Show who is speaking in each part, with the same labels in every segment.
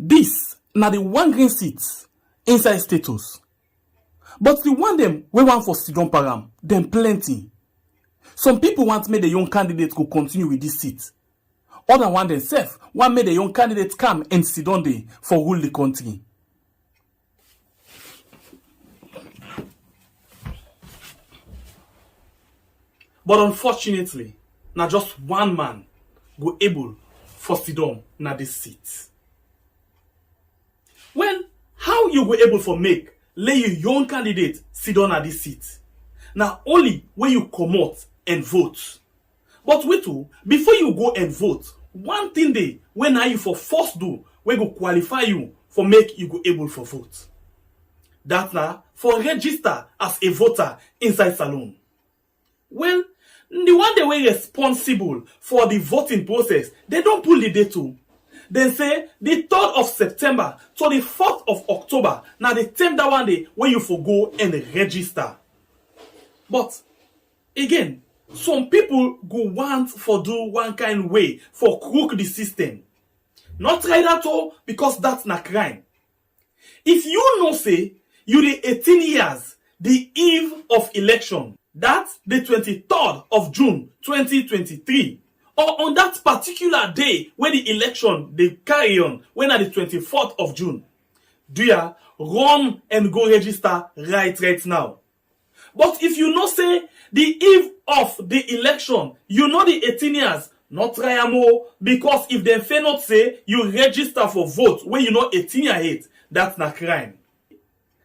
Speaker 1: This na the one green seat inside status. But the one dem wey wan for sidon param, dem plenty. Some people want make the young candidate go continue with this seat. Other one themselves want make the young candidate come and sidon there for rule the country. But unfortunately, na just one man go able for sidon na this seat. Well, how you go able for make lay your young candidate sidon at this seat? Na only when you comot and vote. But wait before you go and vote, one thing dey wey na you for first do wey go qualify you for make you go able for vote. That na for register as a voter inside salon. Well, the one dey wey responsible for the voting process, they don pull the date too. Dem say the 3rd of September to the 4th of October na the time that one day when you for go and register. But again, some people go want for do one kind way for crook the system. Not try that all because that's na crime. If you know say you the 18 years, the eve of election, that's the 23rd of June 2023, or on that particular day when the election they carry on, when at the 24th of June, do ya run and go register right now. But if you know say the eve of the election, you know the 18 years, not try more, because if they fail not say you register for vote when you know 18 years age, that's not crime.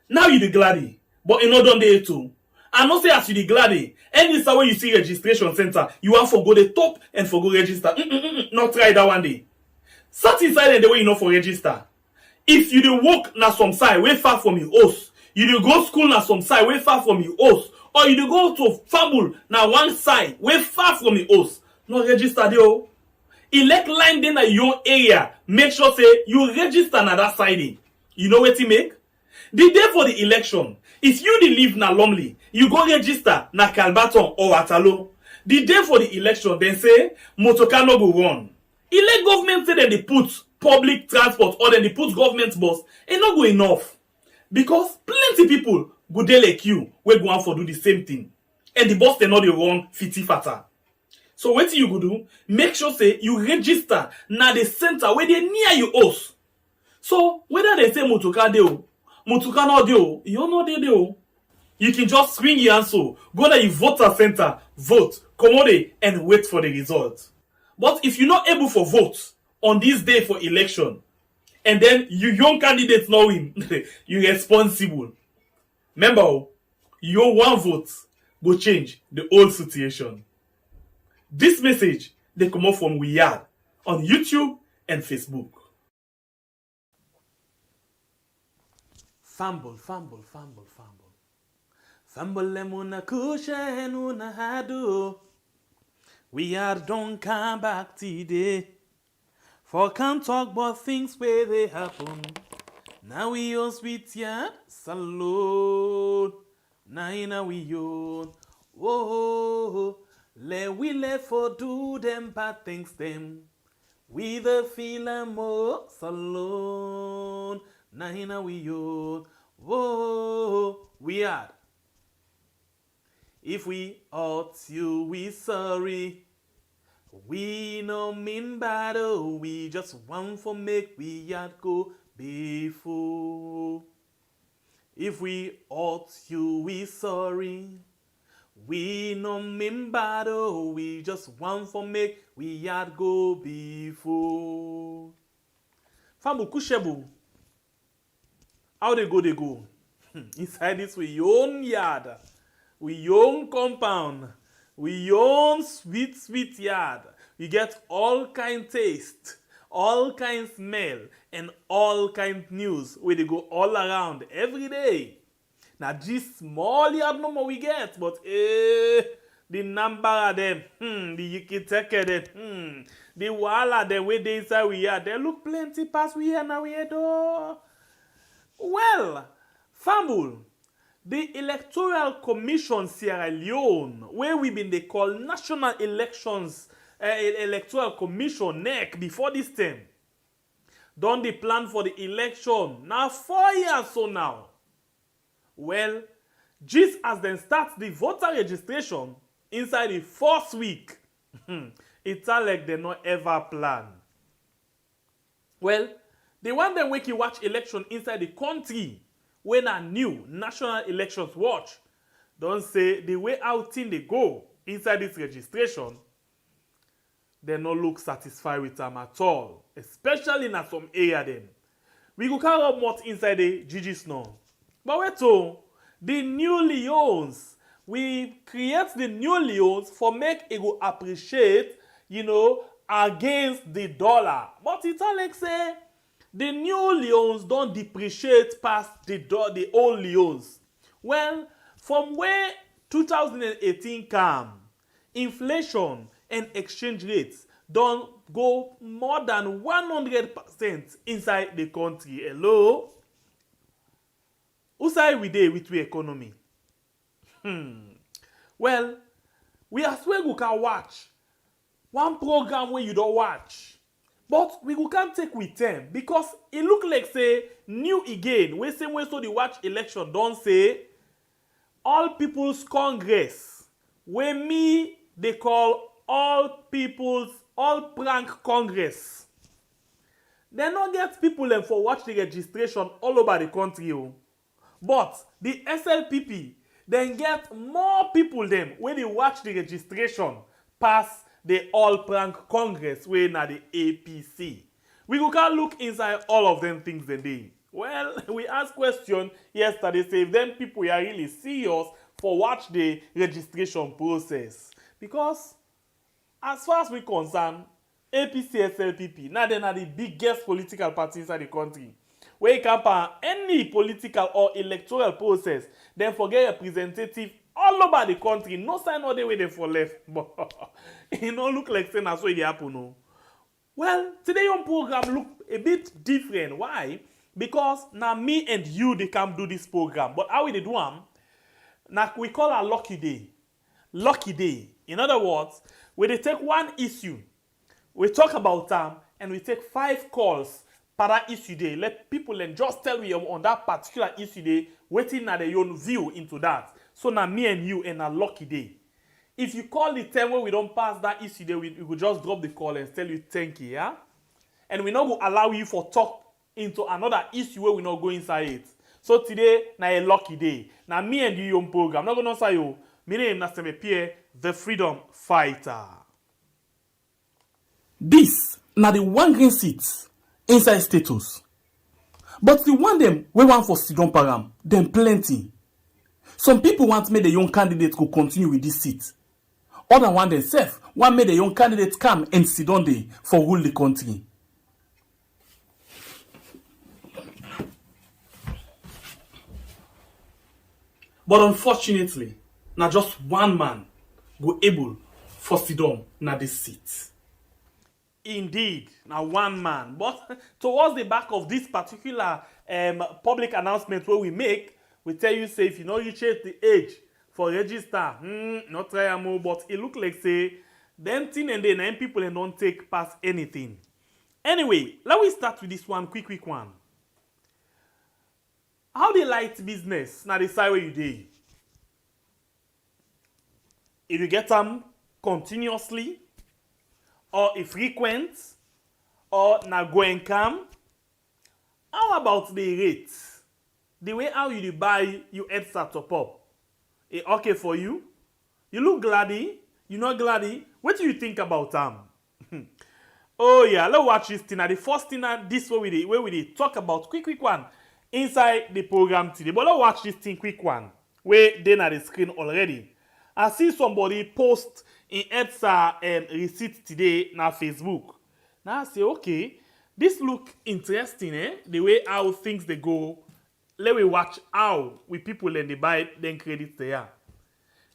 Speaker 1: Now you the gladdy, but you know done day too. I know say as you the gladdy, any time when you see registration center, you want for go the top and for go register. Not try that one day. Sat inside the way you know for register. If you dey work na some side way far from your house, you dey go school na some side way far from your house, or you dey go to family na one side way far from your house, no register there o. Elect line dey na your area, make sure say you register na that side. You know wetin make? The day for the election, if you dey live na Lumley, you go register na Calbaton or Atalo. The day for the election, dem say motorcar no go run. Elect government say dem dey put public transport or dem dey put government bus, e no go enough. Because plenty people go dey like you wey go want for do the same thing. And the bus dem no dey run fiti fata. So wetin you go do? Make sure say you register na the center wey dey near your house. So whether they say motorcar dey o, motorcar no dey o, you no dey o. You can just swing your answer, go to your voter center, vote, come there and wait for the result. But if you're not able for vote on this day for election, and then you young candidate not win, you're responsible. Remember, your one vote go change the whole situation. This message they come up from Weird on YouTube and Facebook. Fumble. Fumble lemuna kushen una hadu. We are don't come back today. For can't talk about things where they happen. Now we on sweet yard salon. Now we on. Whoa, we let for do them bad things them. We the feel more salon. Now we on. Whoa, we are. If we hurt you, we sorry. We no mean bad, oh, we just want for make we yard go before. If we hurt you, we sorry. We no mean bad, oh, we just want for make we yard go before. Fambu kushebu. How they go? Inside this we own yard. We own compound. We own sweet yard. We get all kind taste, all kind smell, and all kind news where they go all around every day. Now this small yard no more we get, but the number of them, the yikiteke them, the wala them where they inside we are, they look plenty past we here now we here though. Well, Fambul. The Electoral Commission Sierra Leone, where we been they call National Elections Electoral Commission NEC before this time, Don dey plan for the election. Now 4 years so now. Well, just as dem start the voter registration inside the first week, it's like dem no ever plan. Well, the one dem make you watch election inside the country wey na new national elections watch don say the way how things dey go inside this registration, dem no look satisfied with am at all, especially na some area dem. We go carry up more inside the GG's now. But wait oh, the new Leones, we create the new Leones for make it go appreciate, against the dollar. But it's like say, the new Leones don't depreciate past the old Leones. Well, from where 2018 come, inflation and exchange rates don't go more than 100% inside the country. Hello? Who side we dey with the economy? Well, we as well go can watch one program where you don't watch. But we go can't take with them because it look like say new again. We same way so the watch election don't say All People's Congress. Where me they call All Prank Congress. They not get people them for watch the registration all over the country. But the SLPP then get more people them when they watch the registration pass the All Prank Congress wey na the APC. We go can look inside all of them things the day. Well, we asked question yesterday say if them people are really serious for watch the registration process. Because as far as we concern, APC SLPP now they are the biggest political party inside the country. Where you can pan any political or electoral process, then forget representative all over the country. No sign no the way they for left. But it no look like saying that's what it happen. No. Well, today your program look a bit different. Why? Because now me and you they can do this program. But how we they do them? Now we call a lucky day. Lucky day. In other words, we they take one issue, we talk about them, and we take 5 calls per that issue day. Let people and just tell me on that particular issue day, waiting at their own view into that. So now me and you in a lucky day. If you call the time when we don't pass that issue day, we will just drop the call and tell you thank you, yeah? And we not go allow you for talk into another issue where we not go inside it. So today, now a lucky day. Now me and you on program. I'm not gonna say you. My name is Pierre, the freedom fighter. This now the one green seat inside status. But the one them we want for Sidon Param, them plenty. Some people want make the young candidate go continue with this seat. Other one themselves want make the young candidate come and sit on there for rule the country. But unfortunately, now just one man go able for Sidon na this seat. Indeed, now one man. But towards the back of this particular public announcement where we make, we tell you say if you know you change the age for register, not try more, but it look like say them thing and then 9 people and don't take past anything. Anyway, let me start with this one quick one. How the light business now decide where you dey? If you get them continuously, or if frequent, or na go and come. How about the rate? The way how you buy your headset top up. It okay for you? You look gladdy? You not gladdy? What do you think about them? Oh yeah, let's watch this thing. Now the first thing this way we talk about quick one inside the program today. But let's watch this thing quick one. Where they na the screen already. I see somebody post in EDSA receipt today na Facebook. Now I say, okay, this look interesting, eh? The way how things they go. Let me watch how we people and they buy then credit there.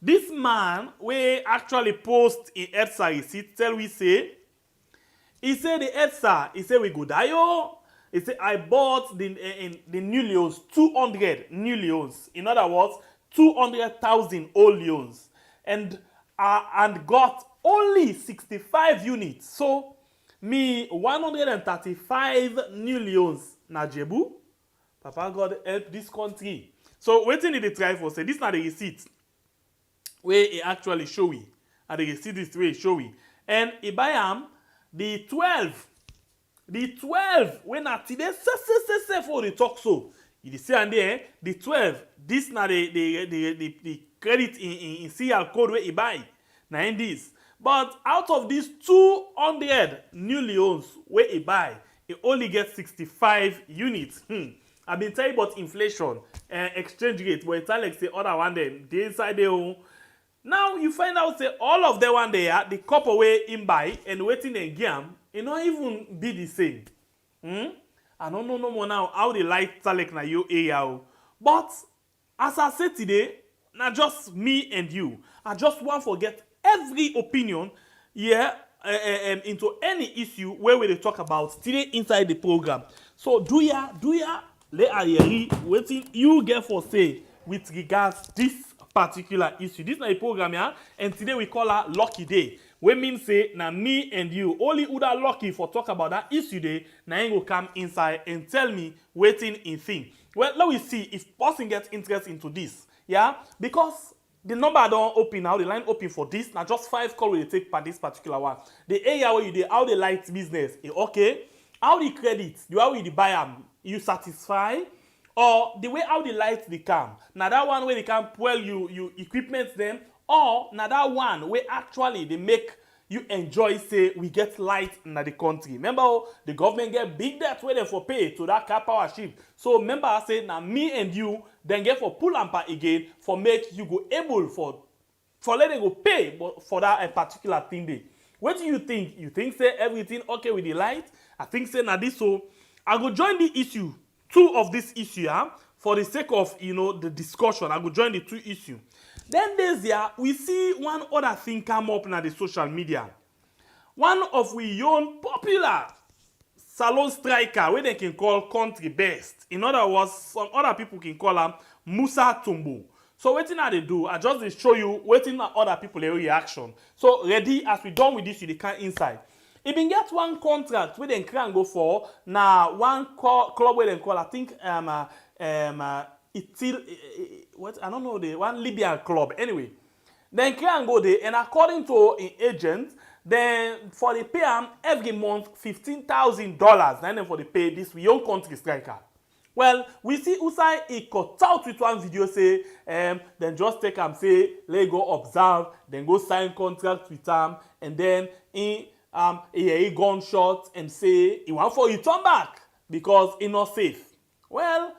Speaker 1: This man we actually post in EDSA receipt tell we say, he said the EDSA, he said we go die. He said I bought the new Leons, 200 new Leons. In other words, 200,000 old Leons. And got only 65 units. So Me 135 new leons na Jebu. Papa God help this country. So wetin e dey try for say this na the receipt wey e actually show we. And the receipt this way show we. And e buy am the 12 wey na today say for the talk so. You see and there the 12 this na the credit in CR code wey e buy. Na in this. But out of these 200 new leons wey e buy, e only get 65 units. I been tell you about inflation and exchange rate, but it's like say other one them dey inside their own. Now you find out say all of them one there, the copper wey in buy and waiting and gam, it not even be the same. I don't know no more now how the light talek na your area. But as I said today, not just me and you. I just want to get every opinion into any issue where we talk about today inside the program. So do ya let Ayeri waiting you get for say with regards this particular issue. This is a program here, and today we call her Lucky Day. We mean say na me and you only who are lucky for talk about that issue day. Now you go come inside and tell me waiting in thing. Well, let me see if person gets interest into this. Yeah, because the number don't open now, the line open for this. Now just 5 calls will take per this particular one. The area where you do how the light business, okay? How the credit, the way you buy them, you satisfy, or the way how the lights they come. Now that one where they can well you equipment them, or now that one where actually they make you enjoy say we get light in the country. Remember the government get big debt where they for pay to that car power shift. So remember I say now me and you then get for pull and part again for make you go able for letting go pay for that particular thing day. What do you think? You think say everything okay with the light? I think say now this so I go join the issue, 2 of this issue for the sake of the discussion. I go join the 2 issue. Then this year we see one other thing come up in the social media. One of we own popular salon striker where they can call country best. In other words, some other people can call him Musa Tombo. So what they do, I just show you waiting other people their reaction. So ready as we done with this, you can inside. If you get one contract where they can go for now one club where they call I think what I don't know the one Libyan club anyway. Then can go there and according to an agent, then for the pay every month $15,000. Then for the pay this young country striker. Well, we see Usai he cut out with one video say then just take him say let go observe, then go sign contract with him, and then he gunshot and say he want for you turn back because he not safe. Well,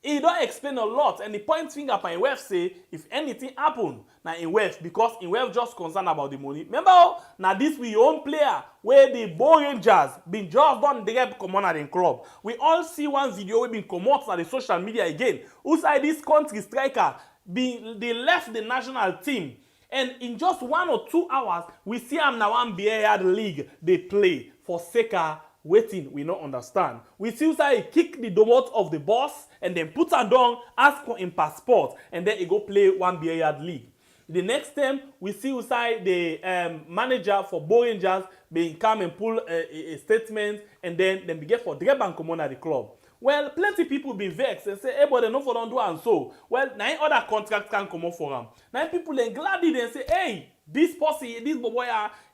Speaker 1: he don't explain a lot, and the point finger up in WEF say if anything happen now in WEF because in WEF just concerned about the money. Remember now this we own player where the Bow Rangers been just done direct command in club. We all see one video we been come out on the social media again. Outside this country striker they left the national team. And in just 1 or 2 hours, we see him now one beer league they play for Seka. Waiting, we not understand. We see say he kick the domot of the boss and then put her down, ask for him passport, and then he go play one beer league. The next time we see say the manager for Bow Rangers being come and pull a statement, and then we get for Dreb and Common at the club. Well, plenty people be vexed and say, hey, but they no for don't do and so. Well, now other contracts can come up for them. Now people then gladly they say, hey, this posse, this boy,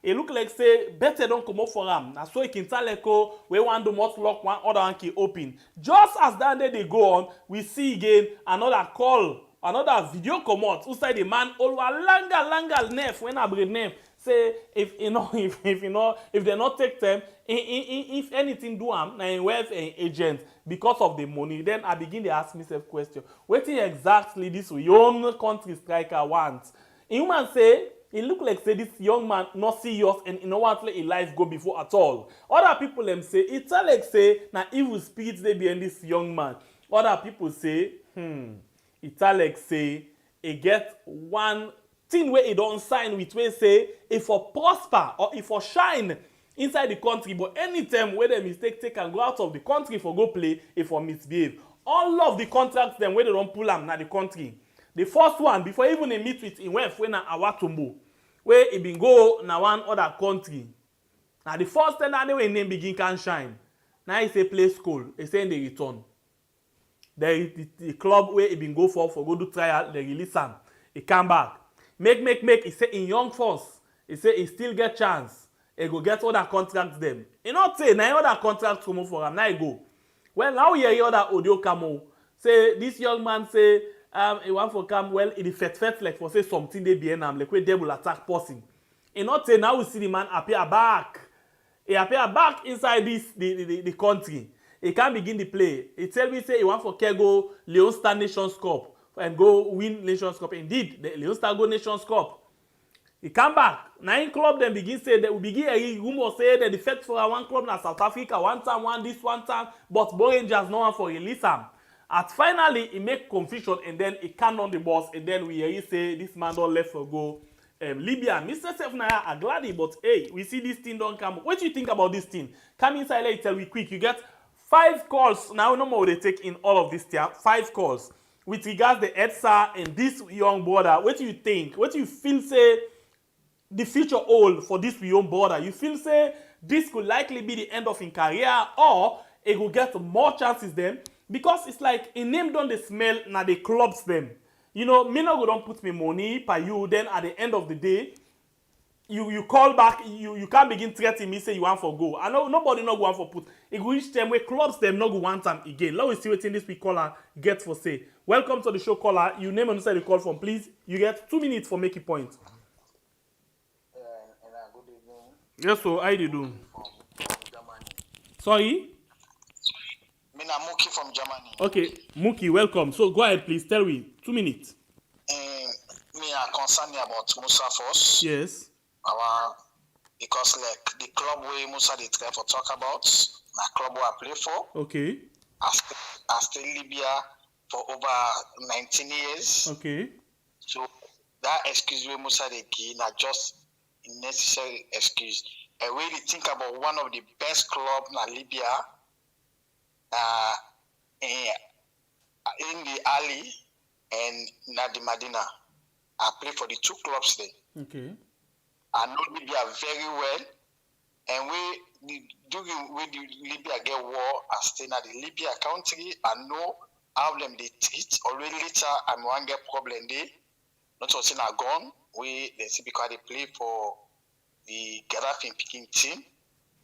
Speaker 1: it look like say better don't come up for them. Now so he can tell Echo we want to most lock one other one key open. Just as that day they go on, we see again another call, another video come out. Outside the man, oh, langa nef when I bring name. Say if they not take them, if anything do am, now in wealth and agent because of the money, then I begin to ask myself question. What exactly this young country striker wants? Human say it look like say this young man not serious and no want to let his life go before at all. Other people them say it's like say now evil spirits they behind this young man. Other people say it's like say he get one thing where he don't sign with where say if for prosper or if for shine inside the country, but anytime where the mistake take and go out of the country for go play if for misbehave. All of the contracts them where they don't pull them na the country. The first one before even they meet with him when na Tombo, where he been go na one other country. Now the first time anyway name begin can shine. Now he say play school. He say they return. The club where he been go for go do trial, they release him. He come back. Make. He say in young force. He say he still get chance. He go get other contracts them. He not say now other contracts come for him. Now he go. Well now we hear other audio come out. Say this young man say he want for come well in the fet like for say something they be him like where they will attack person. He not say now we see the man appear back. He appear back inside the country. He can't begin the play. He tell me say he want for go Leon Star Nations Cup and go win Nations Cup. Indeed, the Leon Star go Nations Cup. He come back. Now in club then begin say that we begin a rumor say that the first for one club na South Africa one time, but Bo Rangers no one for release him. At finally he make confusion and then he can on the boss and then we hear he say this man don't left for go Libya. Mr. Sefnaya are glad, but hey, we see this thing don't come. What do you think about this thing? Come inside let tell we quick. You get 5 calls now. No more they take in all of this time. 5 calls with regards the EDSA and this young brother. What do you think? What do you feel say the future hold for this young brother? You feel say this could likely be the end of his career or it will get more chances then? Because it's like a name don't they smell now they clubs them. You know, me no go don't put me money per you. Then at the end of the day, you call back. You can't begin threatening me say you want for go. I know nobody no go want for put. It go reach them where clubs them no go want time again. Let us see what in this week caller get for say. Welcome to the show, caller. You name and say the call from, please. You get 2 minutes for making point.
Speaker 2: Good evening.
Speaker 1: Yes, so how do you do? Sorry.
Speaker 2: Mina Muki from Germany.
Speaker 1: Okay, Muki, welcome. So go ahead, please. Tell me. 2 minutes.
Speaker 2: Me are concerned about Musa first.
Speaker 1: Yes.
Speaker 2: Because like the club where Musa they try for talk about, my club where I play for.
Speaker 1: Okay.
Speaker 2: I stay in Libya for over 19 years.
Speaker 1: Okay.
Speaker 2: So that excuse where Musa they give not just a necessary excuse. I really think about one of the best club in Libya. In the alley and Nadi Madina. I play for the 2 clubs there.
Speaker 1: Okay.
Speaker 2: I know Libya very well. And when the Libya get war, I stay in the Libya country. I know how them they treat. Already later, I'm one get problem there. Not also now gone. They see because they play for the Gaddafi picking team.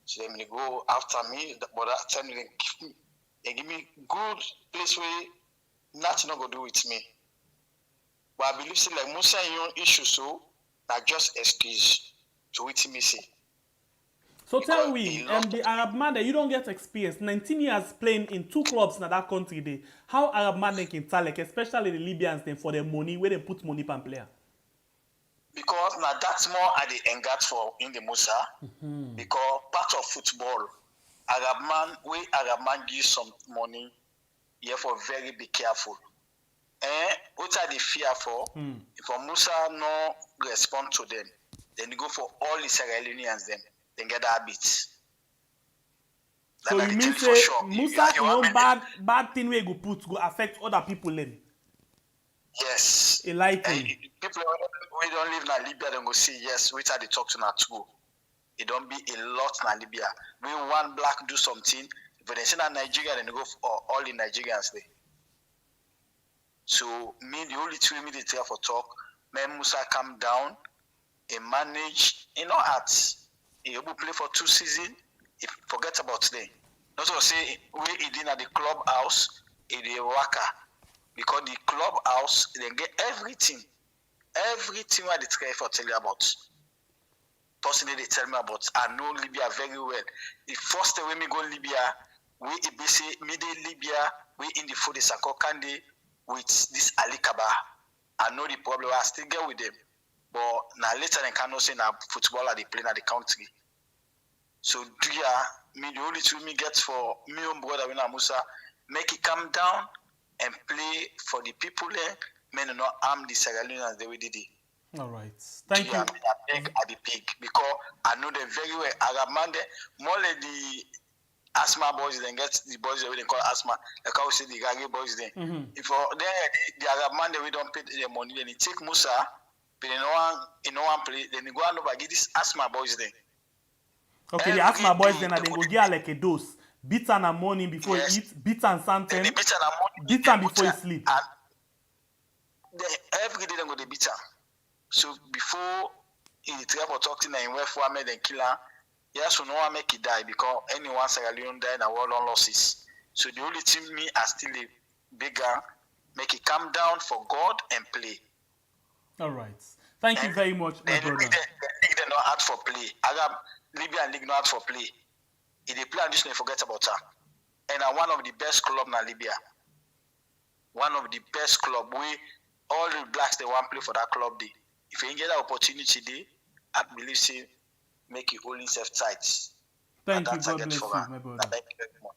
Speaker 2: So they go after me. But that time they give me good place where nothing not gonna do with me. But I believe say like Musa your issue so not just excuse to what me say.
Speaker 1: So tell me, the Arab man that you don't get experience, 19 years playing in 2 clubs in that country there. How Arab man they can tell, like especially the Libyans then for their money, where they put money per player?
Speaker 2: Because now that's more at the engage for in the Musa. Because part of football, Arab man give some money, you have to very be careful. What are they fear for? If Musa no respond to them, then you go for all the Sierra Leoneans then get that habits.
Speaker 1: So you mean say sure. Musa bad thing where go put go affect other people then?
Speaker 2: Yes.
Speaker 1: Likely.
Speaker 2: People we don't live in Libya, then go see yes, which are they talk to now too. It don't be a lot in Libya. When one black do something, if they say that Nigeria, then they go for all the Nigerians there. So me, the only 2 minutes here for talk, when Musa come down and manage, he will play for 2 seasons, he forget about today. Not to say we did at the clubhouse, in the worker. Because the clubhouse, they get everything what they try for tell you about. Personally, they tell me about. I know Libya very well. The first time when we go Libya, we say Libya, we in the food is Sakokande with this Ali Kaba. I know the problem. I still get with them, but now later they cannot say now football they play in the country. So me the only 2 me get for me own brother when Musa make it come down and play for the people there. Men not arm the Sierra Leoneans the way they did.
Speaker 1: All right. Thank you.
Speaker 2: I beg at the pig because I know them very well. Arab man more like the asthma boys then get the boys that we call asthma. Like how we say the Gagi boys then. If then the Arab man we don't pay their money, then he take Musa, but in no one play, then he go and over get this asthma boys then.
Speaker 1: Okay, they ask my boys then and then go get like a dose. Beat and a morning before
Speaker 2: Yes.
Speaker 1: he eat, beat and something,
Speaker 2: They beat am morning,
Speaker 1: beat and before he sleep.
Speaker 2: And every day they go they beat am. So before he try for talking and where for made and kill am, yes, so no one make he die because anyone Sierra Leone die in a world on losses. So the only thing me are still a bigger, make it calm down for God and play.
Speaker 1: All right. Thank you very much, my brother.
Speaker 2: The league they not out for play. Arab Libya league not out for play. If they play and just forget about her. And one of the best club in Libya. One of the best club. We all the blacks they want to play for that club day. If you get that opportunity day, I believe say make it only self tight.
Speaker 1: Thank you, God bless you, my brother. Thank you very much.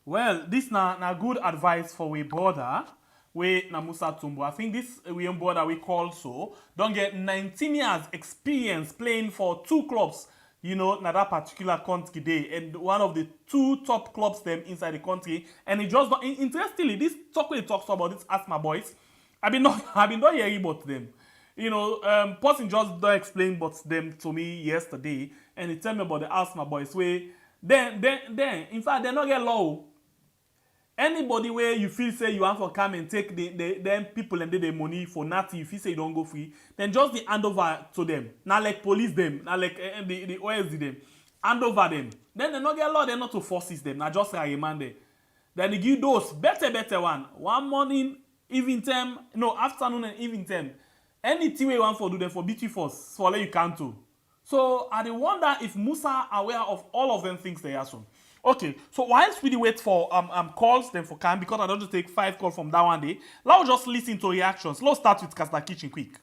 Speaker 1: Well, this na good advice for we brother. We na Musa Tombo. I think this we brother we call so don't get 19 years experience playing for 2 clubs, you know, na that particular country day, and one of the 2 top clubs them inside the country. And it just interestingly, this talk we talks about this Ask My Boys. I've been not hearing about them. You know, person just don't explain about them to me yesterday, and he tell me about the Ask My Boys way. Then, in fact, they not get low. Anybody where you feel say you want to come and take them people and the money for nothing, you feel say you don't go free, then just the hand over to them. Not like police them, not like the OSD them. Hand over them. Then they not get law, they're not to forces them. Not just remand them. Then they give those better one. One morning, evening time, no, afternoon and evening time. Anything we want for do them for BT force, so you can too. So I wonder if Musa aware of all of them things they are so. Okay, so whilst we wait for calls then for Cam, because I don't want to take 5 calls from that one day, let's just listen to reactions. Let's start with Kasta Kitchen quick.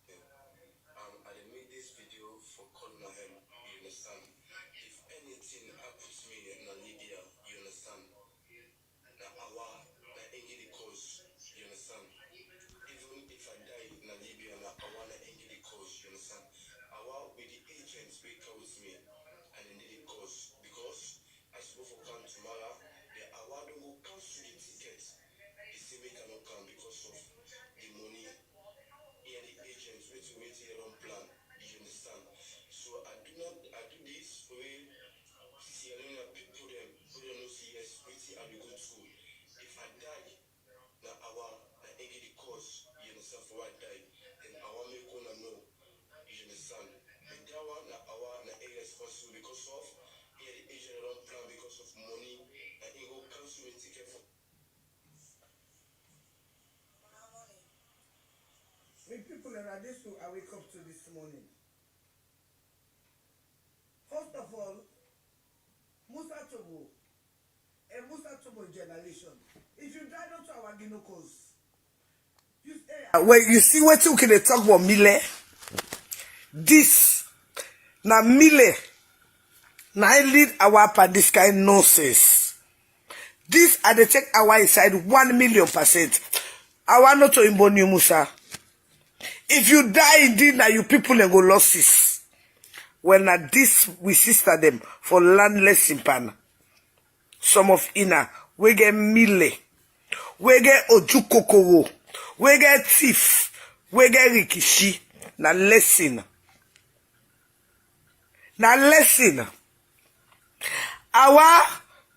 Speaker 3: I made this video for Colonel, you understand? If anything happens to me in Libya, you understand? Now the cause, you understand? Even if I die in Libya, I want to end the cause, you understand? With the agents break out with me and then the cause because I spoke for come tomorrow, the award will cancel the ticket. The same cannot come because of the money and the agents wait here on plan. You understand? So I do this way. Sierra Leone people them know yes, waiting at the good school. If I die, now I end the cause. You understand? For I die, then I want make one know. You understand? And that one na irresponsible because of the agent don't plan because of money and it will cancel the ticket for.
Speaker 4: When people are this who I wake up to this morning. First of all, Musa Tombo, a Musa Tombo generation. If you die not to our Ginokos, you say well, you see what you can talk about Mile. This na Mile. Now I lead our part this kind nonsense. This are the check our inside 1,000,000%. I want not to imboni Musa. If you die indeed now you people and go losses. Well now this we sister them for landless in pan. Some of Ina we get Mile. We get Ojukokoro. We get thief. We get Rikishi. Na lesson. Now listen,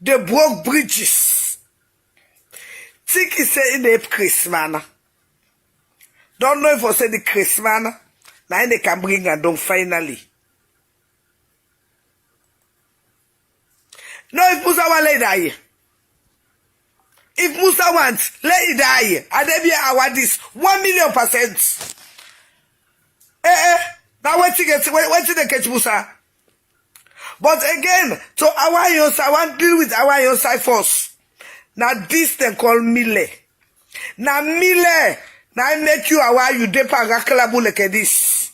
Speaker 4: the broke bridges. Think he say in the Christmas. Don't know if I say the Christmas. Now they can bring and don't finally. No, if Musa want let die. If Musa wants, let it die. And then be our this 1,000,000%. Now wait till they catch Musa. But again, to our young side, I want to deal with our young side first. Now this they call Mile. Now Mile, now I make you our you depa rakalabu like this.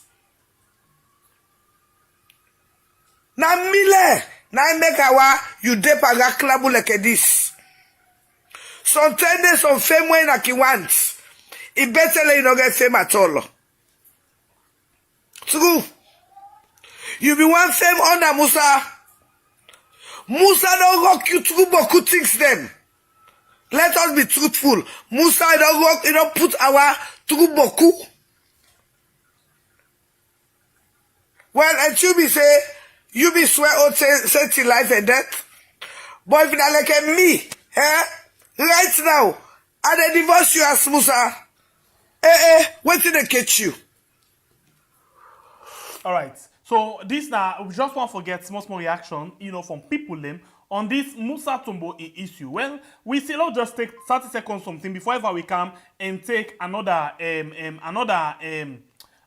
Speaker 4: Now Mile, now I make our you depa rakalabu like this. Sometimes some fame when I want. It better let you not get fame at all. True. You be one fame under Musa. Musa don't rock you through Boku things them. Let us be truthful. Musa don't rock, you don't put our through Boku. Well, and you be say, You be swear out say life and death. But if you like me, right now, I divorce you as Musa. Wait till they catch you.
Speaker 1: All right. So this now, we just want to get small reaction, from people them on this Musa Tombo issue. Well, we still not just take 30 seconds something before ever we come and take another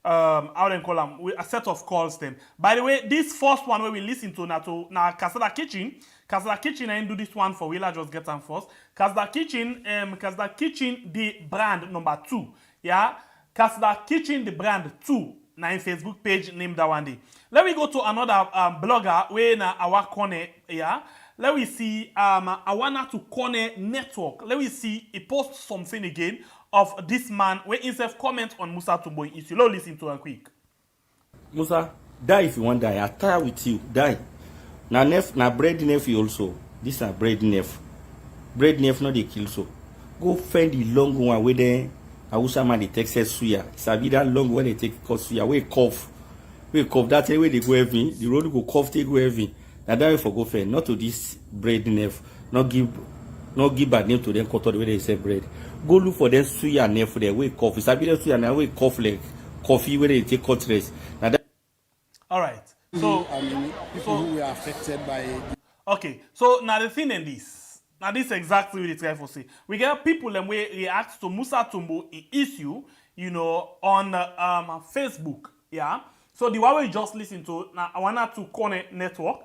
Speaker 1: how they call them, a set of calls them. By the way, this first one where we listen to now Kasada Kitchen. Kasada Kitchen, I do this one for Willa, just get them first. Kasada Kitchen, the brand number 2. Yeah, Kasada Kitchen, the brand 2. Now in Facebook page named that one day. Let me go to another blogger where na our corner, yeah. Let me see Awana to Corner Network. Let me see he post something again of this man where himself comment on Musa Tombo issue. Let's listen to him quick.
Speaker 5: Musa, die if you want die. I tire with you. Die. Na bread nephew also. This na bread nephew. Bread nephew not they kill so. Go find the long one where they Hausa man they take suya. It's a bit that long when they take suya. We cough. That way they go heavy. The road go cough, they go heavy. Now that way for go fair. Not to this bread nephew. Not give bad name to them cut the way they say bread. Go look for them suya nephew there. We cough. It's a bit that suya now we cough like coffee where they take cut rest. Now that.
Speaker 1: All right. So
Speaker 6: people who were affected by.
Speaker 1: Okay. So now the thing in this. Now this is exactly what it's trying to say. We get people and we react to Musa Tombo issue, on Facebook. Yeah. So the one we just listen to now I wanna to Connect Network.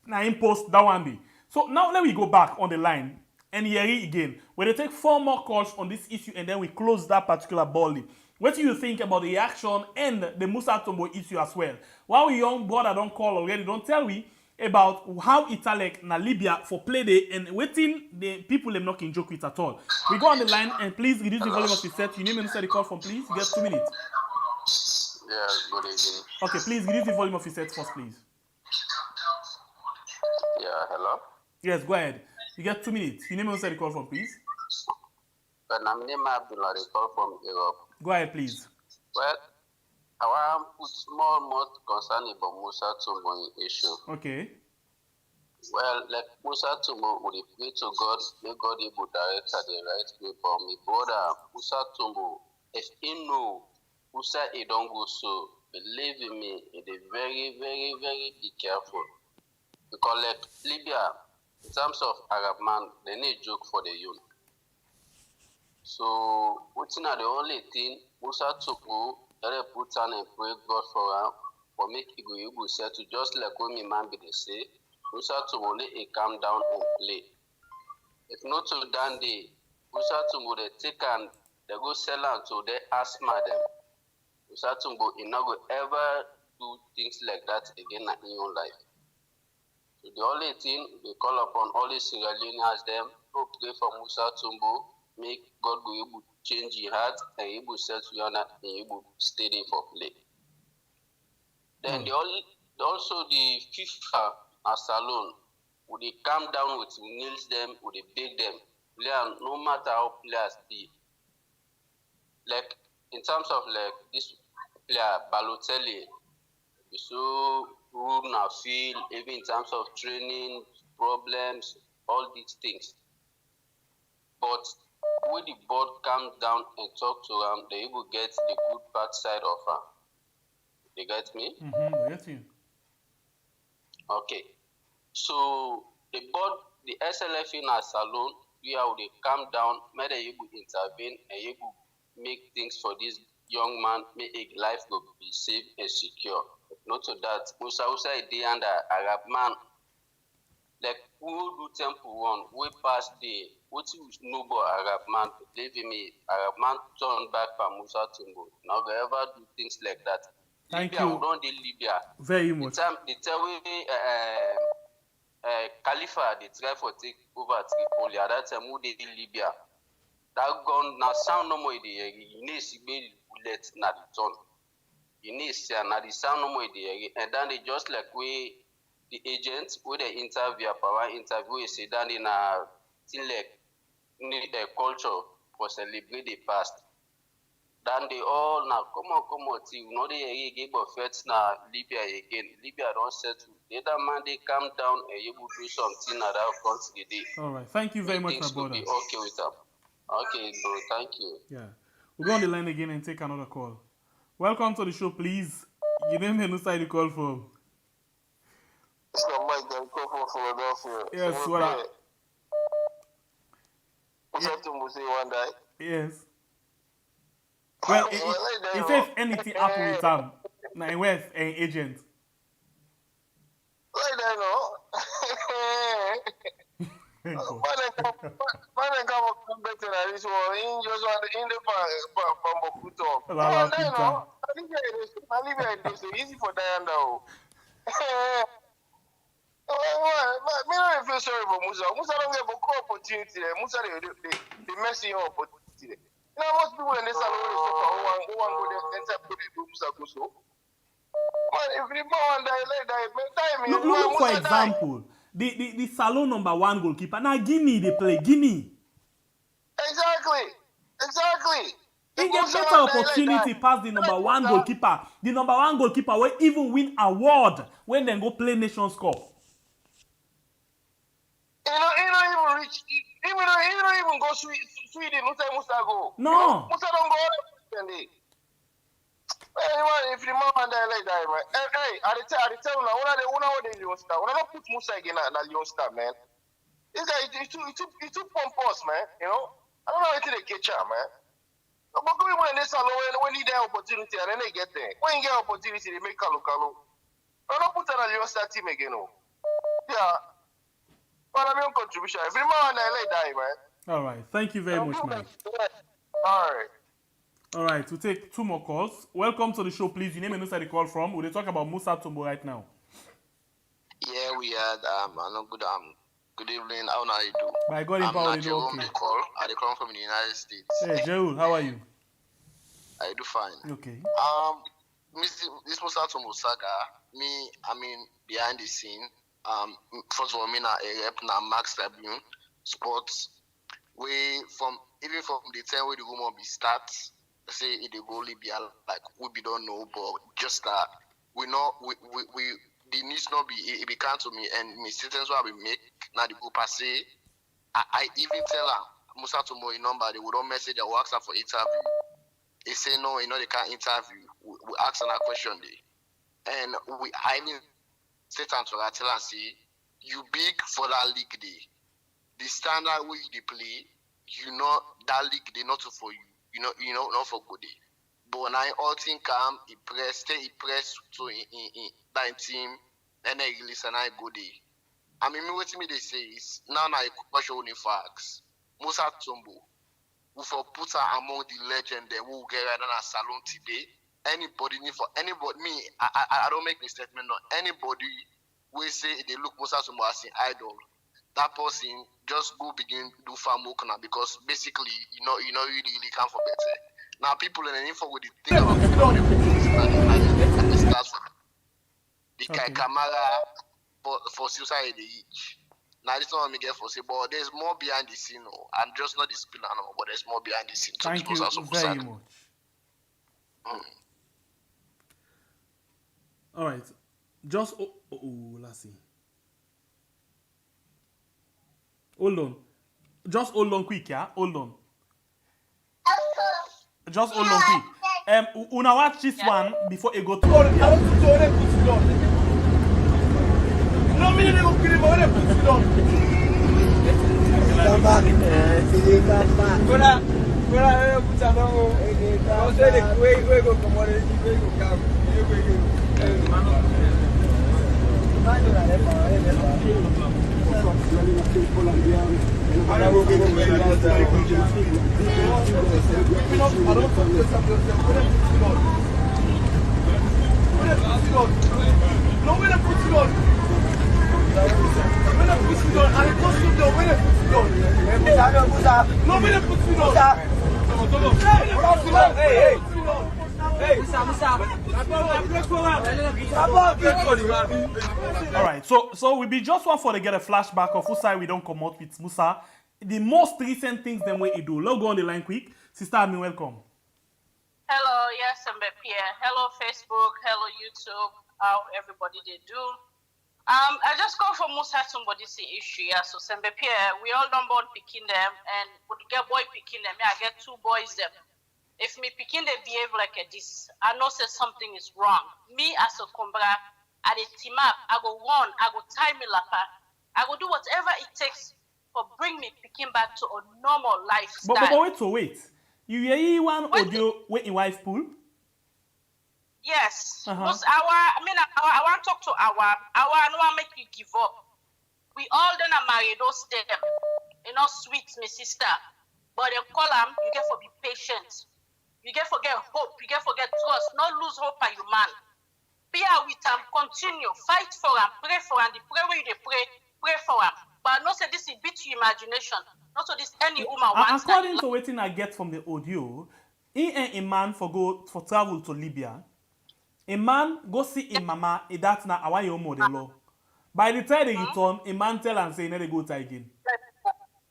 Speaker 1: Now in post that one be. So now let me go back on the line and hear it again. Where they take 4 more calls on this issue and then we close that particular ball. What do you think about the reaction and the Musa Tombo issue as well? While we young brother don't call already, don't tell me about how Italek na Libya for play day and waiting the people them not can joke with at all. We go on the line and please reduce the volume of your set. You name and say the call from please. You get 2 minutes.
Speaker 2: Yeah, good evening.
Speaker 1: Okay, please reduce the volume of your set first, please.
Speaker 2: Yeah, hello.
Speaker 1: Yes, go ahead. You get 2 minutes. You name and say the call from please.
Speaker 2: But I'm named Abdullah, the call from Europe.
Speaker 1: Go ahead, please.
Speaker 2: Well, I want to put small more concern about Musa Tombo issue.
Speaker 1: Okay.
Speaker 2: Well, like Musa Tombo, we pray to God, may God able direct at the right way for me. Brother, Musa Tombo, if he know Musa he don't go so, believe in me, it is very, very, very be careful. Because like Libya, in terms of Arab man, they need joke for the youth. So, what's not the only thing Musa Tombo, they put on and pray God for him, for make it go settle, just like when my man be they say, Musa Tombo he calm down and play. If not to dandy, Musa Tombo they take and they go sell out to they asthma them. Musa Tombo he not go ever do things like that again in your life. So the only thing we call upon all the Sierra Leoneans them to pray for Musa Tombo, make God go able to change his heart and able to set you on and able to stay there for play. Then also the FIFA and Salon, would they calm down with nails them, would they beg them, player, no matter how players be. Like in terms of like this player Balotelli, so rude now feel, even in terms of training, problems, all these things. But when the board comes down and talk to them, they will get the good bad side of her. They get me?
Speaker 1: I get you.
Speaker 2: Okay. So the board, the SLF in a salon, we have they calm down, may they able intervene and able make things for this young man, make his life go be safe and secure. Not to that, Musa day under Arab man, like who do temple one, we pass the what you know about Arab man, believe me, Arab man turn back from Musa Tombo. Now they ever do things like that.
Speaker 1: Thank
Speaker 2: Libya,
Speaker 1: you.
Speaker 2: we don't do Libya.
Speaker 1: Very much.
Speaker 2: The tell me Khalifa, they try for take over Tripoli. At that time, who they in Libya? That gun now sound no more. You need to be bullet na the turn. You need to na the sound no more. And then they just like we the agents where they interview, power interview, say that in a thing like need a culture for celebrate the past.
Speaker 7: then they all now come on, see, no they give a fete na Libya again. Libya don't settle. The other man they come down and you will do something that comes the day.
Speaker 1: All right. Thank you very much, my
Speaker 7: Things will
Speaker 1: brother.
Speaker 7: be okay with them. Okay, bro. Thank you.
Speaker 1: Yeah. We'll go on the line again and take another call. Welcome to the show, please. Your name and who side you call from?
Speaker 8: It's not Mike that call from Philadelphia.
Speaker 1: Yes,
Speaker 8: So
Speaker 1: what up?
Speaker 8: Musa Tombo say one day.
Speaker 1: Yes. Well, it says anything happen with them. Now, where's an agent?
Speaker 8: Like that, no. Man, come back to this one. He just want in the bamboo talk. I think it's easy for Diana. Me don't feel sorry for Musa. Musa don't get a opportunity. Musa they messing up opportunity. You know, most people in this salon who want to go there enter put the Musa go so. Man, if the man die,
Speaker 1: Look for example. The Salon #1 goalkeeper. Now Guinea they play Guinea.
Speaker 8: Exactly.
Speaker 1: He get better opportunity past the #1 goalkeeper. The #1 goalkeeper will even win award when they go play Nations Cup.
Speaker 8: He don't even reach. He don't even go Sweden. Musa go.
Speaker 1: No.
Speaker 8: Musa don't go. Anyway, if the man die like that, man. Hey, I tell you now, what they Leon Star. When I don't put Musa again at Leon Star, man. This guy is too pompous, man. You know, I don't know how they catch him, man. But when they salon when he get opportunity and then they get there. When you get opportunity, they make kalu. I don't put an Leon Star team again, no. Yeah. But I'm your contribution. If the man die like that, man.
Speaker 1: All right. Thank you very much, man.
Speaker 8: All right.
Speaker 1: All right, we'll take 2 more calls. Welcome to the show, please. Your name and who side you call from. We'll talk about Musa Tombo right now.
Speaker 9: Yeah, we had good evening. How are you do?
Speaker 1: By God in power, you
Speaker 9: okay. I come from the United States.
Speaker 1: Hey, Jerul, how are you?
Speaker 9: I do fine.
Speaker 1: Okay.
Speaker 9: This Musa Tombo saga, behind the scene. First of all, a rep na Max Tribune Sports. From the time where the woman be starts. Say it go Libya, like we don't know, but just that we the needs not be it become to me and my statements what we make now the go pass. I even tell her Musa Tombo in number they would not message or ask her for interview. They say no, they can't interview. We ask her a question day, and I even sit down to her tell her say you big for that league day. The standard way they play, that league they not for you. Not for good. But when I all think he press to in that team, and I release and I go there. What me they say is now I question the facts. Musa Tombo, who for put her among the legend who will get right on a salon today. Anybody I don't make the statement. No, anybody will say they look Musa Tombo as an idol. That person just go begin do farm work now because basically you really can't for better. Now people in the info with the thing about the start the camera for society each. Now this one me get for say, but there's more behind the scene. I'm just not disciplined animal, but there's more behind the scene.
Speaker 1: Thank you very much. All right, just let's see. Hold on. Just hold on quick, yeah? Hold on. Just hold on quick. Una watch this one before it go to All right, so we be just one for to get a flashback of who side we don't come out with Musa. The most recent things them way he do. Let's go on the line quick. Sister, welcome.
Speaker 10: Hello, yes, I'm Pierre. Hello, Facebook. Hello, YouTube. How everybody they do? I just call for Musa Tombo this issue. Yeah, so Sembe Pierre, we all don't born picking them, and would get boy picking them. Yeah, I get two boys them. If me picking they behave like this, I know say something is wrong. Me as a Kumbra, I dey team up. I go run. I go tie me lapa. I go do whatever it takes for bring me picking back to a normal lifestyle.
Speaker 1: But wait. You hear one
Speaker 10: Wait.
Speaker 1: audio with your wife pool?
Speaker 10: Yes. I want to talk to our, I want to make you give up. We all done a married those them. You know, sweet, my sister. But they call them, you get for be patient. You get forget hope. You get forget trust. Not lose hope by you man. Be with them, continue, fight for them, pray for them. The pray where you pray for them. But not say this is beat your imagination. Not so this any woman wants.
Speaker 1: According to what I get from the audio, a man for travel to Libya. A man go see a mama, that's not our own model. By the time they return, a man tell and say, they go to again.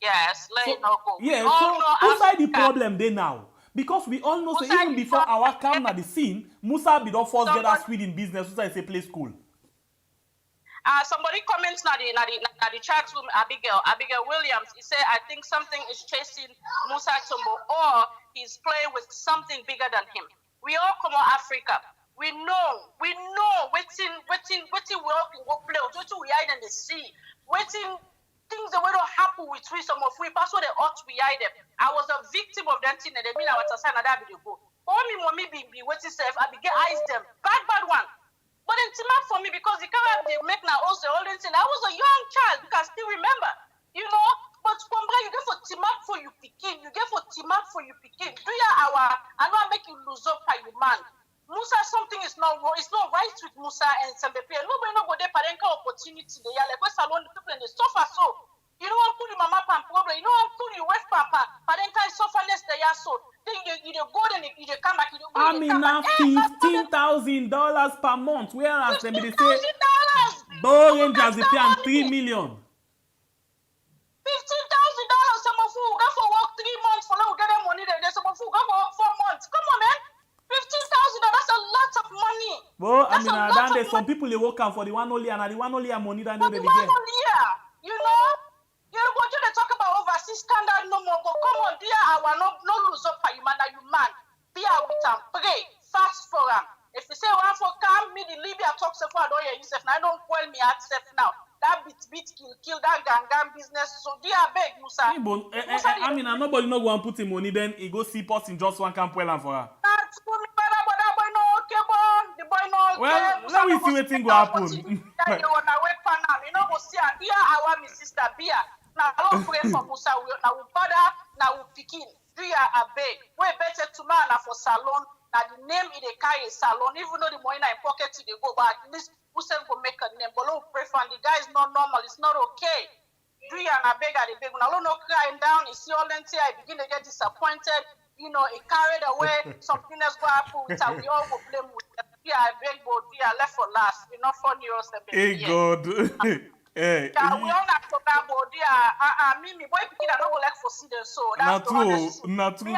Speaker 10: Yes, let it not go.
Speaker 1: Yeah, so who's the problem they now? Because we all know, so even before our come at the scene, Musa be don't force get us in business, so I say play school.
Speaker 10: Somebody comments na the chat room, Abigail Williams. He said, I think something is chasing Musa Tombo, or he's playing with something bigger than him. We all come on Africa. We know, waiting, we all can go play, waiting we hide in the sea, waiting things that don't happen with we, some of we, that's what they ought to be hide them. I was a victim of that thing, and they mean I was a sign of that video go. All me be waiting safe, I be get eyes them, bad one. But then Tima for me, because the car they make now also all the thing. I was a young child, you can still remember, you know. But Kumbra, you get for Tima for you picking, you get for Tima for you picking. Do you I know I make you lose up by you man. Musa, something is not wrong. It's not right with Musa and Sembepe. Nobody know there parental opportunity. They are like what's alone the people and they suffer so. You know I'm putting mama pan problem. You know I'm putting wife papa. Parental sufferness they are so. Then you go and you come back.
Speaker 1: I mean now $15,000 per month. Whereas they say Bow Rangers they pay $3 million.
Speaker 10: $15,000. Some of you go for work 3 months for now get them money. Then some of you go for work 4 months. Come on, man. $15,000, that's a lot of money.
Speaker 1: Well, I mean, there's some people they work for the one only and the one only money that they get.
Speaker 10: You know, you're going to talk about overseas standard no more, but come on, dear, I will not lose up for you, man, that you man. Be out with them, pray, fast for them. If you say one for come, me the Libya talks for I don't hear yourself, now I don't call me at self now. That beat, kill that gang business. So, dear, I beg, Musa.
Speaker 1: I mean, nobody no go and put him money, then he go see pots in just one camp well and for her. Well, let me see what thing will happen.
Speaker 10: You know, go see and here our sister Bia. Now I don't pray for Musa. Now we father, now we picking. Do you a beg? We better to man for salon. Now the name in the carry salon, even though the money in pocket they go, but at least Musa go make a name. But don't pray for the guy is not normal. It's not okay. Do you and I beg at the beg? Now don't crying down. You see all them I begin to get disappointed. You know, it carried away. Something else go happen with her. We all go blame with them. Yeah, I beg, but we are left for last. We're not for news.
Speaker 1: Hey, God. Hey.
Speaker 10: Yeah, we all not for that, but yeah, me, boy, picking, I don't go like for see them. So that's
Speaker 1: not true.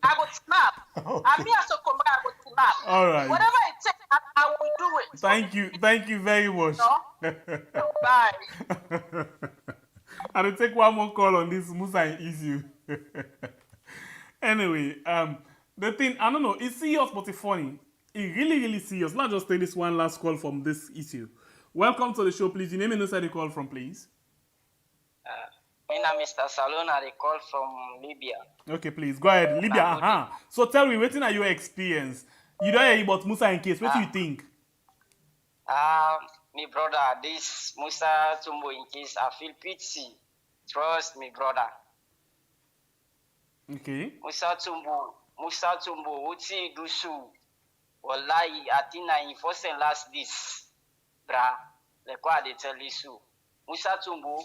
Speaker 10: I go snap. And me as a comrade, I go snap.
Speaker 1: All right.
Speaker 10: Whatever it takes, I will do it.
Speaker 1: Thank you very much.
Speaker 10: No? Bye.
Speaker 1: I'll take one more call on this Musa issue. Anyway, the thing, I don't know, it's serious but it's funny. It's really serious. Let's just take this one last call from this issue. Welcome to the show, please. Your name and where you call from, please.
Speaker 11: My name is Mr. Salona. I call from Libya.
Speaker 1: Okay, please go ahead. Libya, So tell me, what are your experience? You don't hear about Musa in case. What do you think?
Speaker 11: Me brother, this Musa Tombo in case, I feel pity. Trust me, brother.
Speaker 1: Okay.
Speaker 11: Musa Tombo, uti dusu. Wallahi, atina in first and last this. Bra, like what they tell you. Musa Tombo,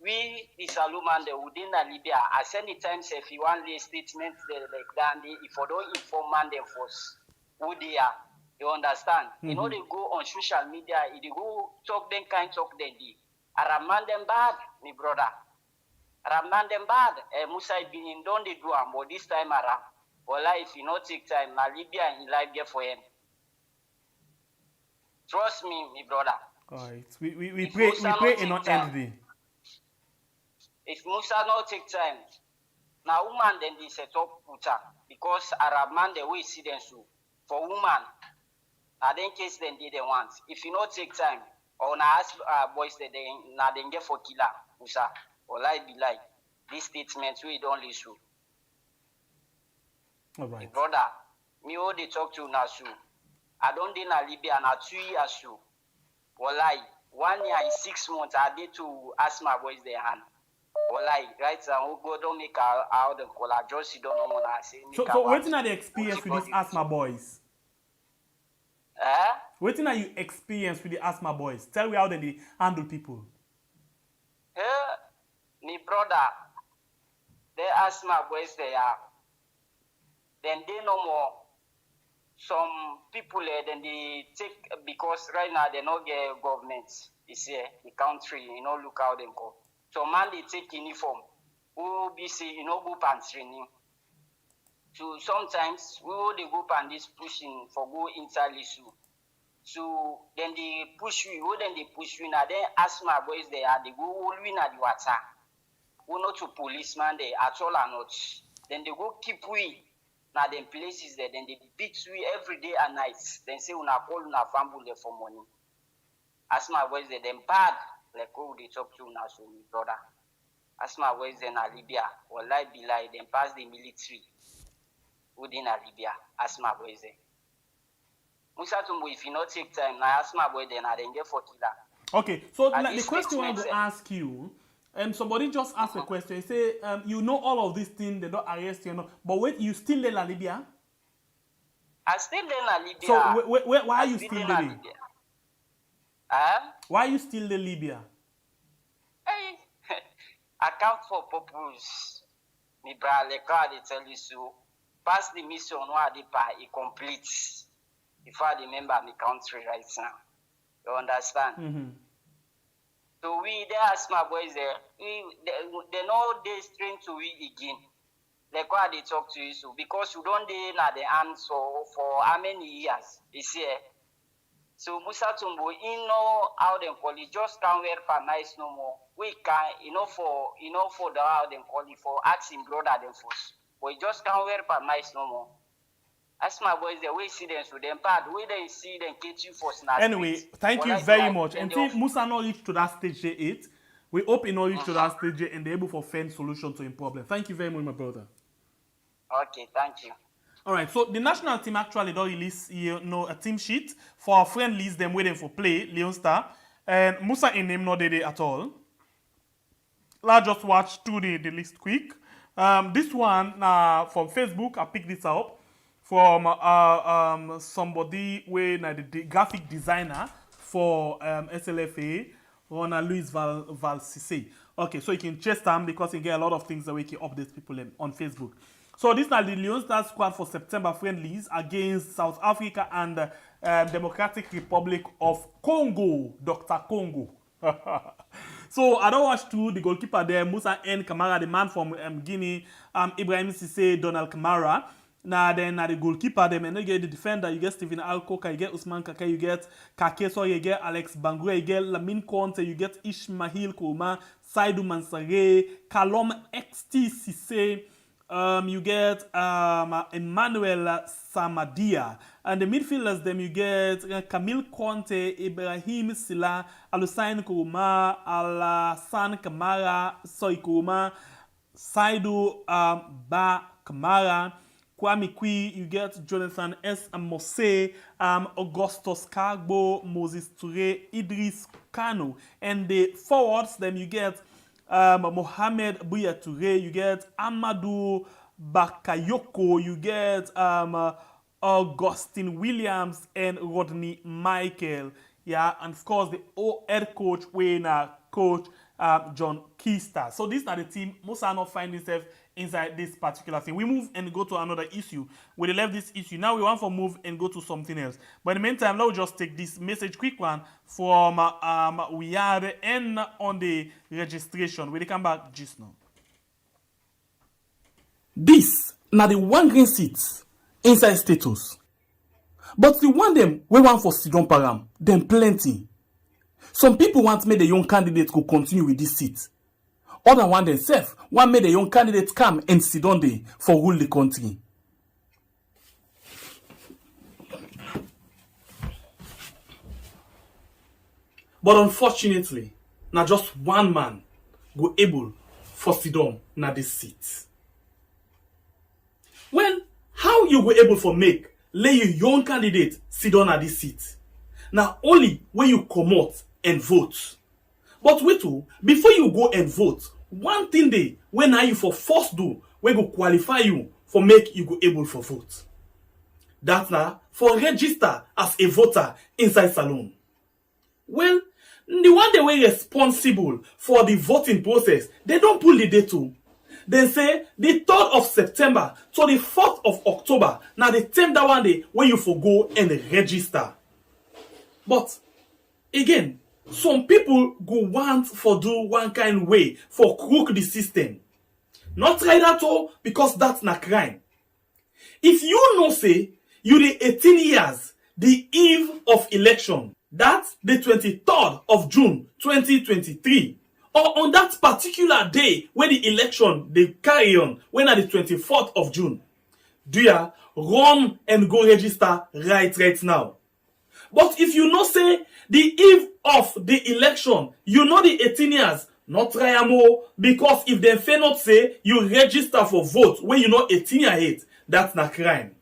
Speaker 11: we the Saluman the within Libya, as any times if you want the statement like that, if you don't inform them first, who they are, you understand? Mm-hmm. You know they go on social media, they go talk them kind talk them deep. Araman them bad, me brother. Araman them bad. Musa been in don't they do but this time around. Well, if you not take time, na Libya and he life get for him. Trust me, my brother.
Speaker 1: All right. We
Speaker 11: If
Speaker 1: pray
Speaker 11: Musa
Speaker 1: we
Speaker 11: not
Speaker 1: pray
Speaker 11: take
Speaker 1: and not
Speaker 11: time,
Speaker 1: end the day.
Speaker 11: If Musa not take time, now woman then they set up Puta because Arab man the way see them so. For woman, then case then they want. If you not take time, or na ask boys that they na then get for killer Musa, or lie be like these statements we don't listen.
Speaker 1: All right.
Speaker 11: Brother, me all they talk to na so. I don't dey na Libya na 2 years so. Wallahi, 1 year and 6 months I did to ask my boys their hand. Wallahi, right now we go don't make out the call. I just don't know what I say.
Speaker 1: So waiting at the experience with this asthma boys. Waiting at you experience with the asthma boys. Tell me how they handle people.
Speaker 11: Me brother, they asthma boys they are. Then they no more. Some people then they take because right now they not get government. It's here, the country, look how them go. So man they take uniform. Who be say go pants training. So sometimes we will they go pan this pushing for go inside Lisu. So then they push you, then they push you now. Then ask my boys there, they go all win at the water. We not to policeman there at all or not. Then they go keep we. Now them places there, then they beat we every day and night. Then say una call una family there for money. Ask my boys there, them bad. Like who they talk to now, so me brother. Ask my boys there na Libya. Or lie be lie, then pass the military. Within Libya. Ask my boys there. Musa Tombo, if you not take time, now ask my boy then I then get for killer.
Speaker 1: Okay, so like, the question I want to ask you, somebody just asked a question. He say, you know all of these things, they don't arrest you, but wait, you still there in Libya?
Speaker 11: I still there in Libya.
Speaker 1: So why are you still there? Why are you still in Libya?
Speaker 11: Hey, I come for purpose. Me brother, like I tell you so. Pass the mission, what they pay, it completes. If I remember my country right now, you understand?
Speaker 1: Mm-hmm.
Speaker 11: So we they ask my boys there. They know they train to we again. Like why they talk to you so because you don't dey na the hands for how many years? It's here. So Musa Tombo, know how them call it, just can't wear for nice no more. We can, for the how them call it for asking brother them first. But you just can't wear for nice no more. As my boys, the way see them so them bad, way they see them catch you for snatch.
Speaker 1: Anyway, thank you very much. Until Musa not reach to that stage 8, we hope he not reach to that stage and they're able to find solution to his problem. Thank you very much, my brother.
Speaker 11: Okay, thank you.
Speaker 1: Alright, so the national team actually don't release a team sheet for our friendlies, them waiting for play, Leon Star. And Musa in name not there at all. Let's just watch through the list quick. This one from Facebook, I picked this up from somebody where the graphic designer for SLFA, Rona Luis Valcisse. Okay, so you can chase them because you get a lot of things that we can update people on Facebook. So this is the Leon Star squad for September friendlies against South Africa and Democratic Republic of Congo, Dr. Congo. So I don't watch too. The goalkeeper there, Musa N. Kamara, the man from Guinea, Ibrahim Cissé, Donald Kamara. Now then the goalkeeper them, and you get the defender, you get Stephen Alcoca, you get Usman Kaka, you get Kakeso, you get Alex Bangura, you get Lamine Conte, you get Ishmael Kouma, Saidou Mansare, Kalom XT Cissé. You get Emmanuel Samadia. And the midfielders, them you get Camille Conte, Ibrahim Silla, Alusain Kouma, Alassane Kamara, Soy Kouma, Saidou Ba Kamara, Kwame Kui, you get Jonathan S. Mose, Augustus Kagbo, Moses Touré, Idris Kano. And the forwards, then you get Mohamed Bouya Touré, you get Amadou Bakayoko, you get Augustine Williams and Rodney Michael. Yeah, and of course the head coach, coach John Keister. So these are the team. Musa not find himself inside this particular thing. We move and go to another issue. We left this issue. Now we want to move and go to something else. But in the meantime, let's just take this message, quick one, from we are the end on the registration. We'll come back just now. This na the one green seat inside status. But the one them we want for Sidon Param, them plenty. Some people want make the young candidate go continue with this seat. Other one themselves want make the young candidate come and sit on there for rule the country. But unfortunately, na just one man go able for Sidon na this seat. Well, how you go able for make lay your young candidate Sidon na this seat? Now only when you come out and vote. But wait too, before you go and vote, one thing dey when na you for first do we go qualify you for make you go able for vote. That na for register as a voter inside salon. Well, the one they were responsible for the voting process, they don't pull the date too. They say the 3rd of September to the 4th of October. Now the time that one day when you for go and register. But again, some people go want for do one kind way for crook the system. Not try that all because that's not crime. If you know say you the 18 years, the eve of election, that's the 23rd of June 2023, or on that particular day when the election they carry on, when at the 24th of June, do ya run and go register right now. But if you know say the eve of the election, you know the 18 years, not try more, because if they fail not say you register for vote when you know 18 years age, that's not crime.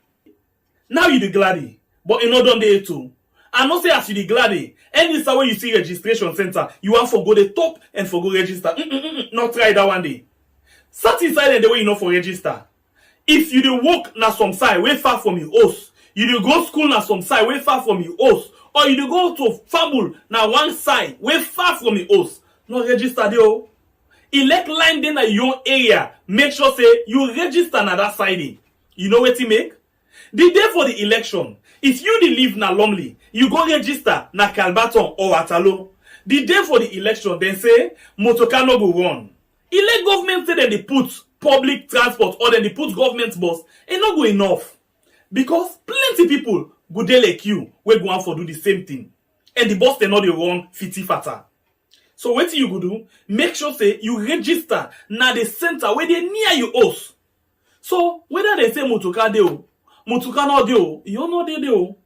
Speaker 1: Now you the gladdy, but you know don't dey too. I know say as you the gladdy, any time when you see registration center, you want for go the top and for go register. Not try that one day. Sat inside the way you know for register. If you dey work na some side way far from your house, you dey go school na some side way far from your house, or you dey go to family na one side way far from your house, no register there. Oh. Elect line dey na your area. Make sure say you register na that side. You know what to make? The day for the election, if you dey live na Lumley, you go register na Calbaton or Atalo. The day for the election, then say motorcar no go run. Elect government say they put public transport or then they put government bus, e no go enough. Because plenty people go dey like you wey go on for do the same thing. And the bus they no dey run fiti fata. So wetin you go do? Make sure say you register na the center where they near your house. So whether they say motorcar dey o, motorcar no dey o, you no dey o.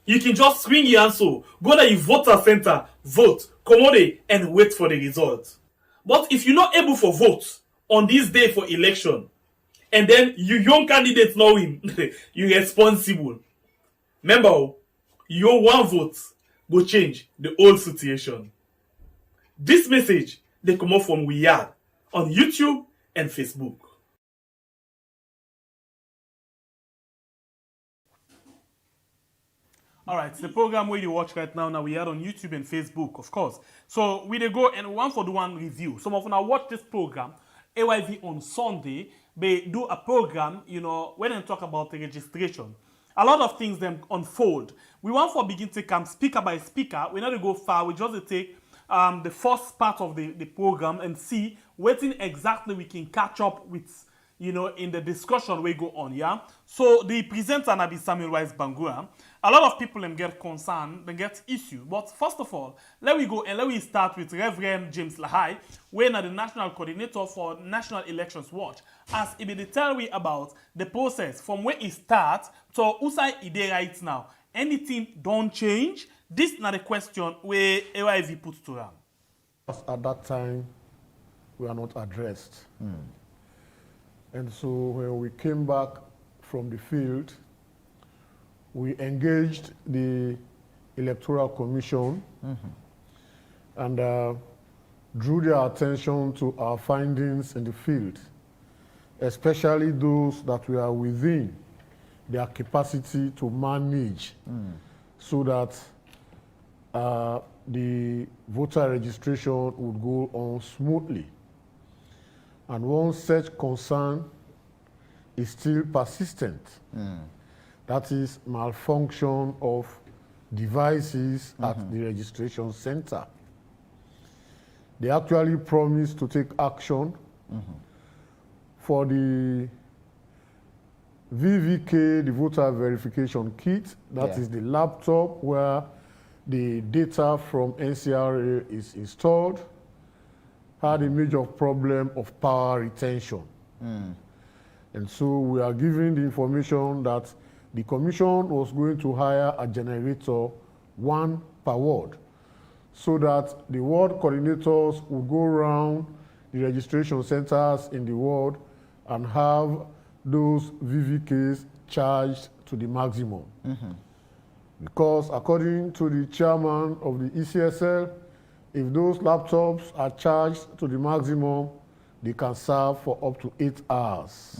Speaker 1: You can just swing your answer, go to your voter center, vote, commode, and wait for the result. But if you're not able for vote on this day for election, and then you young candidates know him, you're responsible. Remember, your one vote go change the whole situation. This message, they come up from Weird on YouTube and Facebook. Alright, the program where you watch right now we are on YouTube and Facebook, of course. So we dey go and one for the one review. Some of you now watch this program, AYV on Sunday, they do a program, you know, when they talk about the registration. A lot of things then unfold. We want for begin to come speaker by speaker. We not to go far, we just take the first part of the program and see what exactly we can catch up with, you know, in the discussion we go on, yeah? So the presenter na be Samuel Wise Bangura. A lot of people get concerned, they get issue. But first of all, let we start with Reverend James Lahai, where na the National Coordinator for National Elections Watch, as he be tell we about the process from where it starts to Usai Ide right now. Anything don't change? This na the question where AYV puts to them.
Speaker 6: At that time, we are not addressed. And so when we came back from the field, we engaged the Electoral Commission and drew their attention to our findings in the field, especially those that were within their capacity to manage so that the voter registration would go on smoothly. And one such concern is still persistent. That is malfunction of devices at the registration center. They actually promised to take action for the VVK, the voter verification kit, that is the laptop where the data from NCRA is installed, had a major problem of power retention. And so we are given the information that the commission was going to hire a generator, 1 per ward, so that the ward coordinators would go around the registration centers in the ward and have those VVKs charged to the maximum. Because according to the chairman of the ECSL, if those laptops are charged to the maximum, they can serve for up to 8 hours.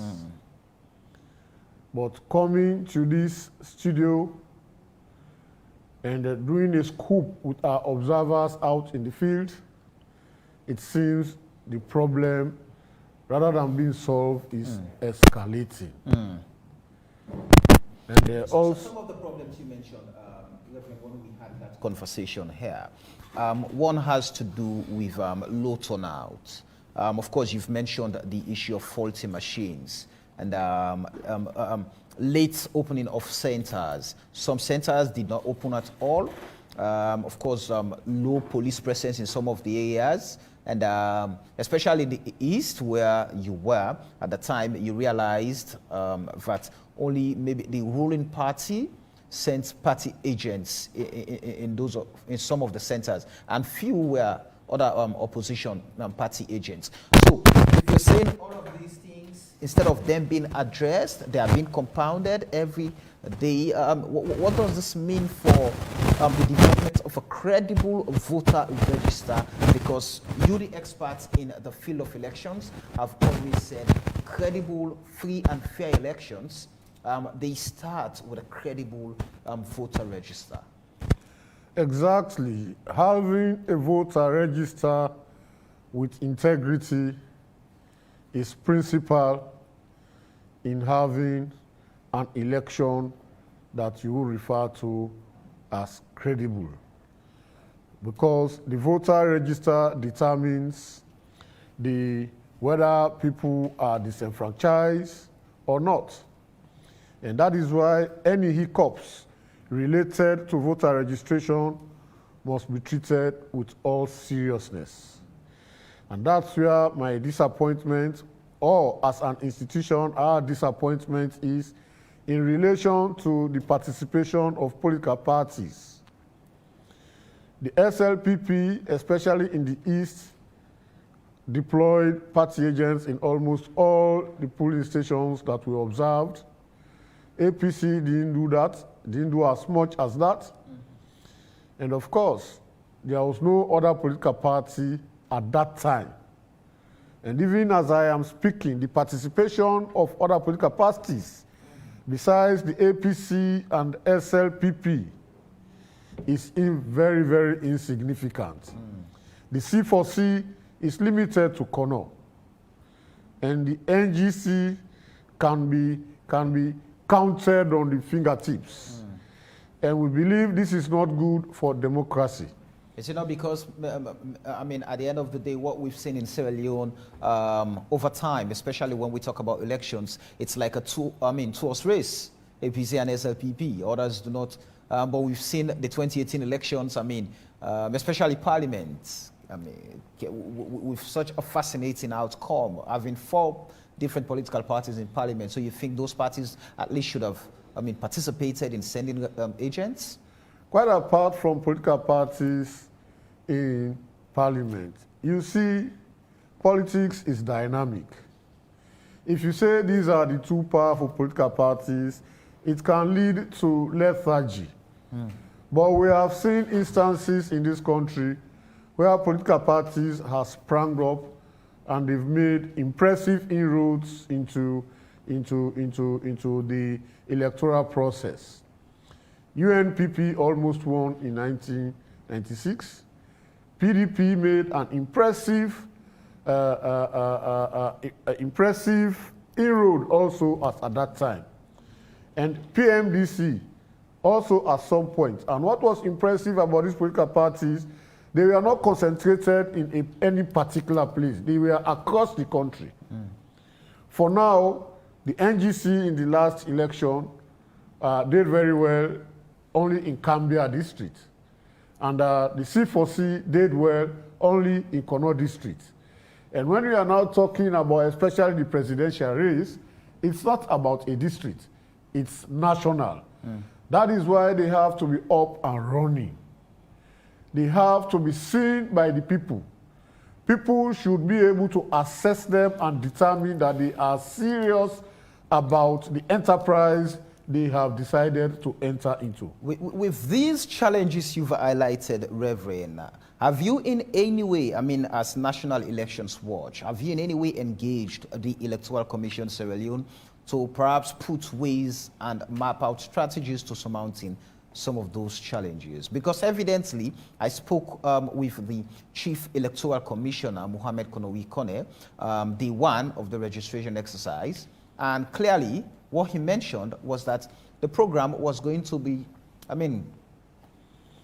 Speaker 6: But coming to this studio and doing a scoop with our observers out in the field, it seems the problem, rather than being solved, is escalating. And also
Speaker 12: some of the problems you mentioned, Reverend, when we had that conversation here, one has to do with low turnout. Of course, you've mentioned the issue of faulty machines and late opening of centers. Some centers did not open at all. Of course, low police presence in some of the areas. And especially in the East, where you were at the time, you realized that only maybe the ruling party sent party agents in some of the centers, and few were other opposition party agents. So if you're saying all of these things, instead of them being addressed, they are being compounded every day. What does this mean for the development of a credible voter register? Because you, the experts in the field of elections, have always said credible, free and fair elections, they start with a credible voter register.
Speaker 6: exactly, having a voter register with integrity is principal in having an election that you will refer to as credible. Because the voter register determines whether people are disenfranchised or not. And that is why any hiccups related to voter registration must be treated with all seriousness. And that's where my disappointment, or as an institution, our disappointment is in relation to the participation of political parties. The SLPP, especially in the East, deployed party agents in almost all the polling stations that we observed. APC didn't do that, didn't do as much as that. And of course, there was no other political party at that time. And even as I am speaking, the participation of other political parties, besides the APC and SLPP, is very, very insignificant. The C4C is limited to Kono, and the NGC can be counted on the fingertips. And we believe this is not good for democracy.
Speaker 12: Is it not because, I mean, at the end of the day, what we've seen in Sierra Leone over time, especially when we talk about elections, it's like a two-horse race, APC and SLPP. Others do not. But we've seen the 2018 elections, I mean, especially Parliament, I mean, with such a fascinating outcome, having 4 different political parties in Parliament. So you think those parties at least should have, I mean, participated in sending agents?
Speaker 6: Quite apart from political parties in Parliament, you see, politics is dynamic. If you say these are the 2 powerful political parties, it can lead to lethargy. But we have seen instances in this country where political parties have sprung up and they've made impressive inroads into the electoral process. UNPP almost won in 1996. PDP made an impressive inroad also at that time. And PMDC also at some point. And what was impressive about these political parties, they were not concentrated in any particular place. They were across the country. For now, The NGC in the last election did very well only in Cambia district. And the C4C did well only in Kono district. And when we are now talking about especially the presidential race, it's not about a district, it's national. That is why they have to be up and running. They have to be seen by the people. People should be able to assess them and determine that they are serious about the enterprise they have decided to enter into.
Speaker 12: With these challenges you've highlighted, Reverend, have you in any way, I mean, as National Elections Watch, have you in any way engaged the Electoral Commission Sierra Leone to perhaps put ways and map out strategies to surmounting some of those challenges? Because evidently, I spoke with the Chief Electoral Commissioner, Mohammed Konowi Kone, day one of the registration exercise, and clearly what he mentioned was that the program was going to be, I mean,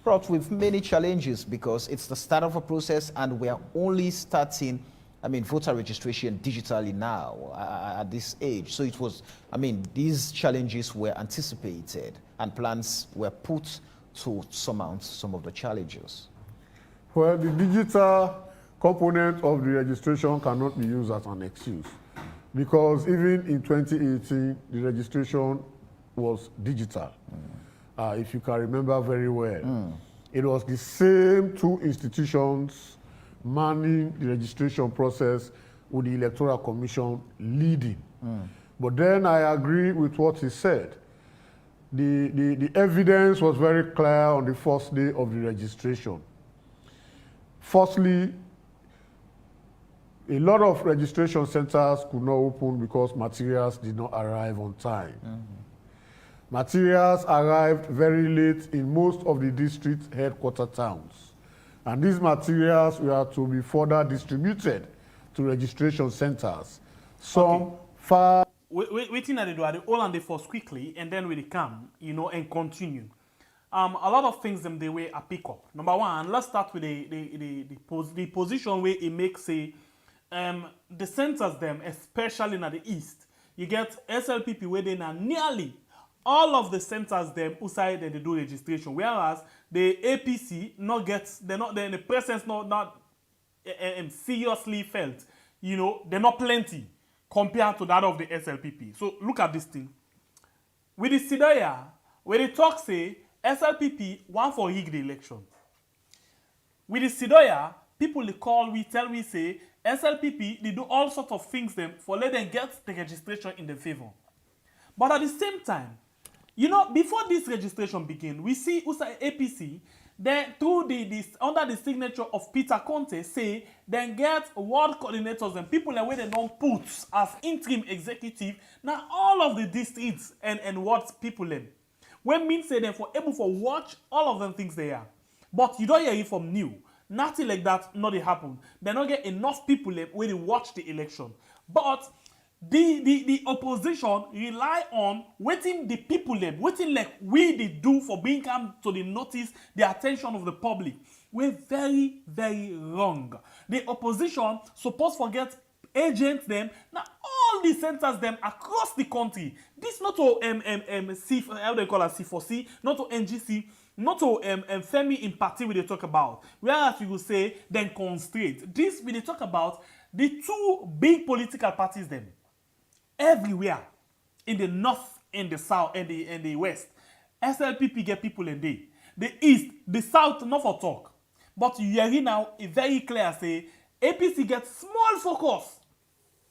Speaker 12: fraught with many challenges because it's the start of a process and we're only starting, I mean, voter registration digitally now at this age. So it was, I mean, these challenges were anticipated and plans were put to surmount some of the challenges.
Speaker 6: Well, the digital component of the registration cannot be used as an excuse because even in 2018, the registration was digital. If you can remember very well. It was the same two institutions manning the registration process with the Electoral Commission leading. But then I agree with what he said. The evidence was very clear on the first day of the registration. Firstly, a lot of registration centers could not open because materials did not arrive on time. Materials arrived very late in most of the district headquarter towns. And these materials were to be further distributed to registration centers. Some far...
Speaker 1: Waiting at the door, the all and the force quickly, and then we come, you know, and continue. A lot of things them the way I pick up. Number one, let's start with the position where it makes the centers them, especially in the east. You get SLPP where they are nearly all of the centers them outside they do registration, whereas the APC the presence not seriously felt. You know, they're not plenty compared to that of the SLPP. So look at this thing. With the Sidoya, where they talk say SLPP want for rig the election. With the Sidoya, people they call we say SLPP they do all sorts of things them for let them get the registration in the favor. But at the same time, you know, before this registration begin, we see USA APC then through under the signature of Peter Conte say then get ward coordinators and people that way they don't put as interim executive now all of the districts and wards people them. When means say them for able for watch all of them things they are. But you don't hear it from new. Nothing like that not they happen. They not get enough people them when they watch the election. But the opposition rely on waiting the people them, waiting like we they do for being come to the notice, the attention of the public. We're very, very wrong. The opposition supposed forget agents them now all the centers them across the country. This not to how they call it C4C, not to NGC, not to Femi in party we they talk about. Whereas you will say then constraint. This we they talk about the two big political parties them. Everywhere in the north, in the south, and the west, SLPP get people in there. The east, the south, not for talk. But you hear now a very clear say APC get small focus.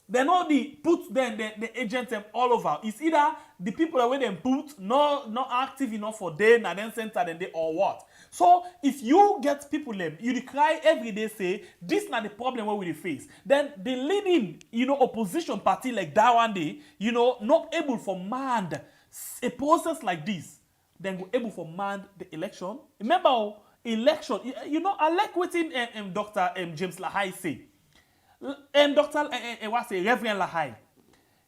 Speaker 1: They know put the agents them all over. It's either the people that when them put not active enough for them and then center then they or what. So if you get people them, you cry every day say this not the problem where we face. Then the leading opposition party like that one day not able for man a process like this, then go able for man the election. Remember election. I like what Dr. James Lahai say. Dr. What's say Reverend Lahai.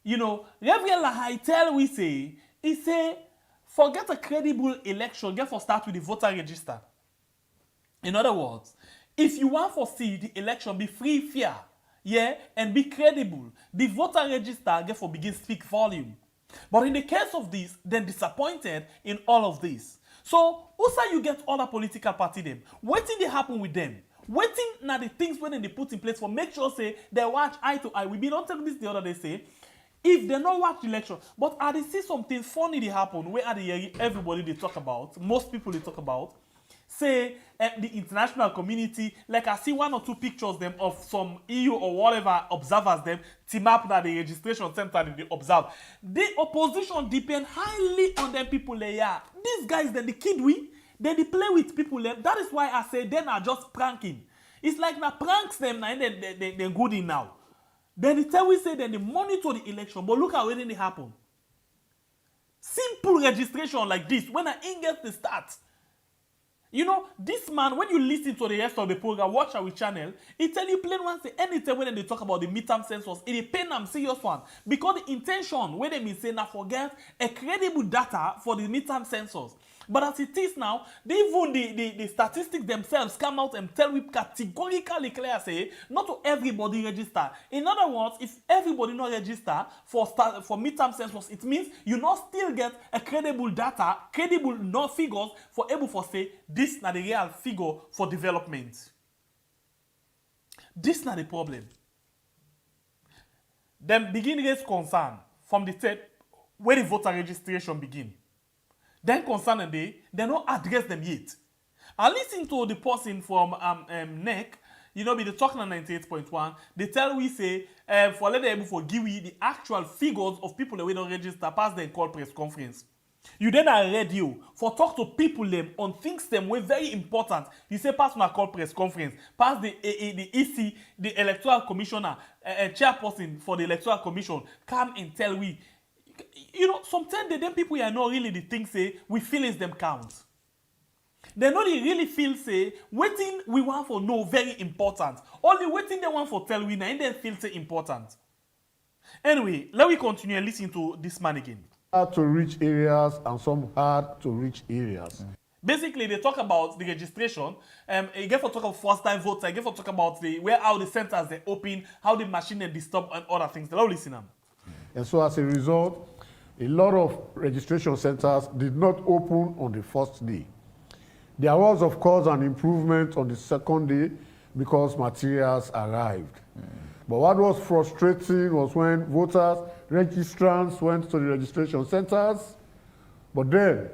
Speaker 1: Reverend Lahai tell we say he say forget a credible election, get for start with the voter register. In other words, if you want to see the election be free, fair, yeah, and be credible. The voter register get for begin speak volume. But in the case of this, they're disappointed in all of this. So, also you get other political party them. What did they happen with them? Waiting now the things when they put in place for make sure say they watch eye to eye. We be don't tell this the other day say if they not watch the election, but I see something funny they happen where everybody they talk about, most people they talk about, say the international community, like I see one or two pictures them of some EU or whatever observers them team up that the registration center they observe. The opposition depend highly on them people they are. These guys then the kid we then they play with people them. That is why I say they are just pranking. It's like na pranks them now they're good in now. Then they tell we say then they monitor the election, but look how when it happen. Simple registration like this when I get the start. You know, this man, when you listen to the rest of the program, watch our channel, it tell you plain one say anytime when they talk about the midterm census, it is pain them serious one. Because the intention when they mean say now forget a credible data for the midterm census. But as it is now, even the statistics themselves come out and tell we categorically clear say not to everybody register. In other words, if everybody not register for midterm census, it means you not still get a credible data, credible no figures for able for say this not the real figure for development. This not the problem. Then begin raise concern from the tape where the voter registration begin. Then concern they don't address them yet. I listen to the person from NEC, you know, be the talking on 98.1. They tell we say for let them able for give we the actual figures of people that we don't register past the call press conference. You then are radio for talk to people them on things them were very important. You say pass my call press conference, pass the EC, the electoral commissioner, chairperson for the electoral commission, come and tell we. You know, sometimes the them people are not really the things say we feelings them count. They not really feel say waiting we want for no very important. Only waiting they want for tell we now and then feel say important. Anyway, let me continue and listen to this man again.
Speaker 6: Hard to reach areas and some hard to reach areas.
Speaker 1: Basically, they talk about the registration. You get for talk about first-time votes. I get for talk about the where how the centers they open, how the machine they disturb, and other things. They all listen them.
Speaker 6: And so as a result, a lot of registration centers did not open on the first day. There was, of course, an improvement on the second day because materials arrived. But what was frustrating was when voters, registrants went to the registration centers, but then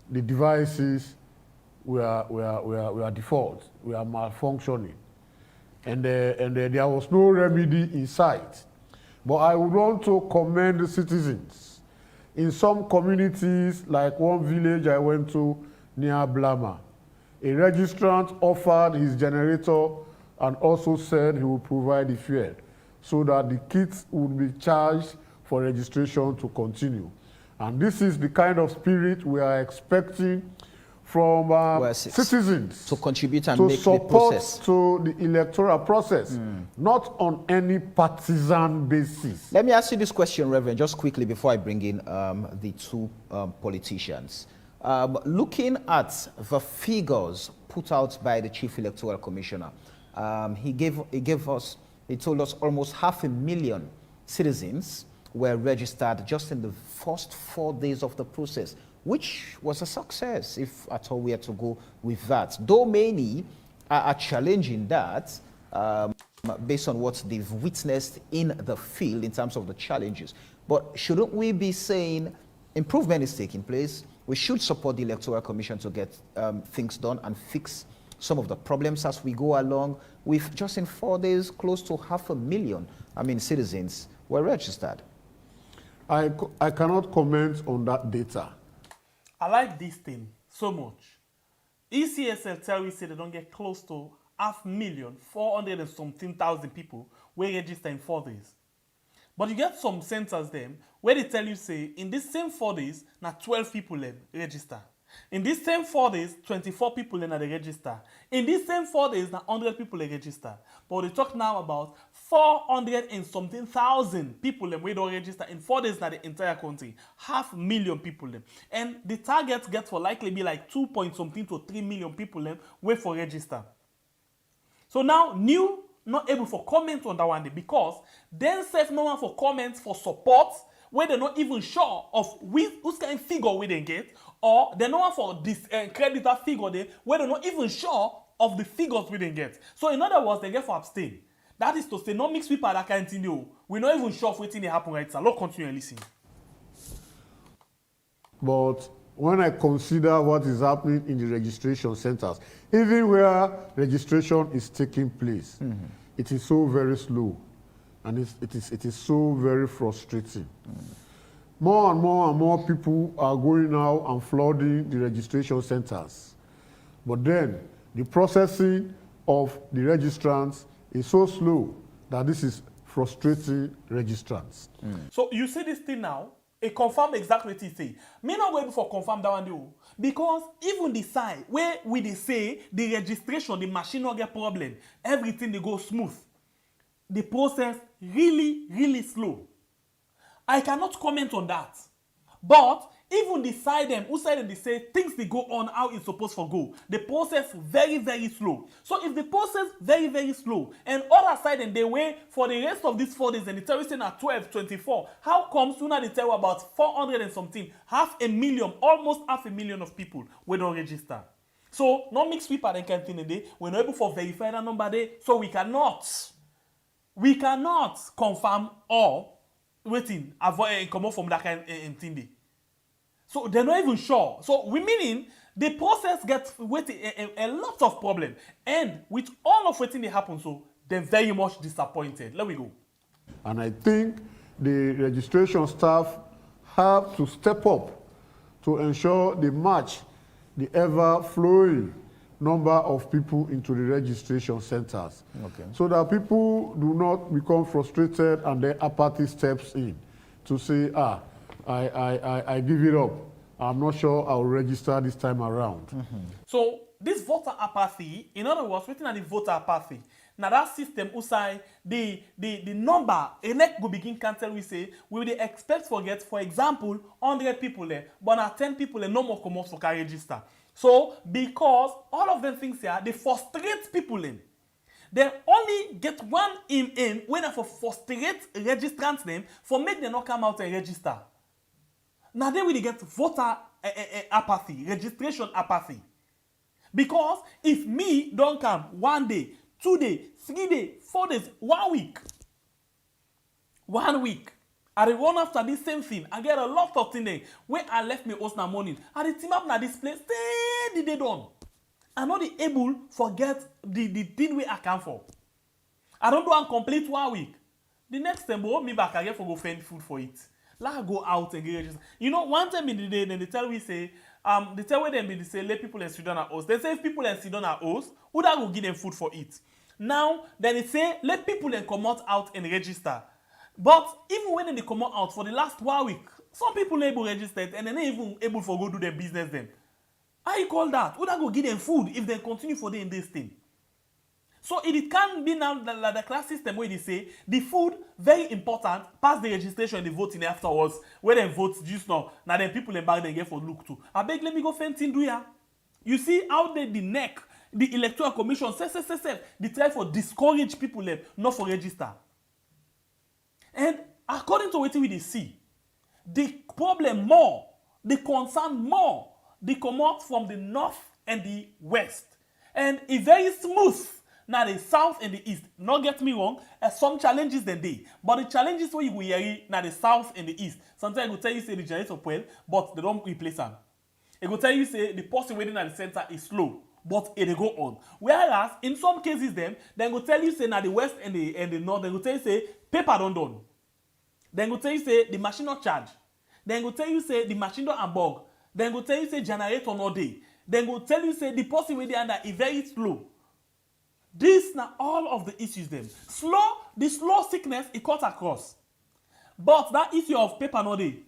Speaker 6: the devices were default, were malfunctioning. And there was no remedy in sight. But I would want to commend the citizens. In some communities, like one village I went to near Blama, a registrant offered his generator and also said he would provide the fuel so that the kits would be charged for registration to continue. And this is the kind of spirit we are expecting from citizens
Speaker 12: to contribute and
Speaker 6: to
Speaker 12: make the
Speaker 6: support
Speaker 12: process
Speaker 6: to the electoral process, not on any partisan basis.
Speaker 12: Let me ask you this question, Reverend, just quickly before I bring in the two politicians. Looking at the figures put out by the Chief Electoral Commissioner, he told us almost 500,000 citizens were registered just in the first 4 days of the process, which was a success, if at all we had to go with that. Though many are challenging that based on what they've witnessed in the field in terms of the challenges. But shouldn't we be saying improvement is taking place? We should support the Electoral Commission to get things done and fix some of the problems as we go along. With just in 4 days, close to 500,000, citizens were registered.
Speaker 6: I cannot comment on that data.
Speaker 1: I like this thing so much. ECSL tell we say they don't get close to 500,400 and something thousand people where register in 4 days. But you get some centers them where they tell you say in this same 4 days, now 12 people register. In these same 4 days, 24 people they register. In these same 4 days, now 100 people register. But we talk now about 400 and something thousand people we don't register in 4 days now the entire country. 500,000 people and the target gets for likely be like 2 point something to 3 million people wait for register. So now new not able for comment on that one day because then self no one for comments for support where they're not even sure of whose kind of figure we they get, or they're not one for this creditor figure there where they're not even sure of the figures we didn't get. So in other words, they get for abstain. That is to say, not mix people that can't know. We're not even sure if waiting happen right. So let's continue and listen.
Speaker 6: But when I consider what is happening in the registration centers, even where registration is taking place, it is so very slow, and it is so very frustrating. More and more people are going out and flooding the registration centers. But then the processing of the registrants is so slow that this is frustrating registrants.
Speaker 1: So you see this thing now, it confirm exactly what he say. Me not going for confirm that one though. Because even the side where we they say the registration, the machine not get problem, everything they go smooth. The process really slow. I cannot comment on that. But even the side them, who side them they say things they go on how it's supposed to go. The process very slow. So if the process very slow and other side and they wait for the rest of these 4 days and the terrorists at 12-24, how come sooner they tell about 400 and something, 500,000, almost 500,000 of people we don't register. So not mix people and kind of thing a day. We're not able to verify that number there, so we cannot confirm or waiting avoid come out from that kind of thing there. So they're not even sure. So we meaning the process gets waiting a lot of problem. And with all of waiting they happen, so they're very much disappointed. Let we go.
Speaker 6: And I think the registration staff have to step up to ensure they match the ever-flowing number of people into the registration centers.
Speaker 12: Okay.
Speaker 6: So that people do not become frustrated and then apathy steps in to say, I give it up. I'm not sure I'll register this time around.
Speaker 1: So this voter apathy, in other words, waiting at the voter apathy. Now that system, usai the number elect go begin cancel. We say we will expect forget, for example, 100 people there, but now 10 people there, no more come out for can register. So because all of them things here, they frustrate people in. They only get one in when they for frustrate registrants them for make them not come out and register. Now then we get voter apathy, registration apathy. Because if me don't come 1 day, 2 days, 3 days, 4 days, 1 week, I dey run after this same thing. I get a lot of things there. When I left me house na morning, I dey team up na this place, steady day done. I'm not able forget the thing where I come for. I don't do and complete 1 week. The next time, me back again for go find food for it. Let her go out and get registered. You know, one time in the day, then they tell me say, they tell them they say let people in Sudan are host. They say if people in Sudan are host, who that will give them food for it? Now, then they say let people then come out and register. But even when they come out for the last 1 week, some people are able to register and they're not even able to go do their business then. How you call that? Who that go give them food if they continue for them in this thing? So it can be now the class system where they say the food very important, pass the registration and the voting afterwards. Where they vote just now then people in back they get for look to. I beg let me go fence in do ya. You see how they the neck, the electoral commission say they try for discourage people not for register. And according to what we see, the problem more, the concern more, they come out from the north and the west. And it's very smooth. Now the south and the east, not get me wrong, some challenges than they. But the challenges where you will hear now the south and the east. Sometimes I go tell you say the generator well, but they don't replace them. It go tell you say the person waiting at the center is slow, but it go on. Whereas in some cases them, then go tell you say now the west and the north, then go tell you say paper don't done. Then go tell you say the machine not charge. Then go tell you say the machine don't unbug. Then go tell you say generator no day. Then go tell you say the person waiting under is very slow. These now all of the issues them. The slow sickness it cut across. But that issue of paper no day,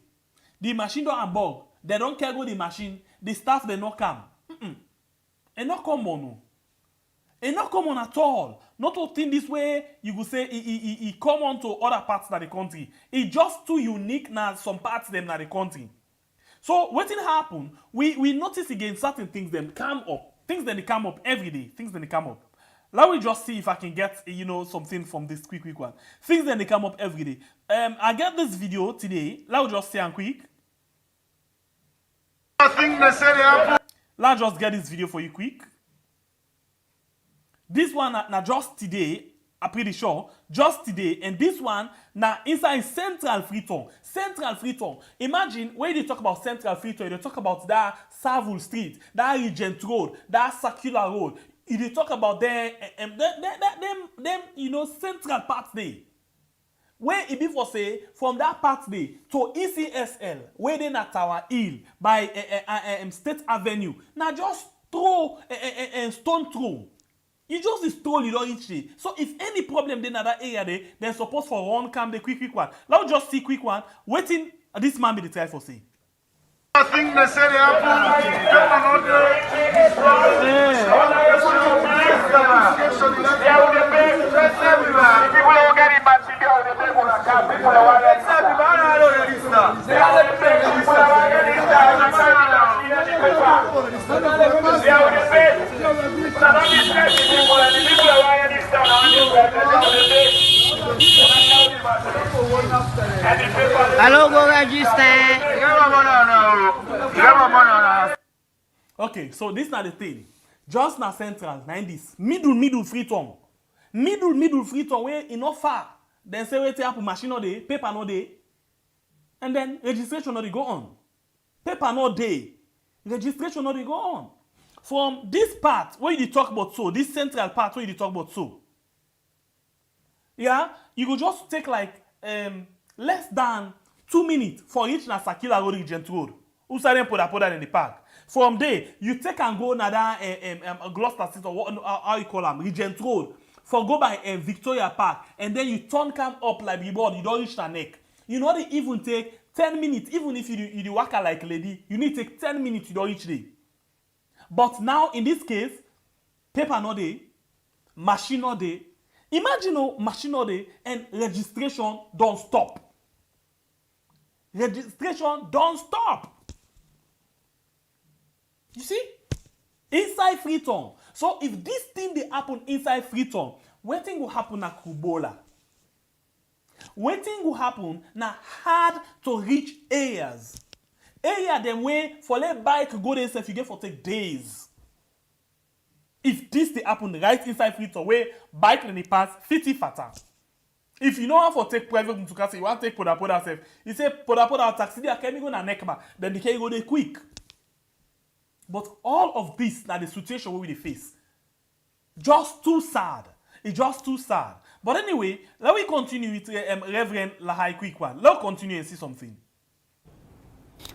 Speaker 1: the machine don't unbug. They don't care go the machine. The staff they not come. And not come on. No. And not come on at all. Not to think this way. You could say it come on to other parts of the country. It's just too unique now. Some parts them in the country. So what will happen? We notice again certain things them come up. Things that they come up every day. Things that they come up. Let me just see if I can get something from this quick one. Things then they come up every day. I get this video today. Let me just see and quick. Let's just get this video for you quick. This one now just today, I'm pretty sure, just today, and this one now inside Central Freetown. Central Freetown. Imagine when they talk about Central Freetown, they talk about that Savile Street, that Regent Road, that Circular Road. They talk about them central part there. Where it before say from that part there to ECSL, where they na Tower Hill by State Avenue. Now just throw stone throw. You just stroll it all each day. So if any problem then in that area there, then suppose for one come the quick one. Let's just see quick one. Waiting this man be the try for say.
Speaker 13: I think they say they
Speaker 14: Hello, go register.
Speaker 1: Okay, so this not the thing. Just na central, na in this middle Freetown. Middle Freetown where enough far. Then say wait up machine no day, paper no day. And then registration no dey go on. Paper no day. Registration no dey go on. From this part where you talk about so, this central part where you talk about so. Yeah, you go just take like less than 2 minutes for each na Circular Road, Regent Road. Usaren poda in the park. From there, you take and go another Gloucester Street or how you call them, Regent Road. For go by Victoria Park, and then you turn come up like the board, you don't reach the neck. You know they even take 10 minutes, even if you work like lady, you need to take 10 minutes, you don't reach there. But now in this case, paper no day, machine no day. Imagine machine no day and registration don't stop. Registration don't stop. You see? Inside Freetown. So if this thing they happen inside Freetown, what thing will happen na Kubola? What thing will happen na hard to reach areas. Area them way for let bike go there if you get for take days. If this they happen right inside Freetown, where bike in the past 50 fatter. If you know how to take private to you want to take poda self. You say poda taxi there can go na nekba, then they can go there quick. But all of this na the situation we face. Just too sad. It's just too sad. But anyway, let me continue with Reverend Lahai quick one. Let's continue and see something.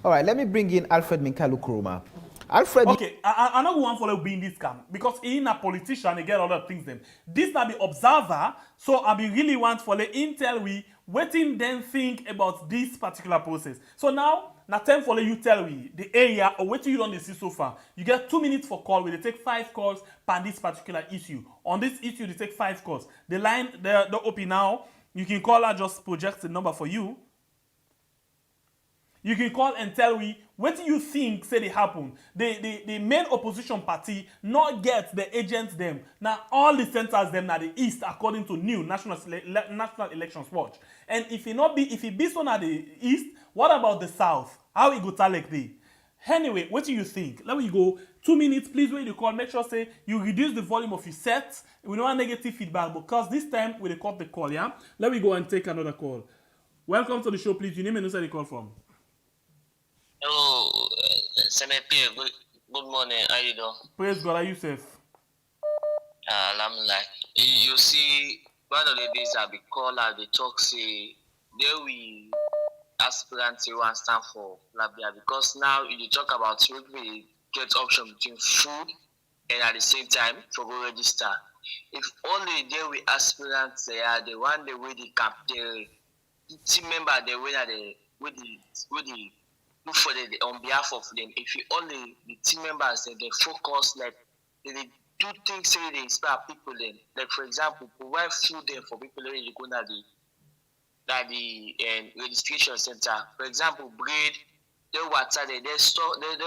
Speaker 12: All right, let me bring in Alfred Minkalu Kuruma. Alfred.
Speaker 1: Okay, I don't want to be in this camp because he's a politician, he get a lot of things them. This na be observer, so I be really want for the intel we waiting then think about this particular process. So now time for you tell we the area or what you don't see so far. You get 2 minutes for call. They take 5 calls per this particular issue. On this issue, they take 5 calls. The line they're open now. You can call her, just project the number for you. You can call and tell we what do you think say they happen. The main opposition party not get the agents them. Now all the centers them na the east according to new National Elections Watch. And if it be so na the east, what about the south? How it go talek dey? Anyway, what do you think? Let me go 2 minutes, please. When you call, make sure say you reduce the volume of your set. We don't want negative feedback because this time we cut the call. Yeah. Let me go and take another call. Welcome to the show, please. Your name and where you call from?
Speaker 15: Hello, Semepe. Good morning. How you doing?
Speaker 1: Praise God. Are you safe?
Speaker 15: Alhamdulillah. You see, one of the days I be called out, they talk say there we aspirants who want stand for Libya because now you talk about we get option between food and at the same time for go register. If only there we aspirants they are the one they way the team member they way the with the look for the on behalf of them. If you only the team members they focus like they do things say they inspire people then. Like for example, provide food then for people who you go na the registration center. For example, bread, they water, they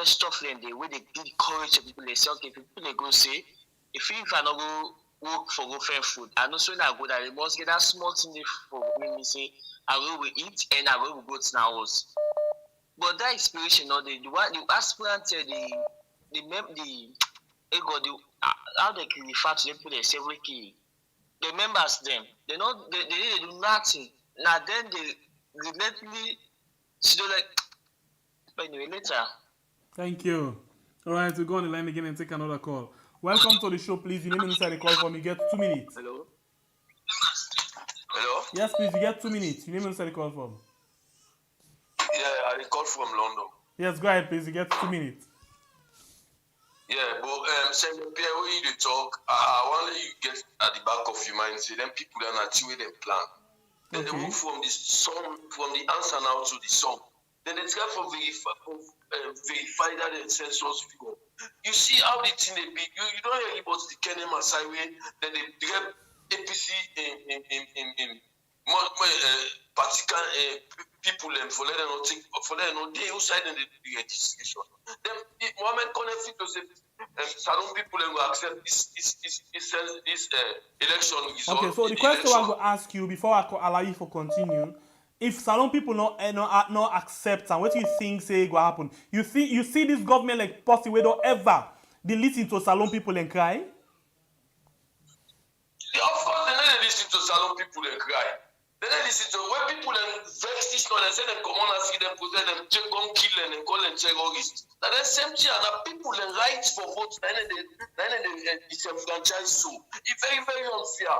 Speaker 15: stuff them, they way they give courage to people. They say, okay, people they go say, if I not go work for different food. And also when I go there, they must get that small thing they for me say, I will eat and I will go to now house. But that inspiration, or the aspirant, how they can refer to them, put themselves key. The members, them, they do nothing. Now then they relentlessly, so like, but anyway, later.
Speaker 1: Thank you. All right, we'll go on the line again and take another call. Welcome to the show, please. Your name inside the call from. You get 2 minutes.
Speaker 3: Hello? Hello?
Speaker 1: Yes, please. You get 2 minutes. Your name inside the call from.
Speaker 3: Yeah, I call from London.
Speaker 1: Yes, go ahead, please. You get 2 minutes.
Speaker 3: Yeah, but Pierre, when you talk, I want you get at the back of your mind, say then people are not the way they plan. Then they move from the song, from the answer now to the song. Then they try for verify that the census figure. You see how the thing they be. You don't hear about the Kenyan Masai way. Then they grab APC in particular people for letting not take for letting not they outside in the registration. Then Mohammed Konefit to say Salon people will accept this election result.
Speaker 1: Okay, so the question I will ask you before I allow you to continue. If Salon people not accept and what you think say go happen, you see this government like possibly don't ever they listen to Salon people and cry?
Speaker 3: Yeah, of course they don't listen to Salon people and cry. They don't listen to when people and vex this and say them come on and see them protect them, check gon kill them and call them terrorists. Now the same thing and people and rights for votes then they disenfranchise so. It's very, very unfair.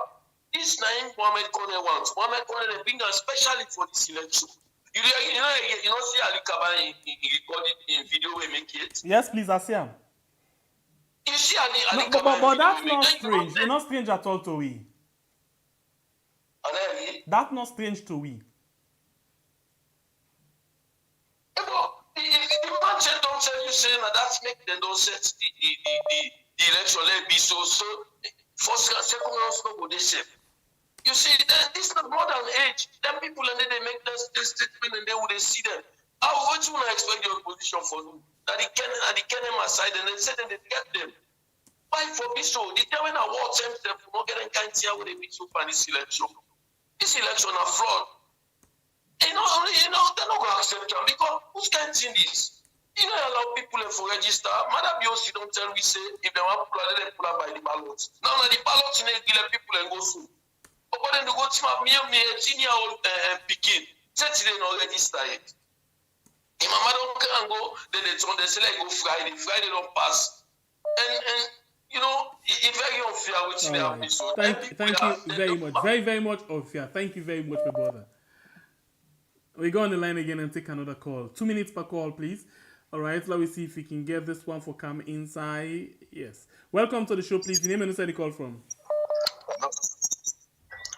Speaker 3: This name Mohammed Kone wants. Mohammed Kone they bring us specially for this election. You know see Ali Kaba he recorded in video we make it.
Speaker 1: Yes, please, I see him.
Speaker 3: You see Ali
Speaker 1: no,
Speaker 3: Kaba.
Speaker 1: but that's not strange. It's not strange at all to we. That's not strange to we.
Speaker 3: If the man don't tell you saying that that's make them don't set the election let be so first and second rounds no go they safe. You see, this is not more than age. Them people and then they make this statement and then would they see them. How would you expect the opposition for them? That they can them aside and then say that they get them. Why for me so? They tell when I war themselves for not getting kind of what they be so for this election. This election are fraud. They're not gonna accept them because who's canceling this? You know, allow people to register. Madam BOC don't tell me say if they want to pull out, they pull out by the ballots. Now the ballots in the people and go through. But then they go to me 18-year-old picking. Say they not register it. If mama don't can go, then they say like go Friday. Friday don't pass. And you know, it's very unfair which they have been so.
Speaker 1: Thank you very much. Very, very much unfair. Thank you very much, my brother. We go on the line again and take another call. 2 minutes per call, please. All right, let me see if we can get this one for come inside. Yes. Welcome to the show, please. The name and where you call from?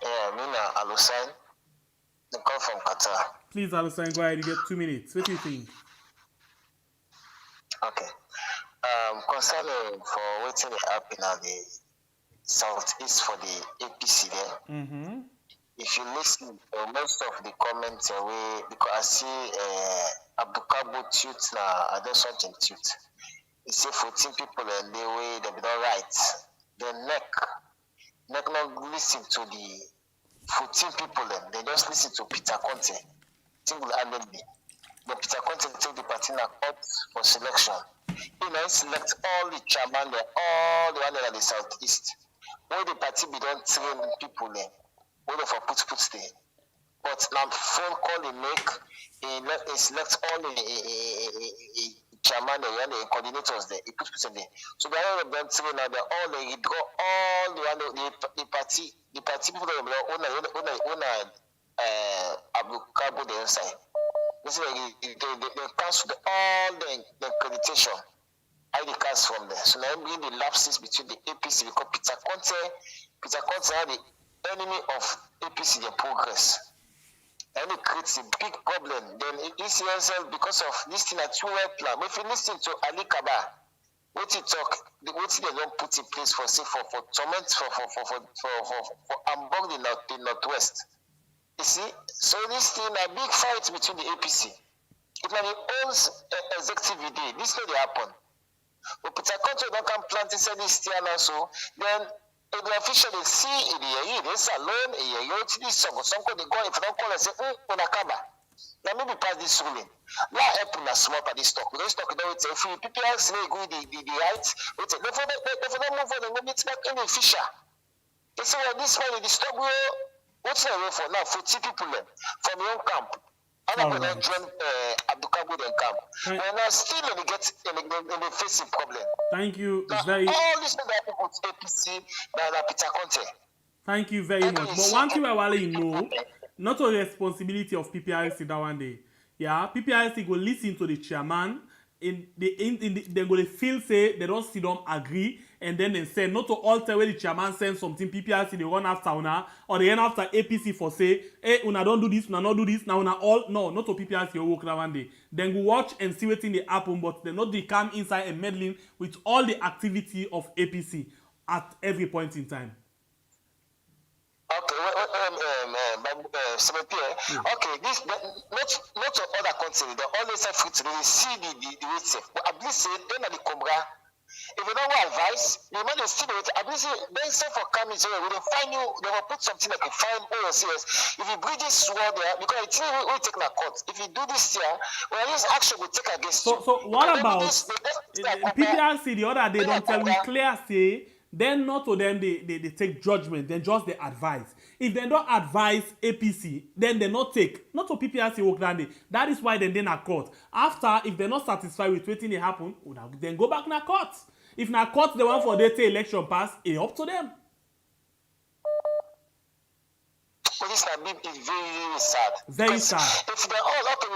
Speaker 9: Yeah, Mina Alusan. They come from Qatar.
Speaker 1: Please, Alusan, go ahead. You get 2 minutes. What do you think?
Speaker 9: Okay. Concerning for waiting to happen at the southeast for the APC there.
Speaker 1: Mm-hmm.
Speaker 9: If you listen to most of the comments away, because I see Abukabo tweet now, I don't want to tweet. He say 14 people and they way they be not right. The neck not listen to the 14 people then. They just listen to Peter Conte. Single-handedly. But Peter Conte take the party now out for selection. He now select all the chairman there, all the one at the southeast. Where the party be don't train people there. Where for put there. But now phone call he make, he select all the chairman there and the coordinators there. He put there. So the other of them train now all they draw all the party people that own Abu Kabo the inside. This is like they cancel all the accreditation, ID cards from there. So now bring the lapses between the APC because Peter Conte are the enemy of APC the progress. And it creates a big problem. Then ECSL because of listening at two-way plan. If you listen to Ali Kaba, what he talk, what they don't put in place for torment for among the northwest. You see, so this thing a big fight between the APC. It may be own executive day. This may happen. But Peter Conte don't come plant inside this thing also. Then
Speaker 8: the official they see they salon some they go if don't call and say unakaba. Now maybe pass this ruling. Now help na small by this stock. Because stock don't if you people say go the height, they for don't move on and go meet back in the fisher. They say well, this one the stock what's the way for now for people from your own camp. I'm not going to join Abdukabud and camp. And now still they get in the facing problem.
Speaker 1: Thank you
Speaker 8: now,
Speaker 1: very
Speaker 8: all these people with APC that Peter Conte.
Speaker 1: Thank you very much. But one thing I want to know, not a responsibility of PPRC that one day. Yeah, PPRC go listen to the chairman. They go feel say they don't see them agree, and then they say not to alter where the chairman sends something. PPRC they run after una, or they run after APC for say, hey, una don't do this, una not do this. Now una all no, not to PPRC you work that one day. Then go watch and see what thing they happen, but they not they come inside and meddling with all the activity of APC at every point in time.
Speaker 8: Okay, okay, this not of other countries. They always have free to see the way safe. But at least then the Cobra. If you don't want advice, you might still do it. At least then say for coming so we will find you. They will put something like a fine OSCS. If you breach this sword there, because it's we take na court. If you do this here, well, this action will take against you.
Speaker 1: So what about PPRC the other day don't tell we clear say. Then not to them they take judgment, then just they advise. If they don't advise APC, then they not take. Not to PPRC work that day. That is why then na court. After, if they're not satisfied with what they happen, then go back na court. If na court they want for their election pass, it's up to them.
Speaker 8: This is very sad.
Speaker 1: Very sad.
Speaker 8: If they're all okay,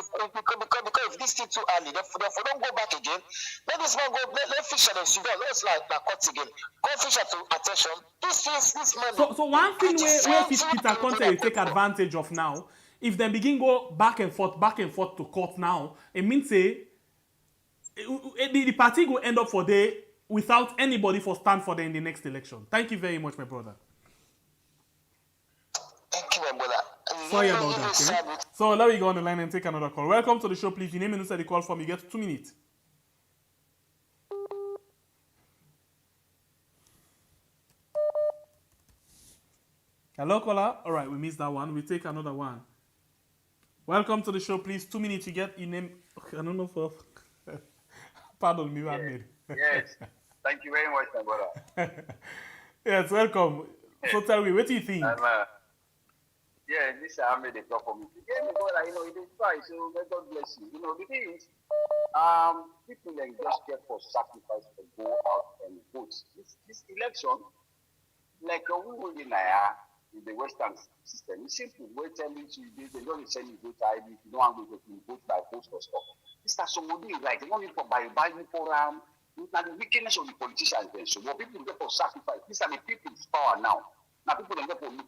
Speaker 8: because if this thing too early, therefore don't go back again. Let this man go. Let Fisher and Sudan. Let's like court again. Call Fisher to attention. This man.
Speaker 1: So one thing where Peter Conte will take advantage of now, if they begin go back and forth to court now, it means say the party will end up for day without anybody for stand for them in the next election. Thank you very much, my brother.
Speaker 8: Thank you, my brother.
Speaker 1: Sorry about that. Okay? So let me go on the line and take another call. Welcome to the show, please. Your name and who said the call from. You get 2 minutes. Hello, caller. All right, we missed that one. We take another one. Welcome to the show, please. 2 minutes. You get your name. I don't know for. Pardon me,
Speaker 16: yes. Yes. Thank you very much, my brother.
Speaker 1: Yes, welcome. So tell me, what do you think?
Speaker 16: Yeah, this Ahmed they talk for me. Yeah, my brother, you know, it is fine, so may God bless you. You know, the thing is, people then just get for sacrifice to go out and vote. This election, like we will in the Western system, it's simple. We're telling you, they don't send you vote ID, if you don't want to vote by post or stuff. This is somebody right. They don't need for by forum. Now the wickedness of the politicians then. So what people get for sacrifice, these are the people's power now. Now people don't get for look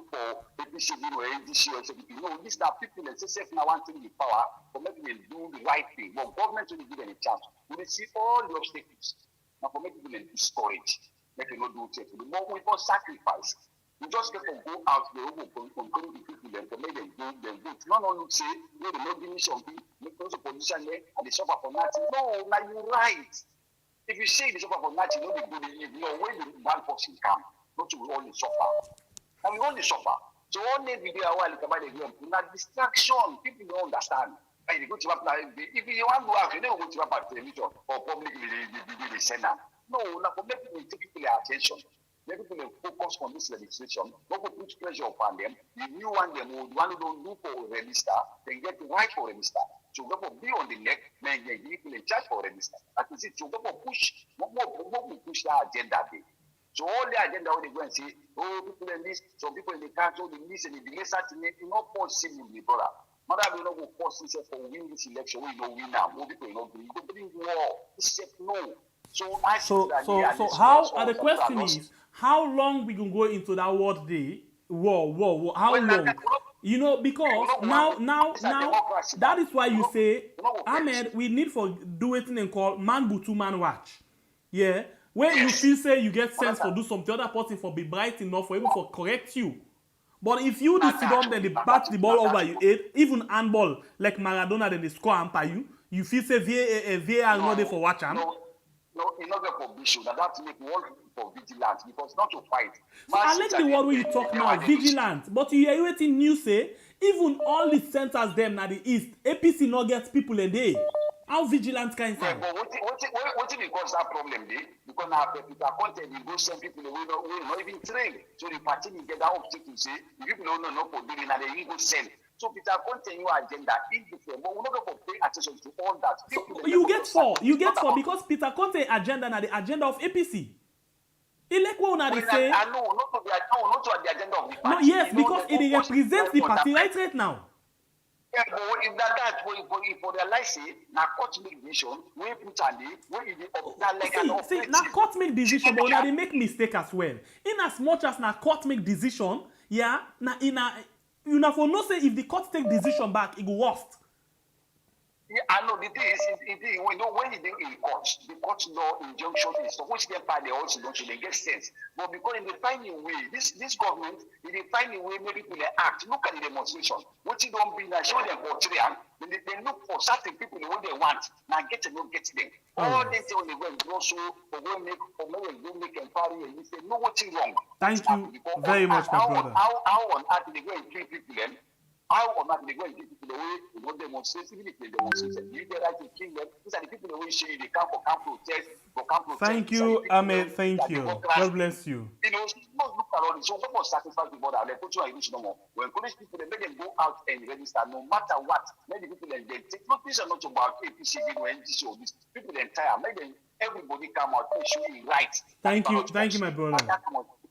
Speaker 16: for APC or NDC or something. No, these are people that say now wanting the power for making them do the right thing. But government will give them a chance. We see all the obstacles. Now for making them discourage, make them not do it. The more we call sacrifice. You just get to go out there, control the people, then to make them vote. Not only say, they don't give me something, make those opposition there, and they suffer for nothing. No, now you're right. If you say they suffer for nothing, no, they go to no, when the one person come, not to only suffer. And we only suffer. So only video a while about the game, not distraction. People don't understand. And you go to if you want to ask, you never go to a television or public the Senate. No, not for making people take their attention. Let people focus on this legislation. Don't put pressure upon them. If you want them, you want to do for a register, then get the right for a register. So therefore, be on the neck, then give people in charge for a register. That is it. So therefore, push that agenda. So all the agenda when they go and say, oh, people in this, some people in the council, the this and the delay certain, it's not possible, brother. Mother will not go force himself for win this election. We know win now. More people will not bring war. No. So
Speaker 1: how the question is, how long we can go into that war day war? How long? You know, because now that is why you say, Ahmed, we need for do it and call man butu man watch. Yeah, where you feel say you get sense for do something, other person for be bright enough for even for correct you. But if you sit down then they bat the ball over you, even handball like Maradona then they score and you feel say VAR not there for watch him.
Speaker 16: No, in order for vision, and that's make one for vigilance because not to fight.
Speaker 1: So I like the word when you talk now, vigilant. But you hear wetin news say, even all the centers them na the east, APC no get people in there. How vigilant can
Speaker 16: yeah, but what because that problem dey? Because now Peter Conte dey go send people away not even train. So the party will get that option to say, the people don't know for doing and they go send. So Peter Conte new agenda is different, but we're not going to pay attention to all that.
Speaker 1: So you get four because Peter Conte agenda na the agenda of APC. Elect what una dey say.
Speaker 16: I know, not to the agenda of the party.
Speaker 1: No, yes, because it represents the party right now.
Speaker 16: Yeah, but if that for the life say, na court make decision, we put on the, we is
Speaker 1: see, na court make decision, but una dey make mistake as well. In as much as na court make decision, yeah, na una for no say if the court take decision back, it go worst.
Speaker 16: Yeah, I know the thing is, we know when you do in court, the court law injunction is so which they find they also don't they get sense. But because in the finding way, this government, in the finding way, maybe people they act. Look at the demonstration. What you don't bring, show them for Trian. They look for certain people the way they want. Now get them, not get them. All they say when they go and go show, or go make, or maybe go make inquiry, and you say no, what's wrong?
Speaker 1: Thank you very much, my brother.
Speaker 16: How on earth they go and kill people then? How on earth they go and kill people the way they don't demonstrate, even if they demonstrate, you get right to kill them. These are the people the way show you they come for camp protest, for camp protest.
Speaker 1: Thank you, Ahmed. Thank you. God bless you.
Speaker 16: You know, most look around it. So what must sacrifice the border? They put you on no more. When police people they make them go out and register, no matter what. Many people then they take. No, these are not about APC, NGC or this. People then tire. Make them everybody come out and show you right.
Speaker 1: Thank you, my brother.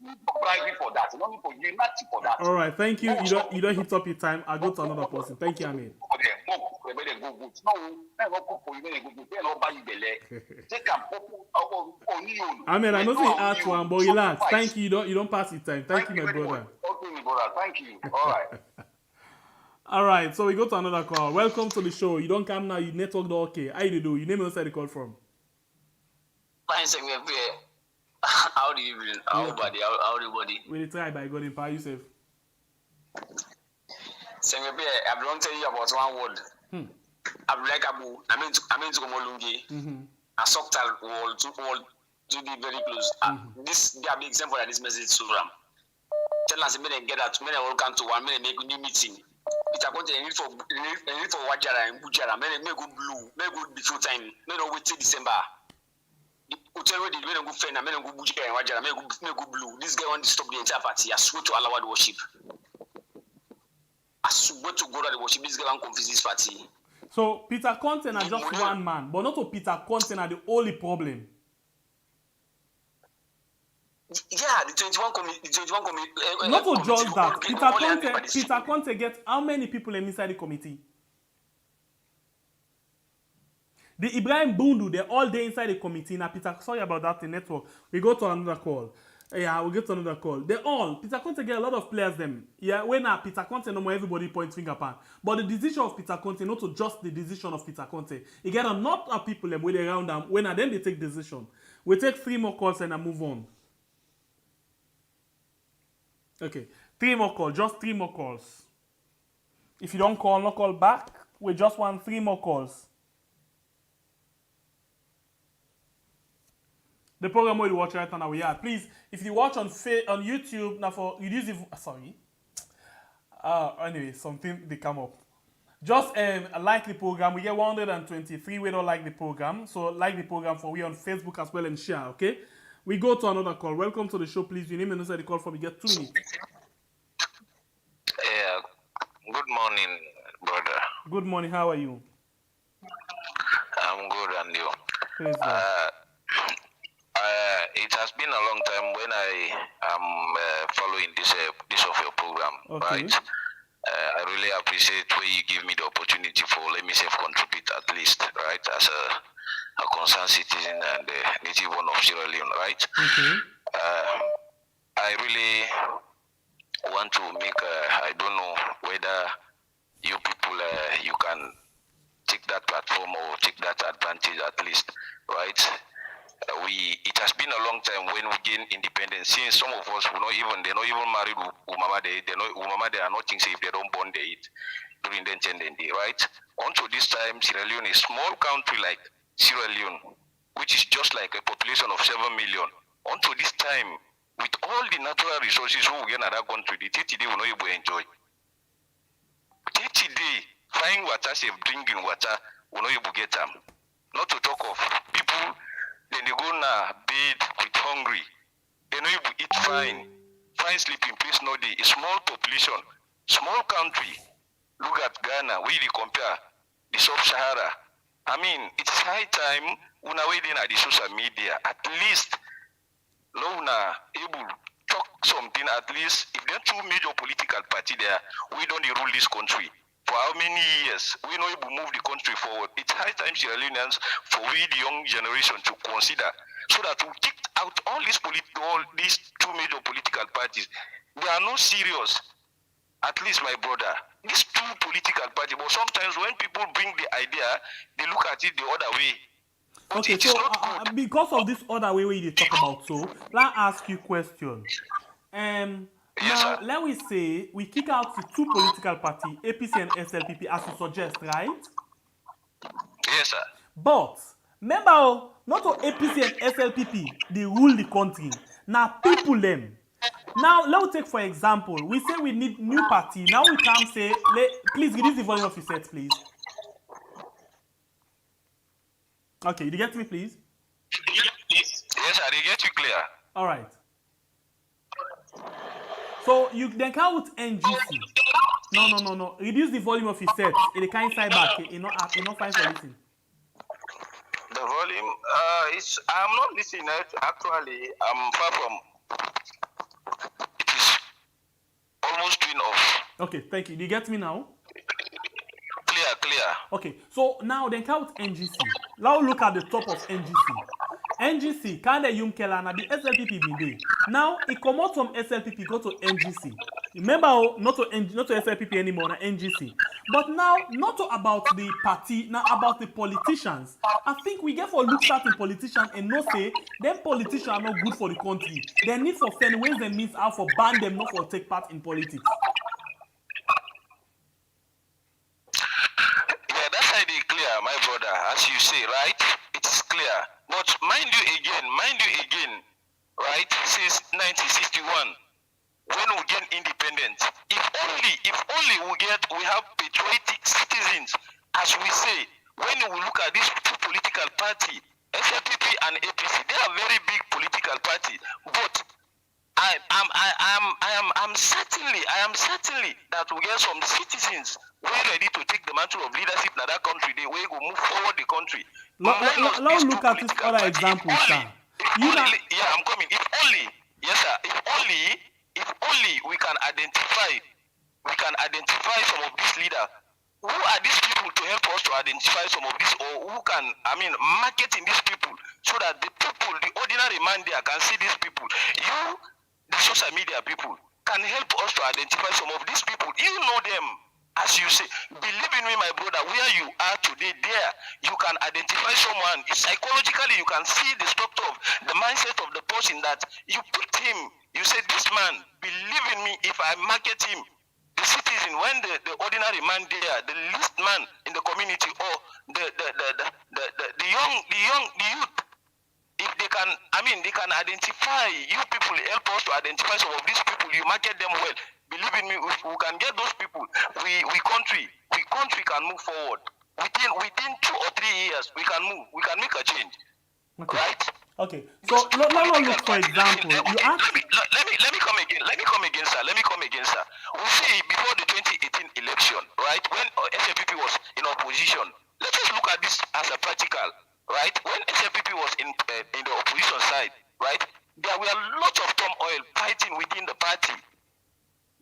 Speaker 16: Private for that, not for you, not for that.
Speaker 1: All right, thank you. You don't hit up your time. I'll go to another person. Thank you, Ahmed. Ahmed, I know say ask one, but relax. Thank you. You don't pass your time. Thank you, my brother.
Speaker 16: Okay, brother. Thank you. All right.
Speaker 1: All right, so we go to another call. Welcome to the show. You don't come now. You network the okay. How you do? You name and inside the call from.
Speaker 17: Fine, how do you feel? How everybody?
Speaker 1: We try by God in power, Yusuf.
Speaker 17: I don't tell you about one word. I'm like Abu. I mean to Komolungi. A Soktal wall to be very close. This be a big example of this message to Ram. Tell us many get out, many will come to one minute make a new meeting. It's a content need for Wajara and Bujara, many go blue, may go before time, may not wait till December. This guy want to stop the entire party. I swear to allow the worship. I swear to God that the worship. This guy want to confuse this party.
Speaker 1: So Peter Conte are just one man, but not to Peter Conte are the only problem.
Speaker 17: Yeah, the 21 committee.
Speaker 1: Not to just that. Peter Conte get how many people inside the committee? The Ibrahim Bundu, they're all day inside the committee. Now, Peter, sorry about that, the network. We go to another call. Yeah, we'll get to another call. Peter Conte get a lot of players them. Yeah, when Peter Conte, no more everybody points finger pan. But the decision of Peter Conte, not to just the decision of Peter Conte. You get a lot of people them wait around them. When then they take decision. We take 3 more calls and I move on. Okay, 3 more calls, just 3 more calls. If you don't call, no call back. We just want 3 more calls. The program where you watch right now, we are. Please, if you watch on YouTube, now for you use it. Sorry. Anyway, something they come up. Just like the program. We get 123. We don't like the program, so like the program for we on Facebook as well and share. Okay. We go to another call. Welcome to the show, please. Your name and inside the call from. We get 2 minutes.
Speaker 18: Yeah. Good morning, brother.
Speaker 1: Good morning. How are you?
Speaker 18: I'm good, and you?
Speaker 1: Please,
Speaker 18: it has been a long time when I am following this of your program,
Speaker 1: okay.
Speaker 18: Right? I really appreciate when you give me the opportunity for let me contribute at least, right, as a concerned citizen and a native one of Sierra Leone, right?
Speaker 1: Okay.
Speaker 18: I really want to make. I don't know whether you people you can take that platform or take that advantage at least, right? It has been a long time when we gain independence. Since some of us they're not even married Umama they are not thinking if they don't born they eat during the day, right? Until this time, Sierra Leone is a small country like Sierra Leone, which is just like a population of 7 million. Until this time, with all the natural resources we get in that country, the 30 day will not able to enjoy. 30 day, fine water, safe drinking water, will not able to get them. Not to talk of people, then they go now bed with hungry. They not able to eat fine sleeping place no day. A small population, small country. Look at Ghana, we compare the sub-Sahara. I mean, it's high time una waiting at the social media. At least, una able talk something. At least, if there are two major political parties there, we don't rule this country. For how many years? We know able to move the country forward. It's high time Sierra Leoneans for we the young generation to consider, so that we kick out all these two major political parties. They are not serious. At least, my brother, these two political parties. But sometimes when people bring the idea, they look at it the other way. But
Speaker 1: okay, so because of this other way you talk about, so let's ask you a question. Now, let we say we kick out the two political parties, APC and SLPP, as you suggest, right?
Speaker 18: Yes, sir.
Speaker 1: But remember, not all APC and SLPP, they rule the country. Now, people them. Now, let's take for example, we say we need new party. Now we come say, please reduce the volume of your set, please. Okay, you get me, please?
Speaker 18: Yes, sir, they get you clear.
Speaker 1: All right. So you then count NGC. No. Reduce the volume of your set. It can't side back. It not fine for listening.
Speaker 18: The volume, I'm not listening. Actually, I'm far from. It is almost twin off.
Speaker 1: Okay, thank you. Do you get me now?
Speaker 18: Clear.
Speaker 1: Okay, so now then count NGC. Now look at the top of NGC. NGC, kind of young Kela, na the SLPP been there. Now it come out from SLPP, go to NGC. Remember, not to SLPP anymore, na NGC. But now, not to about the party, now about the politicians. I think we get for look at the politicians and not say them politicians are not good for the country. They need for find ways and means out for ban them not for take part in politics.
Speaker 18: Yeah, that's idea clear, my brother. As you say, right? It's clear. But mind you again, right? Since 1961, when we get independence, if only we have patriotic citizens, as we say, when we look at these two political parties, SLPP and APC, they are very big political parties. But I am certainly that we get some citizens who are ready to take the mantle of leadership in that country. They will move forward the country.
Speaker 1: Let's look at this other example, sir.
Speaker 18: Yeah, I'm coming. If only we can identify some of these leaders. Who are these people to help us to identify some of these, or who can, marketing these people so that the people, the ordinary man there can see these people. You, the social media people, can help us to identify some of these people. You know them, as you say. Believe in me, my brother, where you are today, there, you can identify someone. Psychologically, you can see the structure of the mindset of the person that you picked him. You say, this man, believe in me, if I market him, the citizen, when the ordinary man there, the least man in the community, or the youth, if they can, they can identify you people, help us to identify some of these people, you market them well. Believe in me, if we can get those people, we country can move forward. Within 2 or 3 years, we can move, we can make a change.
Speaker 1: Okay.
Speaker 18: Right?
Speaker 1: Okay. So let's look for example.
Speaker 18: Let me come again, sir. We see before the 2018 election, right? When SLPP was in opposition, let us look at this as a practical, right? When SLPP was in the opposition side, right? There were lots of turmoil fighting within the party.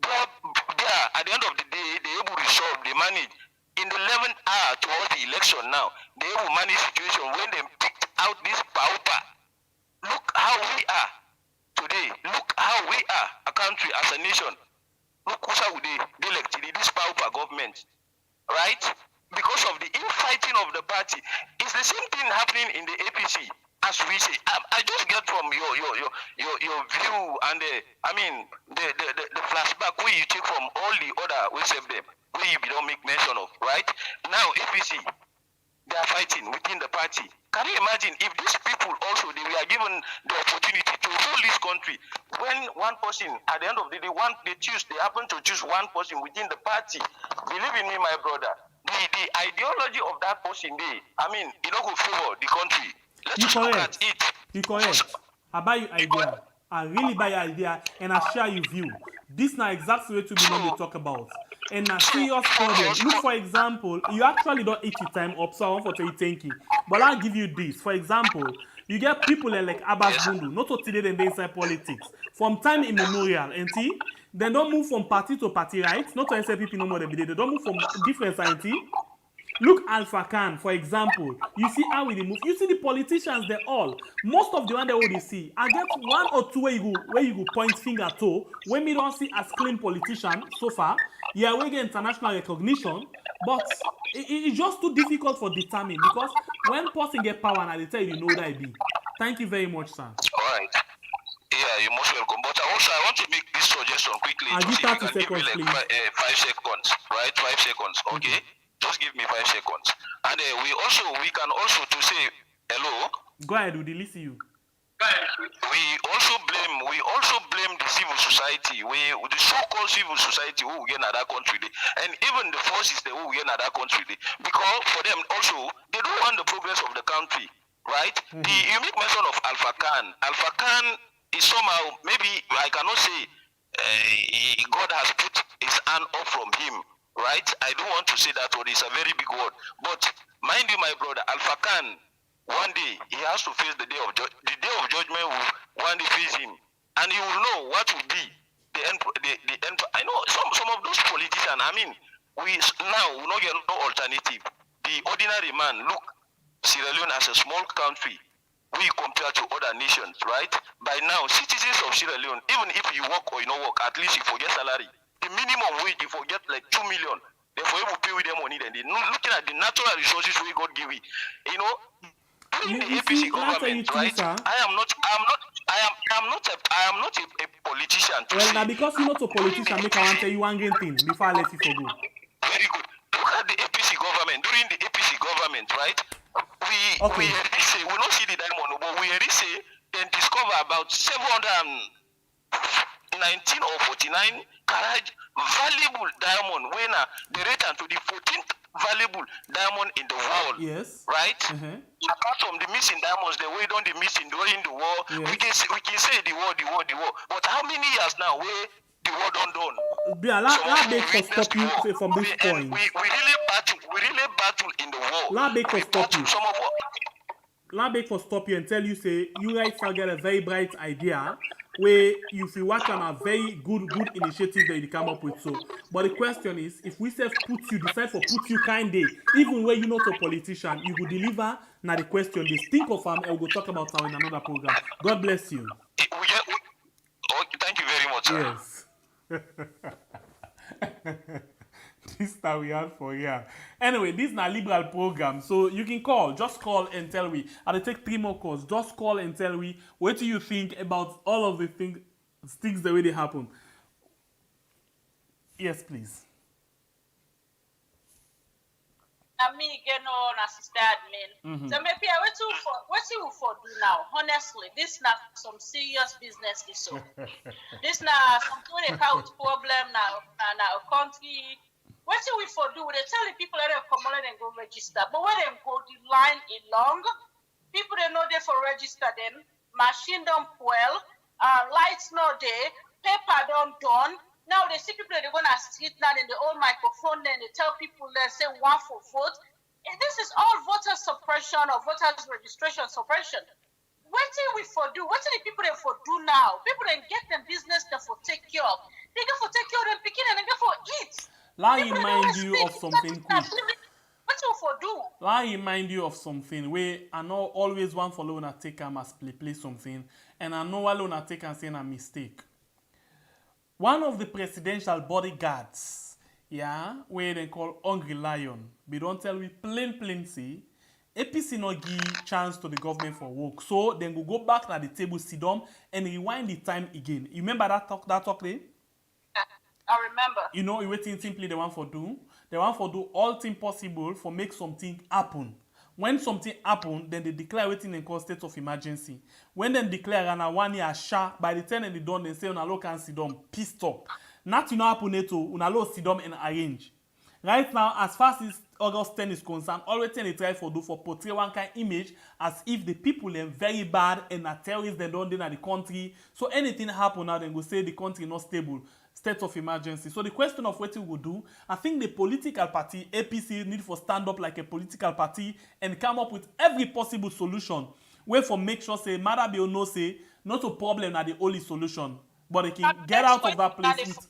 Speaker 18: There, at the end of the day, they able to resolve, they manage. In the 11th hour towards the election now, they able manage situation when they picked out this pauper. Look how we are today. Look how we are, a country, as a nation. Look who they elected this pauper government, right? Because of the infighting of the party. It's the same thing happening in the APC. As we say, I just get from your view and the flashback where you take from all the other we save them, where you don't make mention of, right? Now APC, they are fighting within the party. Can you imagine if these people also they were given the opportunity to rule this country? When one person at the end of the day, they happen to choose one person within the party. Believe in me, my brother. The ideology of that person, I mean, it don't go favor the country. Let's just look at it.
Speaker 1: You correct. I buy your idea. I really buy your idea, and I share your view. This now exactly what we normally talk about. And a serious problem. Look, for example, you actually don't eat your time up, so I want to tell you thank you. But I'll give you this. For example, you get people like Abbas Bundu, not today they inside politics. From time immemorial, and they don't move from party to party, right? Not to say people no more they don't move from different society. Look Alpha Khan, for example. You see how we move. You see the politicians, they all. Most of the one they already see. I get one or two where you go point finger to. When we don't see as clean politician so far. Yeah, we get international recognition, but it's just too difficult for determine because when person get power and they tell you know that I be. Thank you very much, sir.
Speaker 18: All right. Yeah, you're most welcome. But also, I want to make this suggestion quickly.
Speaker 1: I'll give 30 seconds,
Speaker 18: give me like
Speaker 1: please.
Speaker 18: 5 seconds, right? 5 seconds, okay? Just give me 5 seconds. And we can also to say hello.
Speaker 1: Go ahead, we'll listen you.
Speaker 18: We also blame the civil society, the so-called civil society who get in that country, and even the forces who get in that country, because for them also they don't want the progress of the country, right? You make mention of Alpha Khan. Alpha Khan is somehow, maybe I cannot say God has put his hand up from him, right? I don't want to say that word. It's a very big word, but mind you, my brother, Alpha Khan. One day he has to face the day of judgment will one day face him, and he will know what will be the end. I know some of those politicians. I mean, we now will not get no alternative. The ordinary man, look, Sierra Leone as a small country, we compare to other nations, right? By now, citizens of Sierra Leone, even if you work or you don't work, at least you forget salary. The minimum wage you forget like 2 million. Therefore, you will pay with them money. Then they looking at the natural resources we God give you, you know. The APC government, right? I am not a politician.
Speaker 1: Well, now because you're not a politician, make I want to tell you one thing before I let you go.
Speaker 18: Very good. Look at the APC government. During the APC government, right? We not see the diamond, but we already say they discover about 719 or 49 carat valuable diamond. When they rate to the 14th valuable diamond in the world.
Speaker 1: Yes.
Speaker 18: Right? Apart from the missing diamonds, the way don't the missing during the war, yes. we can say the war. But how many years now where the war done?
Speaker 1: Yeah, let me stop you from this point.
Speaker 18: We really battle in the war.
Speaker 1: Let me stop you. Let me stop you and tell you, say, you guys have got a very bright idea where if you work on a very good initiative that you come up with. So, but the question is, if we decide for put you kind day, even when you're not a politician, you will deliver. Now the question is, think of them and we'll talk about how in another program. God bless you.
Speaker 18: Thank you very much.
Speaker 1: Yes. This that we have for here. Anyway, this is a liberal program, so you can call. Just call and tell me. I'll take 3 more calls. Just call and tell me what do you think about all of the things the way they happen. Yes, please.
Speaker 10: Me get on sister admin. So maybe what you for do now? Honestly, this not some serious business. So this not something they call problem now. Now country. What do we for do? They tell the people that they come on and go register. But when they go, the line is long. People they know they for register them. Machine don't well. Lights not there. Paper don't done. Now they see people they're gonna sit down in the old microphone. Then they tell people they say one for vote. And this is all voter suppression or voters registration suppression. What do we for do? What do the people they for do now? People then get them business they for take care of. They go for take care of them picking and they go for eat.
Speaker 1: Let me remind you of something quick.
Speaker 10: What you for do?
Speaker 1: Let me remind you of something where I know always one follow and take and must play something, and I know alone I take and say a mistake. One of the presidential bodyguards, where they call Hungry Lion, they don't tell me plain see, APC no give chance to the government for work. So then we go back to the table, sit down, and rewind the time again. You remember that talk there?
Speaker 10: I remember.
Speaker 1: You know, you waiting simply the one for do all things possible for make something happen. when something happen, then they declare waiting and call state of emergency. When they declare and 1 year sha, by the time they done, they say unalo can sit down, pissed up. Not happen to unalo sit down and arrange. Right now, as far as August 10 is concerned, all they try for do for portray one kind image as if the people are very bad and are terrorists they don't in the country. So anything happen now, then go say the country not stable, state of emergency. So the question of what we will do, I think the political party, APC, need for stand up like a political party and come up with every possible solution. Where for make sure say matter be or no say not a problem are the only solution, but they can get out of that place with.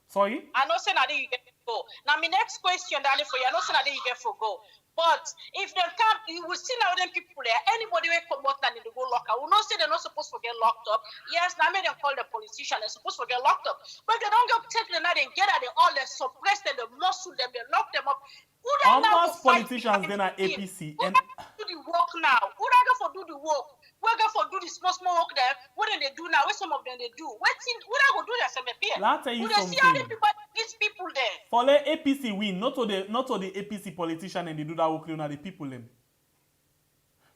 Speaker 1: Sorry?
Speaker 10: I know say that you get for go. Now my next question, Danny, for you, I know say that you get for go. But if they come, you will see now them people there. Anybody will come out and they go lock up. We know say they're not supposed to get locked up. Yes, now I made them call the politician. They're supposed to get locked up. But they don't go take them out and get at them all. They suppress them, they muscle them, they lock them up. Who then now
Speaker 1: almost politicians then are APC
Speaker 10: Who
Speaker 1: and
Speaker 10: do the work now? Who then go for do the work? Who go for do the small work there? What then they do now? What some of them they do? Who then go do that some here?
Speaker 1: I'll tell you
Speaker 10: Who they see how
Speaker 1: something.
Speaker 10: these people there?
Speaker 1: For the APC win, not to the APC politician and they do that work on the people them.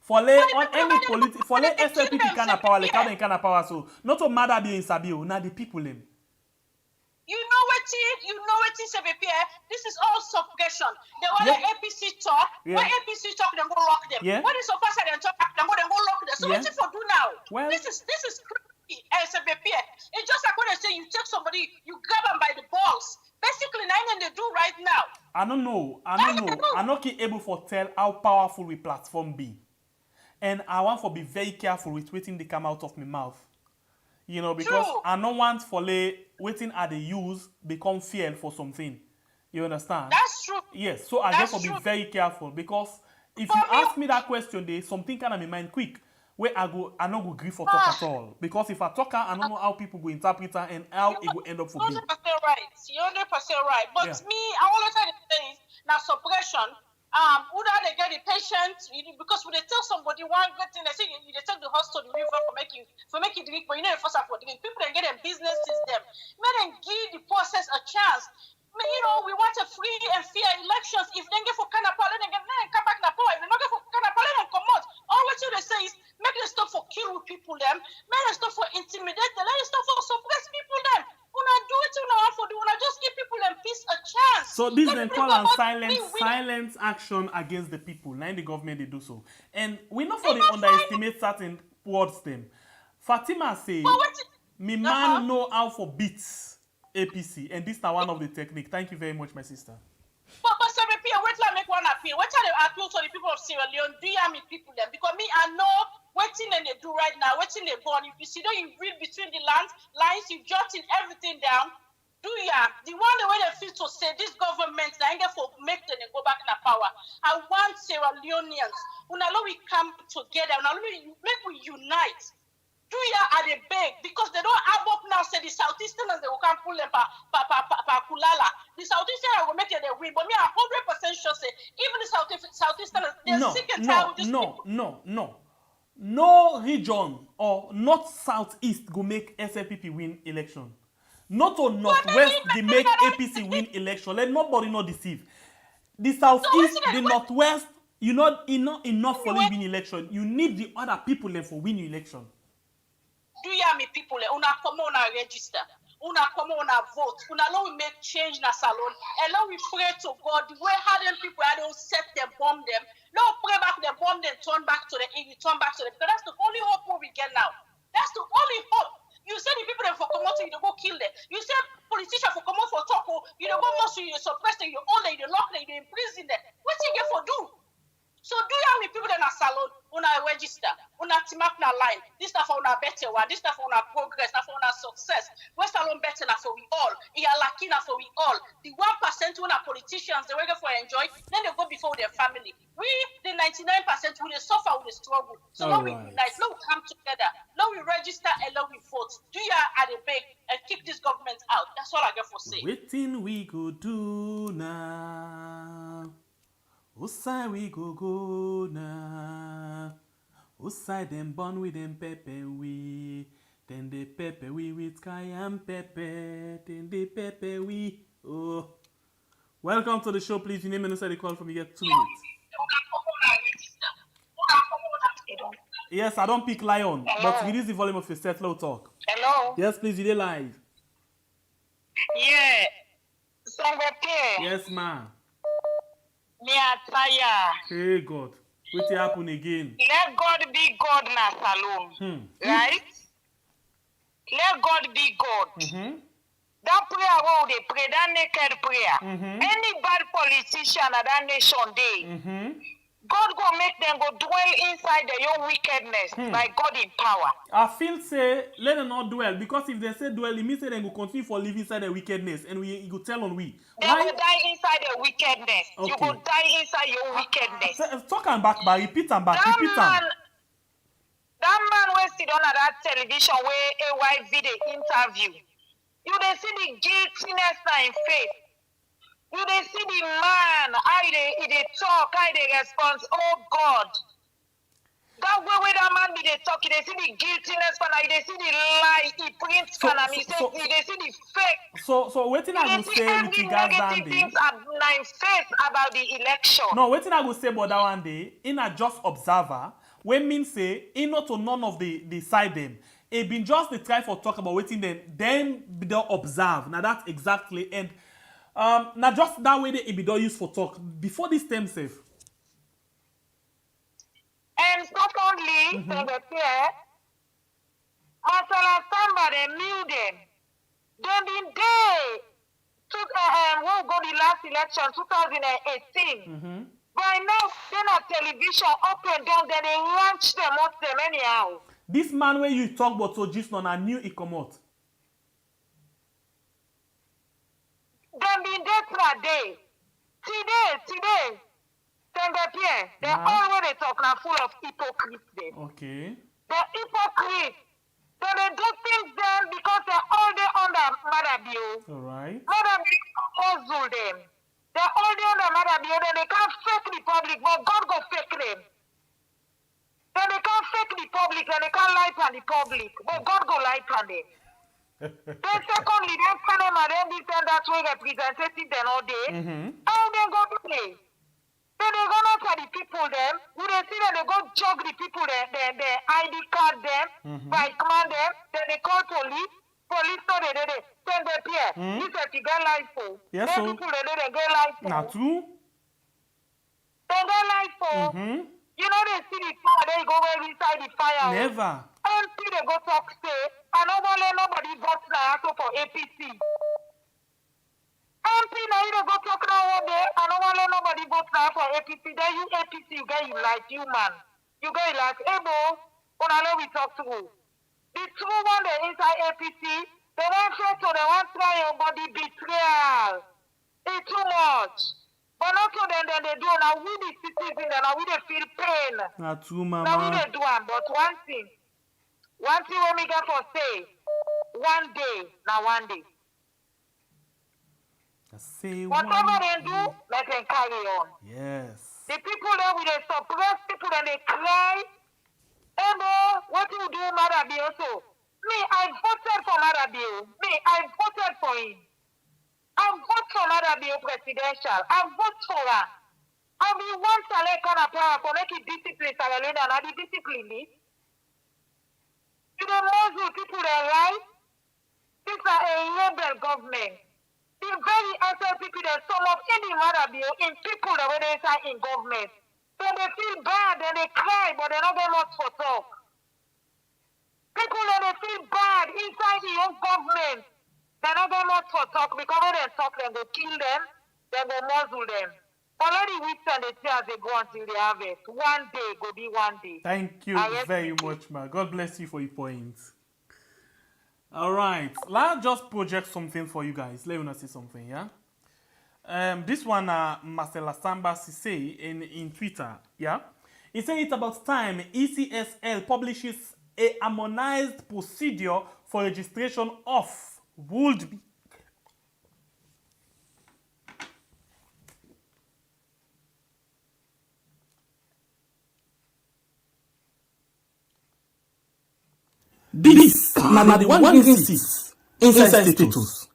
Speaker 1: For the on any for the SLPP kind of power, like how they kind of power, so not to matter be in Sabio, now the people them.
Speaker 10: You know what is here. This is all suppression. They want the APC talk.
Speaker 1: Yeah.
Speaker 10: When APC talk, then go lock them.
Speaker 1: Yeah.
Speaker 10: When the suppressor then talk, then go lock them. So
Speaker 1: Yeah.
Speaker 10: what's it for do now?
Speaker 1: Well-
Speaker 10: This is crazy. SBP. It's just like when they say you take somebody, you grab them by the balls. Basically, nothing they do right now.
Speaker 1: I don't know. I'm not able for tell how powerful we platform be. And I want for be very careful with waiting they come out of my mouth. You know, because
Speaker 10: True.
Speaker 1: I don't want for waiting at the use become fear for something. You understand?
Speaker 10: That's true.
Speaker 1: Yes, so I
Speaker 10: That's
Speaker 1: therefore be
Speaker 10: true.
Speaker 1: very careful because if
Speaker 10: For
Speaker 1: you
Speaker 10: me-
Speaker 1: ask me that question, there's something kind of in mind quick where I not go agree for talk at all. Because if I talk, I don't know how people go interpret her and how it will end up for me.
Speaker 10: 100% right. You're 100% right. But
Speaker 1: Yeah.
Speaker 10: me, I always try to say is now suppression. Who that they get the patient because when they tell somebody one good thing, they say they take the hospital the river for making drink, but you know the first for drink. People then get them business system. May then give the process a chance. You know, we want a free and fair elections. If they get for Canapa, then come back na power. If they not get for Canapa, then come out. All what you they say is make them stop for kill with people them, make them stop for intimidate them, let them stop for suppress people them. Una do it you know for do una just give people them peace a chance.
Speaker 1: So this
Speaker 10: Let
Speaker 1: then
Speaker 10: people
Speaker 1: call on
Speaker 10: come out,
Speaker 1: silence action against the people. Now the government they do so. And we know for
Speaker 10: They
Speaker 1: the
Speaker 10: not
Speaker 1: underestimate certain towards them. Fatima say,
Speaker 10: But what
Speaker 1: me man know how for beats APC. And this is one of the technique. Thank you very much, my sister.
Speaker 10: But say repeat, wait till I make one appeal. Wait till I appeal to the people of Sierra Leone. Do you hear me people them? Because me, I know what thing they do right now, what thing they go on. If you see that you read between the lines, you jotting everything down. Do ya? The one the way they feel to say this government that ain't for make them go back in power. I want Sierra Leoneans. Una we come together. Una make we unite. Do ya are they beg because they don't have up now say the Southeasterners they will come pull them pa kulala. The Southeasterners will make it they win. But me I'm 100% sure say even the Southeasterners they're sick and tired with this people.
Speaker 1: No region or north southeast go make SLPP win election. Not to northwest they make APC win election. Let nobody not deceive. The southeast, the northwest, you not enough for win election. You need the other people there for win election.
Speaker 10: Do you hear me people? Una come on and register. Una come on and vote. Una know we make change na salon. And now we pray to God. The way how them people I don't set them, bomb them. Now pray back them, bomb them, turn back to the return back to them. Because that's the only hope we get now. That's the only hope. You say the people that for come out, you don't go kill them. You say politicians for come out for talk, you don't go muscle, you suppress them, you hold them, you lock them, you imprison them. What you get for do? So do you have me people that are salon, una register, una team up na line. This stuff for una better one, this stuff for una progress, na for una success. West salon better na for we all. Iya lucky na for we all. The 1% una politicians they wait for enjoy, then they go before their family. We the 99% we they suffer, we they struggle. So now we unite, now we come together, now we register and now we vote. Do you at the big and kick this government out? That's all I get for say.
Speaker 1: Waiting we go do now. Outside we go now. Outside them born with them pepper we. Then they pepper we with cayenne pepper. Then they pepper we. Oh. Welcome to the show, please. Your name and the call from you get 2 minutes. Yes, I don't pick lion,
Speaker 19: Hello.
Speaker 1: but reduce the volume of your settler talk.
Speaker 19: Hello.
Speaker 1: Yes, please, you dey live.
Speaker 19: Yeah. Sangapore.
Speaker 1: Yes, ma'am.
Speaker 19: Me attire.
Speaker 1: Hey, God. What will happen again?
Speaker 19: Let God be God na salon. Right? Let God be God. That prayer where they pray, that naked prayer. Any bad politician at that nation day, God go make them go dwell inside their own wickedness by God in power.
Speaker 1: I feel say let them not dwell, because if they say dwell, it means they will continue for live inside their wickedness, and we go tell on we.
Speaker 19: They will die inside their wickedness.
Speaker 1: Okay.
Speaker 19: You will die inside your wickedness.
Speaker 1: Talk and back, but repeat and back,
Speaker 19: That
Speaker 1: repeat
Speaker 19: man,
Speaker 1: and.
Speaker 19: that man will sit on that television where AYV they interview. You they see the guiltiness in faith. You they see the man, how they talk, how they respond. Oh God. That way where that man be they talk, they see the guiltiness, and they see the lie he prints, and they see the fake.
Speaker 1: So waiting I will say with regards that day.
Speaker 19: Things are in faith about the election.
Speaker 1: No, waiting I will say about that one day, in a just observer, when mean say, in not to none of the side them. It been just the try for talk about waiting then be don't observe. Now that's exactly and now just that way they be don't use for talk before this term safe.
Speaker 19: And secondly, Masala Samba they knew them. Then been there when we go the last election 2018. By now, then a television up and down, then they launch them out them anyhow.
Speaker 1: This man when you talk about so just now, I knew it come out.
Speaker 19: Them been there today. Today. They're already they talk now full of hypocrites there.
Speaker 1: Okay.
Speaker 19: They're hypocrites. Then they do things then because they're all day under Madabio.
Speaker 1: Alright.
Speaker 19: Madabio muzzle them. They're all day under Madabio, then they can't fake the public, but God go fake them. Then they can't fake the public, and they can't lie on the public, but God go lie on them. Then secondly, they find them and then this and that way representative then all day. How they go to play? Then they go out to the people them, who they see that they go jog the people them, they ID card them, by command them, then they call police so they send them here. This is to get life for.
Speaker 1: Yes,
Speaker 19: then
Speaker 1: so
Speaker 19: people they get life for.
Speaker 1: now true.
Speaker 19: They get life for. You know they see the fire, they go right inside the fire.
Speaker 1: Never.
Speaker 19: Until they go talk say, and nobody votes now for APC. MP now you go talk now one day, and nobody votes now for APC. Then you APC, you get you like you man. You get like, hey bro, when I know we talk to you. The true one they inside APC, they want to they want try your body betrayal. It's too much. But not so then they do now we the citizens and now we they feel pain.
Speaker 1: Not true, mama.
Speaker 19: Now we they do it. But one thing when we get for say, one day.
Speaker 1: Say
Speaker 19: whatever they do, let them carry on.
Speaker 1: Yes.
Speaker 19: The people that will they suppress people and they cry. Hey boy, what you do, Marabio? So me, I voted for Marabio. I voted for him. I vote for Marabio presidential. I vote for her. I mean, one select on a power for make it discipline Sierra Leone and I discipline me. You don't know people their right. These are a rebel government. The very SLPP that some of any Marabio in people that when they inside in government. So they feel bad and they cry, but they don't get much for talk. People that they feel bad inside the own government, they don't get much for talk because when they talk, they go kill them, they go muzzle them. Already weeks and the tears they go until they harvest. One day go be one day.
Speaker 1: Thank you very much, man. God bless you for your points. All right, let's just project something for you guys. Let me see something, yeah. This one, Marcela Samba say in Twitter, yeah. He said it's about time ECSL publishes a harmonized procedure for registration of would be. This na the one wey sit inside status.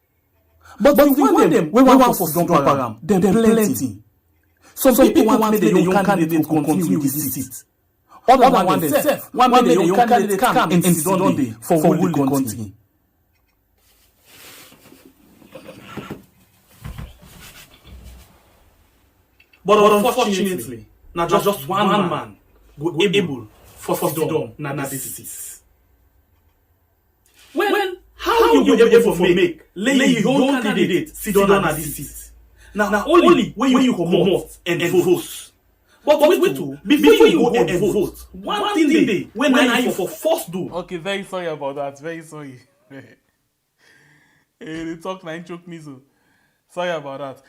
Speaker 1: But we want them, we want for Sidon Param, them plenty. Some people want make the young candidate to continue with this seat. other one themselves, one make the young candidate come and sit down there for rule the country. But unfortunately, now just one man go able for freedom na this seat. Well, how you go able to make lay your candidate sit down at this seat? Now only when you come out and vote. But wait to before you go and vote, one thing they when I you for first do.
Speaker 20: Okay, very sorry about that. Very sorry. The talk nine choke me so. Sorry about that.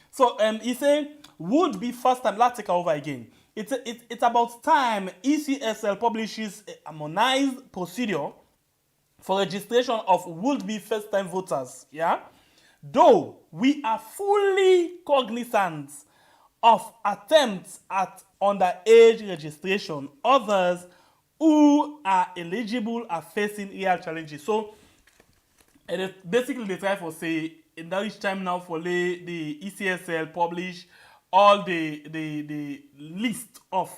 Speaker 20: So he say would be first time. Let's take over again. It's about time ECSL publishes a harmonized procedure for registration of would-be first-time voters. Yeah, though we are fully cognizant of attempts at underage registration, others who are eligible are facing real challenges. So, basically, they try for say in that time now for the ECSL publish all the list of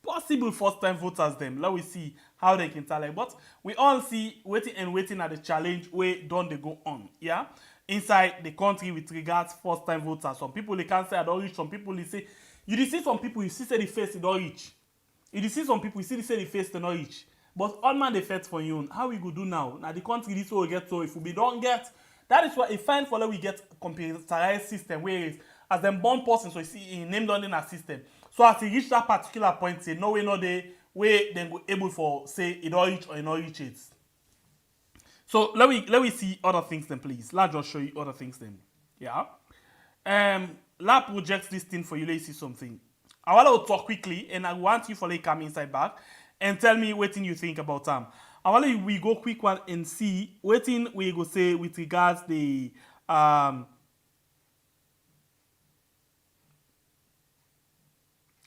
Speaker 20: possible first-time voters. Them let we see how they can tell. But we all see waiting at the challenge where don't they go on. Yeah. Inside the country with regards first-time voters. Some people they can't say I don't reach. Some people they say you see some people you see say the face they don't reach. You see some people you see say the face they don't reach. But all man they fight for you. How we go do now? Now the country this will get so if we don't get that is why a fine for we get computerized system where is as them born person so you see in name down in a system. So as he reach that particular point, say no way no day where then go able for say it don't reach or it not reach it. So let me see other things then, please. Let's just show you other things then. Yeah. Let's project this thing for you. Let's see something. I want to talk quickly, and I want you to come inside back and tell me what you think about them. I want we go quick one and see what we go say with regards the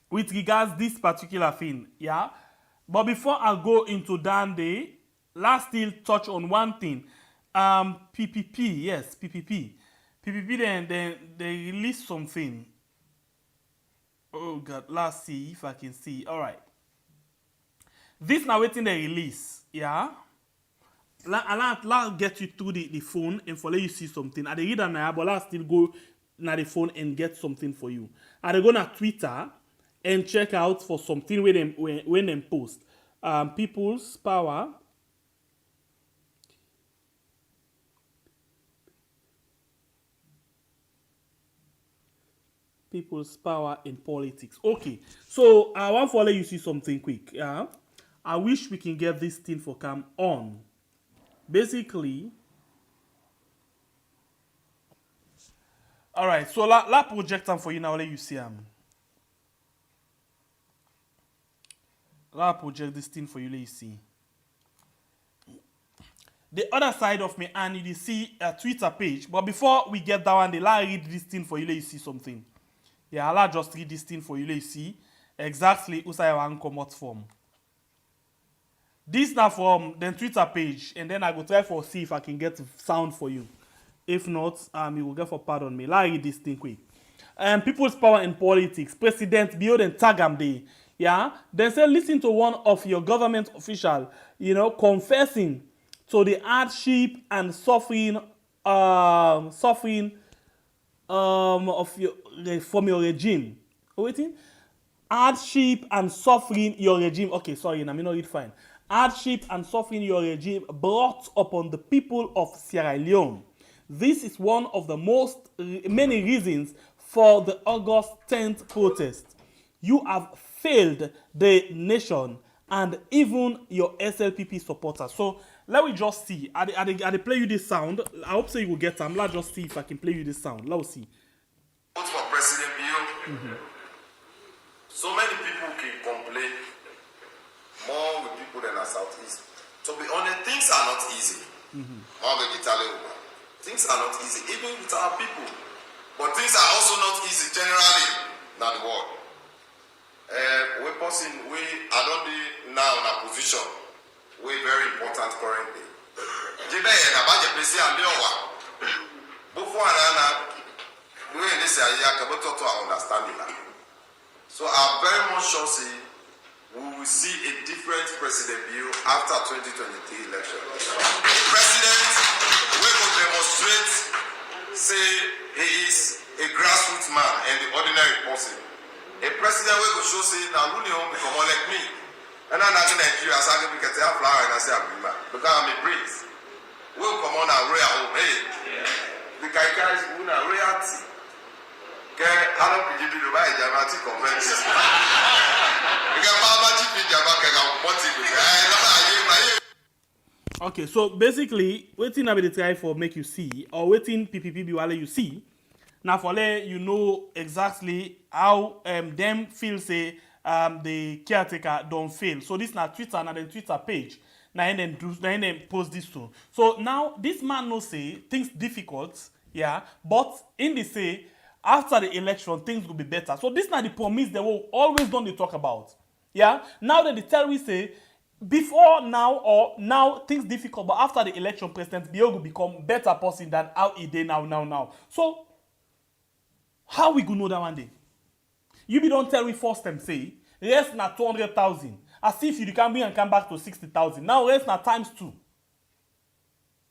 Speaker 20: with regards this particular thing. Yeah. But before I go into that day. Let's still touch on one thing. PPP, yes, PPP. PPP then they release something. Oh God, let's see if I can see. All right. This now waiting the release, yeah. I'll get you through the phone and for let you see something. I read now, but I'll still go na the phone and get something for you. I go na Twitter and check out for something when them post. People's Power. People's power in politics. Okay, so I want to let you see something quick. Yeah, I wish we can get this thing for come on. Basically, all right. So la project them for you now. Let you see La project this thing for you. Let you see. The other side of me, and you see a Twitter page. But before we get that one, they la read this thing for you. Let you see something. Yeah, I'll just read this thing for you. Let you see exactly who I want come out from. This now from the Twitter page, and then I go try for see if I can get sound for you. If not, you will get for pardon me. Let me read this thing quick. People's Power in Politics. President Bio and Tagam Day. Yeah, then say listen to one of your government official, confessing to the hardship and suffering from your regime. Waiting? Hardship and suffering your regime. Okay, sorry, I may not read fine. Hardship and suffering your regime brought upon the people of Sierra Leone. This is one of the many reasons for the August 10th protest. You have failed the nation and even your SLPP supporters. So let me just see. I play you this sound. I hope so you will get them. Let's just see if I can play you this sound. Let's see.
Speaker 3: Vote for President Bio. So many people can complain more with people than the Southeast. To be honest, things are not easy. Things are not easy, even with our people. But things are also not easy generally in the world. We are not now in a position we very important currently. We in this area understanding that. So I'm very much sure say
Speaker 13: we will see a different president view after 2023 election. A president will demonstrate, say he is a grassroots man and the ordinary person. A president will show say now who home come on like me. And I'm not in Nigeria, as I can say flower and I say because I'm a prince. We'll come on our royal home. Hey, the guy is una royalty. Okay, I don't think you do the right dramatic convention.
Speaker 20: Okay, so basically, waiting I be the try for make you see, or waiting PPP be while you see. Now for let you know exactly how them feel say the caretaker don't fail. So this na Twitter and then Twitter page. Now and then post this too. So now this man no say things difficult, yeah, but in the say after the election things will be better. So this na the promise they will always don't they talk about. Yeah. Now that the terrorists say before now or now things difficult, but after the election, President Biya will become better person than how he did now. So how we go know that one day? You be don't tell we first time say rest na 200,000. As if you can bring and come back to 60,000. Now rest na times 2.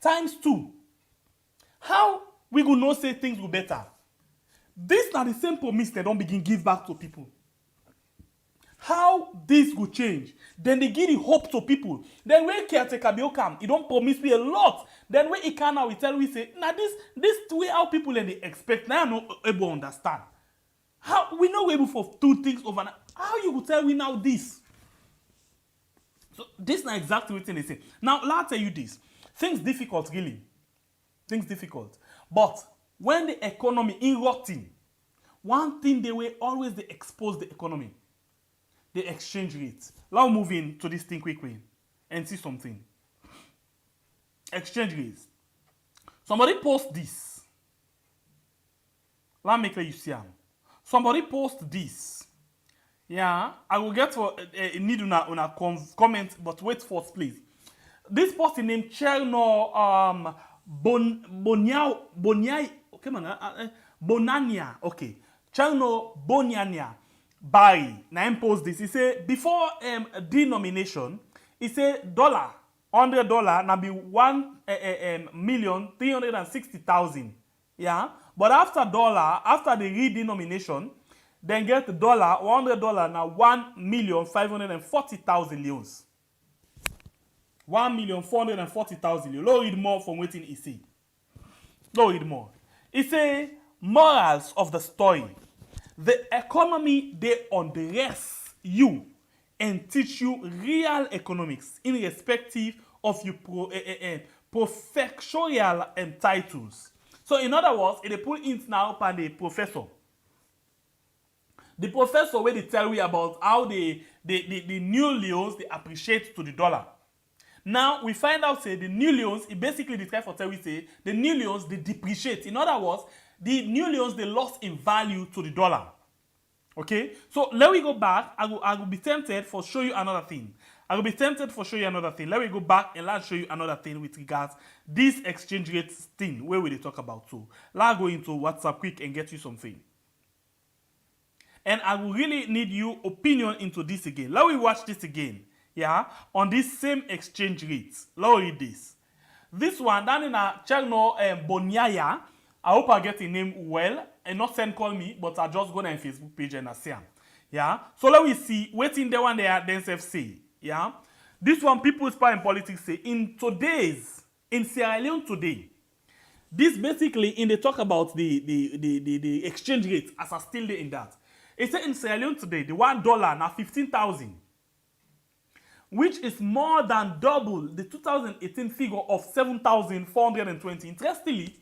Speaker 20: Times 2. How we go know say things will better? This na the same promise they don't begin give back to people. How this will change? Then they give the hope to people. Then when caretaker will come, he don't promise me a lot. Then when he can now, we tell we say, now this way how people and they expect. Now I'm not able to understand. How we not able for 2 things overnight. How you will tell me now this? So this is not exactly what they say. Now let me tell you this. Things difficult really. Things difficult. But when the economy is rotting, one thing they will always they expose the economy. The exchange rate. Let's move into this thing quickly and see something. Exchange rates. Somebody post this. Let me make sure you see them. Somebody post this. Yeah, I will get for need una comment, but wait first, please. This person named Cherno Bonania. Okay, Cherno Bonania. Barry, now impose this. He say before denomination, he say $100 now be 1,360,000. Yeah, but after the redenomination, then get $100 now 1,540,000 leons. 1,440,000 leons. Let's read more from waiting he say. Let's read more. He say morals of the story. The economy they undress you and teach you real economics irrespective of your professorial titles. So in other words, they put in now by the professor. The professor where they tell you about how the new leons they appreciate to the dollar. Now we find out say the new leons, it basically the try for tell we say the new leons they depreciate. In other words, the new leons they lost in value to the dollar. Okay, so let me go back. I will be tempted for show you another thing. Let me go back and let's show you another thing with regards this exchange rate thing where we talk about too. Let's go into WhatsApp quick and get you something. And I will really need your opinion into this again. Let me watch this again. Yeah, on this same exchange rates. Let me read this. This one down in a channel Bonyaya. I hope I get the name well. And not send call me, but I just go on Facebook page and I see them. Yeah. So let me see. Waiting the one they are themselves say. Yeah. This one People's Power in Politics say in Sierra Leone today. This basically in they talk about the exchange rate as I still there in that. It said in Sierra Leone today the $1 now 15,000, which is more than double the 2018 figure of 7,420. Interestingly,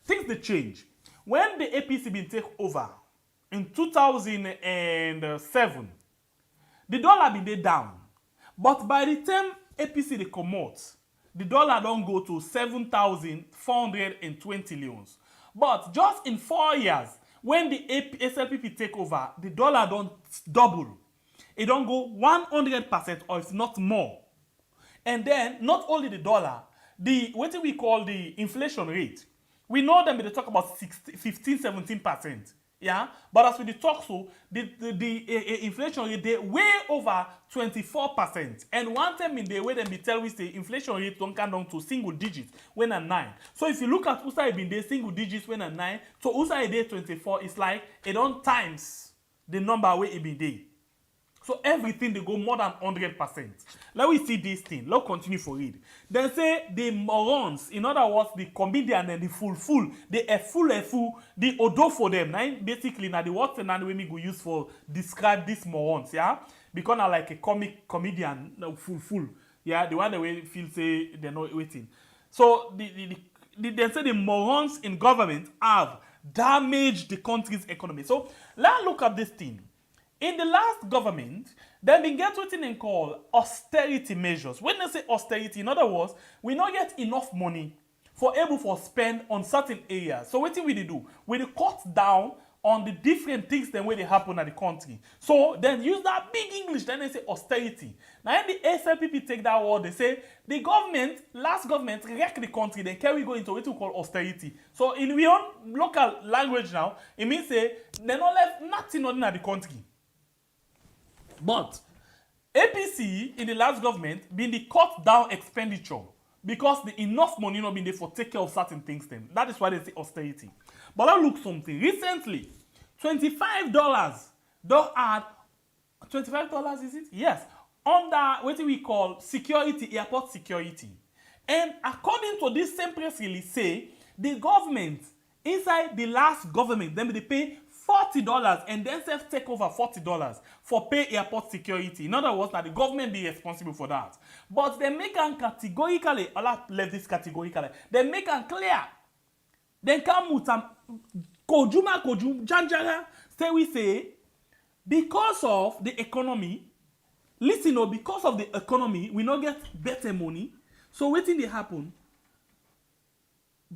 Speaker 20: things they change. When the APC been take over in 2007, the dollar been dey down. But by the time APC they come out, the dollar don't go to 7,420 leons. But just in 4 years, when the SLPP take over, the dollar don't double. It don't go 100% or if not more. And then not only the dollar, what we call the inflation rate. We know them they talk about 15-17%. Yeah, but as we dey talk so, the inflation rate dey way over 24%. And one time in the way them be tell we say inflation rate don't come down to single digits when at 9. So if you look at USA been there single digits when at 9, so USA dey 24, it's like it don't times the number where it been there. So everything they go more than 100%. Let we see this thing. Let's continue for it. They say the morons, in other words, the comedian and the fool, the fool, the odo for them. Now, basically, now the word and we go use for describe these morons, yeah? Because I like a comedian, fool. Yeah, the one that we feel say they're not waiting. So they say the morons in government have damaged the country's economy. So let's look at this thing. In the last government, they been get what they call austerity measures. When they say austerity, in other words, we not get enough money for able for spend on certain areas. So what we do? We cut down on the different things then where they happen at the country. So then use that big English, then they say austerity. Now in the SLPP take that word, they say the government, last government, wreck the country, then can we go into what we call austerity. So in we own local language now, it means say they not left nothing on the country. But APC in the last government been the cut down expenditure because the enough money not been there for take care of certain things then. That is why they say austerity. But I look something. Recently, $25 don't add $25 is it? Yes. Under what we call security, airport security. And according to this same press release say the government inside the last government then they pay $40 and then self take over $40 for pay airport security. In other words, that the government be responsible for that. But they make them categorically, Allah left this categorically, they make them clear. Then come with some Kojum, Janjara, say we say, because of the economy, listen, no, because of the economy, we not get better money. So waiting they happen.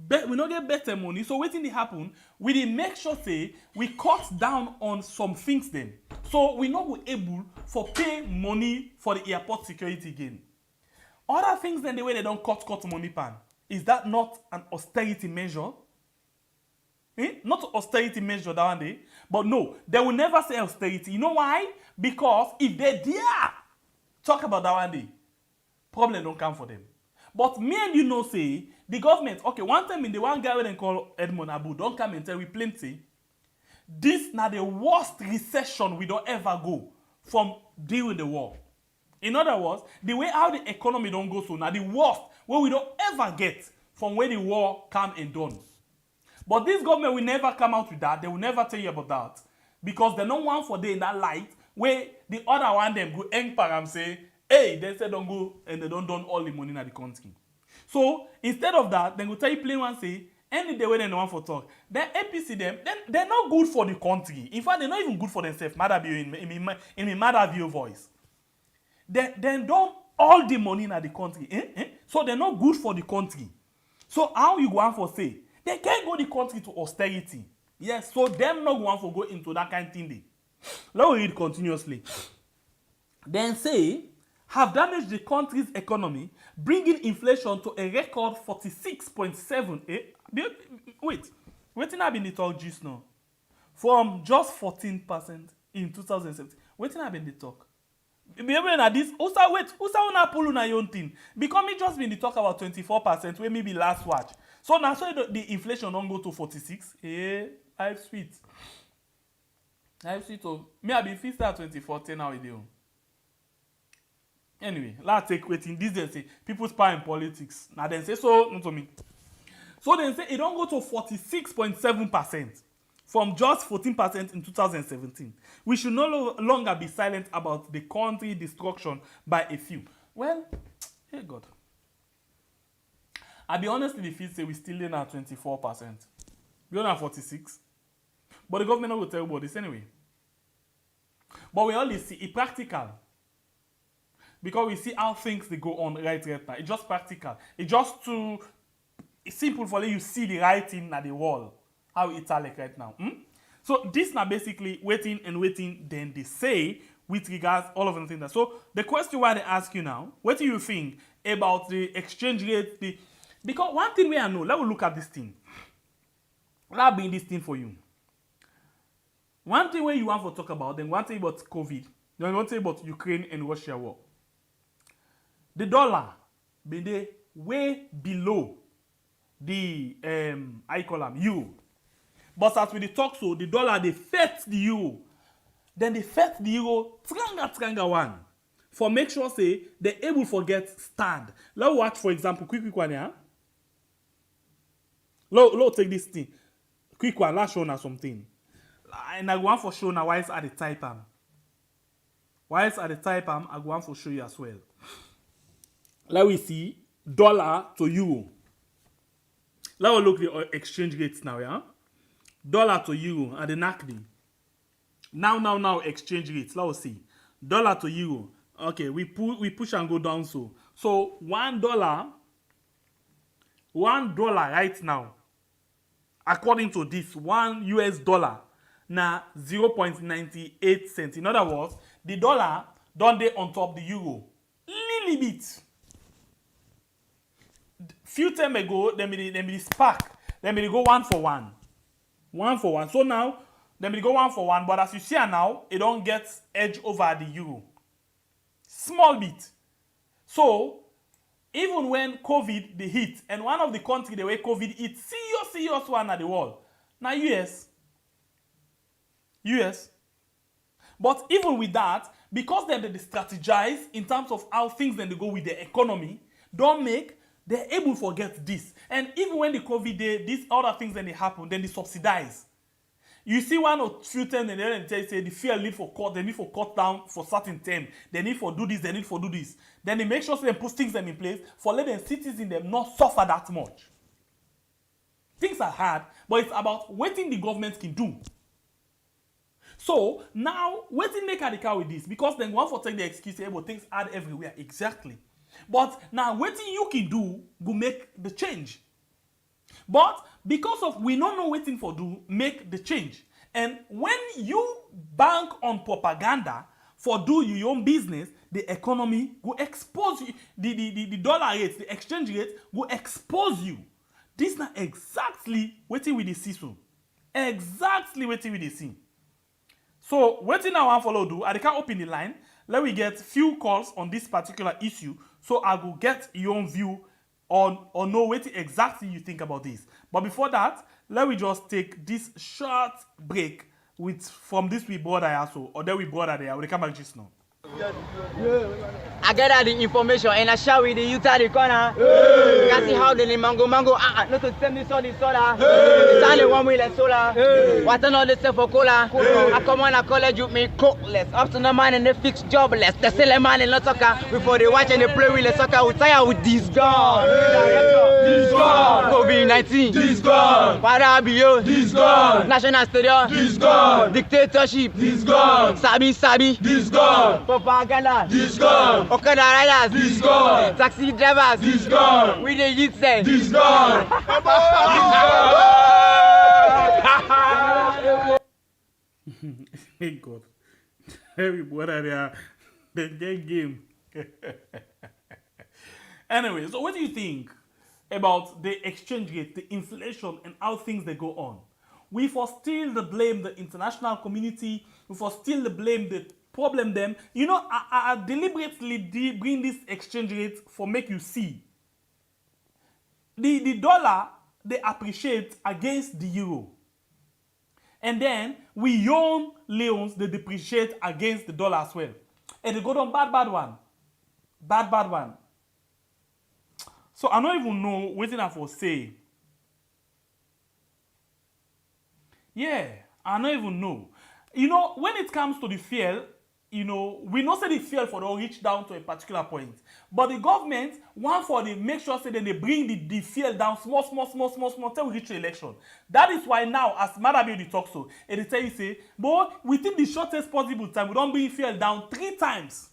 Speaker 20: We not get better money, so waiting they happen, we dey make sure say we cut down on some things then. So we not go able for pay money for the airport security again. Other things then the way they don't cut money pan. Is that not an austerity measure? Not austerity measure that one day. But no, they will never say austerity. You know why? Because if they dare talk about that one day, problem don't come for them. But me and you know say, the government, okay, one time in the one guy when they call Edmond Abu, don't come and tell we plenty. This now the worst recession we don't ever go from deal with the war. In other words, the way how the economy don't go so now the worst where we don't ever get from where the war come and done. But this government will never come out with that. They will never tell you about that. Because they don't want for day in that light where the other one them go empire and say, hey, they say don't go and they don't done all the money in the country. So instead of that, they go tell you plain one say, any day when they don't want for talk, then APC them, then they're not good for the country. In fact, they're not even good for themselves. Mother view in my mother view voice. They don't all the money in the country. So they're not good for the country. So how you go on for say? They can't go the country to austerity. Yes, so them not going for go into that kind of thing. Let me read continuously. Then say, have damaged the country's economy, bringing inflation to a record 46.7. Wait have been the talk just now? From just 14% in 2017. Waiting have been the talk. Remember that this, Usa una pull on your own thing. Because me just been the talk about 24%, where maybe last watch. So now so the inflation don't go to 46. I'm sweet. Oh. Me I been fixed at 24, 10 now with you. Anyway, let's take waiting. This they say people's power in politics. Now then say so, not to me. So then say it don't go to 46.7% from just 14% in 2017. We should no longer be silent about the country destruction by a few. Well, hey God. I'll be honest with the field say we still in at 24%. We on at 46. But the government will tell you about this anyway. But we only see it practical. Because we see how things they go on right now. It's just practical. It's just too simple for you see the writing at the wall. How it's like right now. So this now basically waiting, then they say with regards all of the things. So the question why they ask you now, what do you think about the exchange rate? Because one thing we know, let's look at this thing. Let me bring this thing for you. One thing where you want to talk about, then one thing about COVID, then one thing about Ukraine and Russia war. The dollar been there way below the I call them euro. But as we dey talk so, the dollar they fet the euro. Then they fet the euro tranga one. For make sure say they able to get stand. Let's watch for example, quick one here. Let's take this thing. Quick one, let's show now something. And I want for show now why it's at the type Why it's at the type I want for show you as well. Let we see dollar to euro. Let's look at the exchange rates now, yeah. Dollar to euro at the NACD. Now exchange rates. Let's see. Dollar to euro. Okay, we push and go down so. So $1 right now, according to this, $1 na 0.98 cents. In other words, the dollar don't dey on top the euro. Little bit. Few time ago, they be spark. They be go 1 for 1. 1 for 1. So now, they be go 1 for 1. But as you see now, it don't get edge over the euro. Small bit. So, even when COVID the hit, and one of the countries the way COVID hit, serious one at the world. Now US. But even with that, because they strategize in terms of how things then they go with the economy, don't make they're able to forget this. And even when the COVID day, these other things then they happen, then they subsidize. You see one or two times and then they say the fear need for cut, they need for cut down for certain time. They need for do this, they need for do this. Then they make sure they put things them in place for let them citizens them not suffer that much. Things are hard, but it's about what the government can do. So now, what in make a car with this? Because then one for take the excuse, but things hard everywhere. Exactly. But now, what you can do will make the change. But because of we don't know waiting for do make the change. And when you bank on propaganda for do your own business, the economy will expose you. The dollar rate, the exchange rate will expose you. This is not exactly what we see so. Exactly what we see. So what I want to follow do, I can open the line. Let me get few calls on this particular issue, so I will get your own view on or know what exactly you think about this. But before that, let me just take this short break from this we brother also, or then we brother there. We'll come back just now.
Speaker 14: I gather the information and I share with the youth at the corner. Hey. You can see how the mango, not to tell me so the soda. It's only 1 million solar. What another say for cola? I come on, I college you me cookless. Up to the man and they fix jobless. They sell a man in not soccer before they watch and they play with the soccer. We tire with this gun. This gun. COVID-19. This gun. Parabio. This gun. National Stadium. This gun. Dictatorship. This gun. Sabi. This gun. Propaganda. This gun. Okada riders. This gun. Taxi drivers. This gun. We the youth say. This gun.
Speaker 20: Thank God. Everybody they get game. Anyway, so what do you think about the exchange rate, the inflation, and how things they go on? We for still the blame the international community. We for still the blame the problem them. You know, I deliberately bring this exchange rate for make you see. The dollar, they appreciate against the euro. And then, we young Leons, they depreciate against the dollar as well. And they go down bad one. Bad one. So, I don't even know what I for say. Yeah, I don't even know. You know, when it comes to the fuel, you know, we know say the fuel for the reach down to a particular point. But the government want for the make sure say then they bring the fuel down small till we reach the election. That is why now, as Madabi talk so, and they tell you say, but within the shortest possible time, we don't bring fuel down 3 times.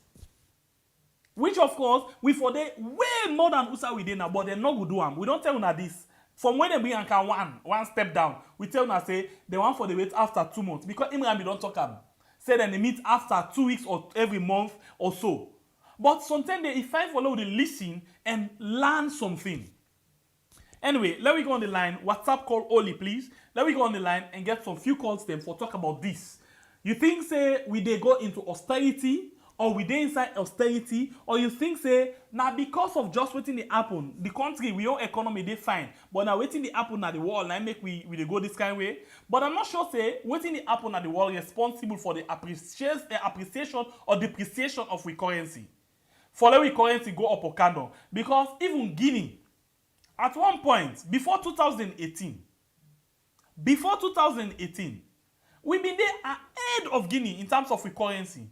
Speaker 20: Which of course, we for the way more than USA we did now, but they're not going to do them. We don't tell you this. From when they bring Anka one step down, we tell you say they want for the wait after 2 months. Because Imran don't talk about. Say then they meet after 2 weeks or every month or so. But sometimes if I follow the listen and learn something. Anyway, let me go on the line. WhatsApp call only, please. Let me go on the line and get some few calls them for talk about this. You think say we dey go into austerity, or we dey inside austerity, or you think say na because of just wetin dey happen, the country, we own economy dey fine, but na wetin dey happen na the world na make we dey go this kind way. But I'm not sure say wetin dey happen na the world responsible for the appreciation or depreciation of we currency. For let we currency go up or down, because even Guinea, at one point before 2018, we been there ahead of Guinea in terms of we currency.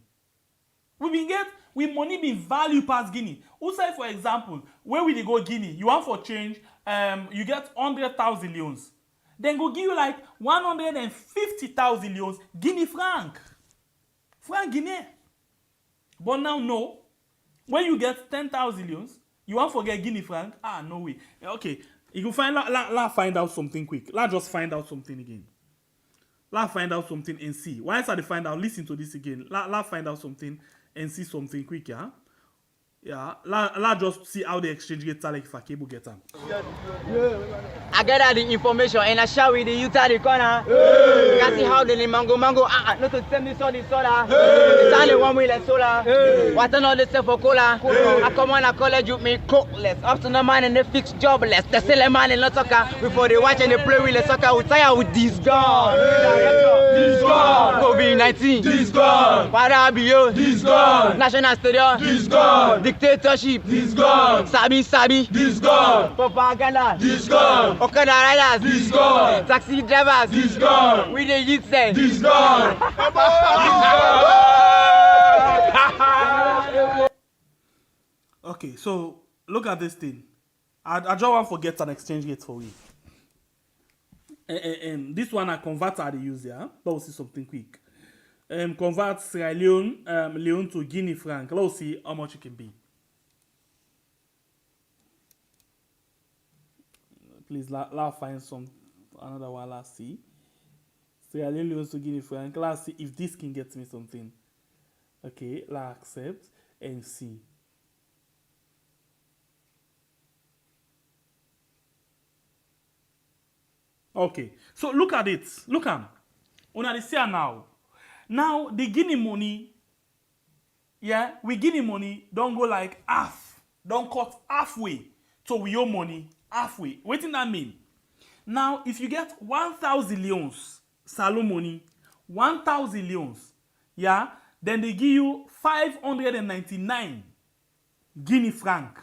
Speaker 20: We money be value past Guinea. Who say, for example, where we dey go Guinea, you want for change, you get 100,000 leons. Then go give you like 150,000 leons Guinea franc. Franc Guinea. But now no. When you get 10,000 leons, you want forget Guinea franc? Ah, no way. Okay, you can find find out something quick. Let's just find out something again. Let's find out something and see. Once I find out, listen to this again. Let's find out something and see something quick, yeah? Yeah, let's just see how the exchange gets like if a cable get them.
Speaker 14: I get all the information and I share with the youth at the corner. You can see how the mango, not to send me soda. It's only 1 million solar. What all the stuff for cola? I come on, I college with me coatless. Up to the man and they fix jobless. They sell a man in not soccer before they watch and they play with the soccer. We tire with this gun. This gun. COVID-19. This gun. Parabio. This gun. National Stadium. This gun. Dictatorship. This gun. Sabi. This gun. Propaganda. This gun. Okada riders. This gun. Taxi drivers. This gun. We the youth say. This gun.
Speaker 20: Okay, so look at this thing. I just want to forget an exchange rate for you. And this one I convert how they use there. Let's see something quick. Convert Sierra Leone to Guinea franc. Let's see how much it can be. Please, let's find another one. Let's see. Sierra Leone to Guinea franc. Let's see if this can get me something. Okay, let's accept and see. Okay, so look at it. Look at Una see now. Now the Guinea money, yeah, we Guinea money don't go like half, don't cut halfway to we own money halfway. What does that mean? Now, if you get 1,000 leons, salon money, 1,000 leons, yeah, then they give you 599 Guinea franc.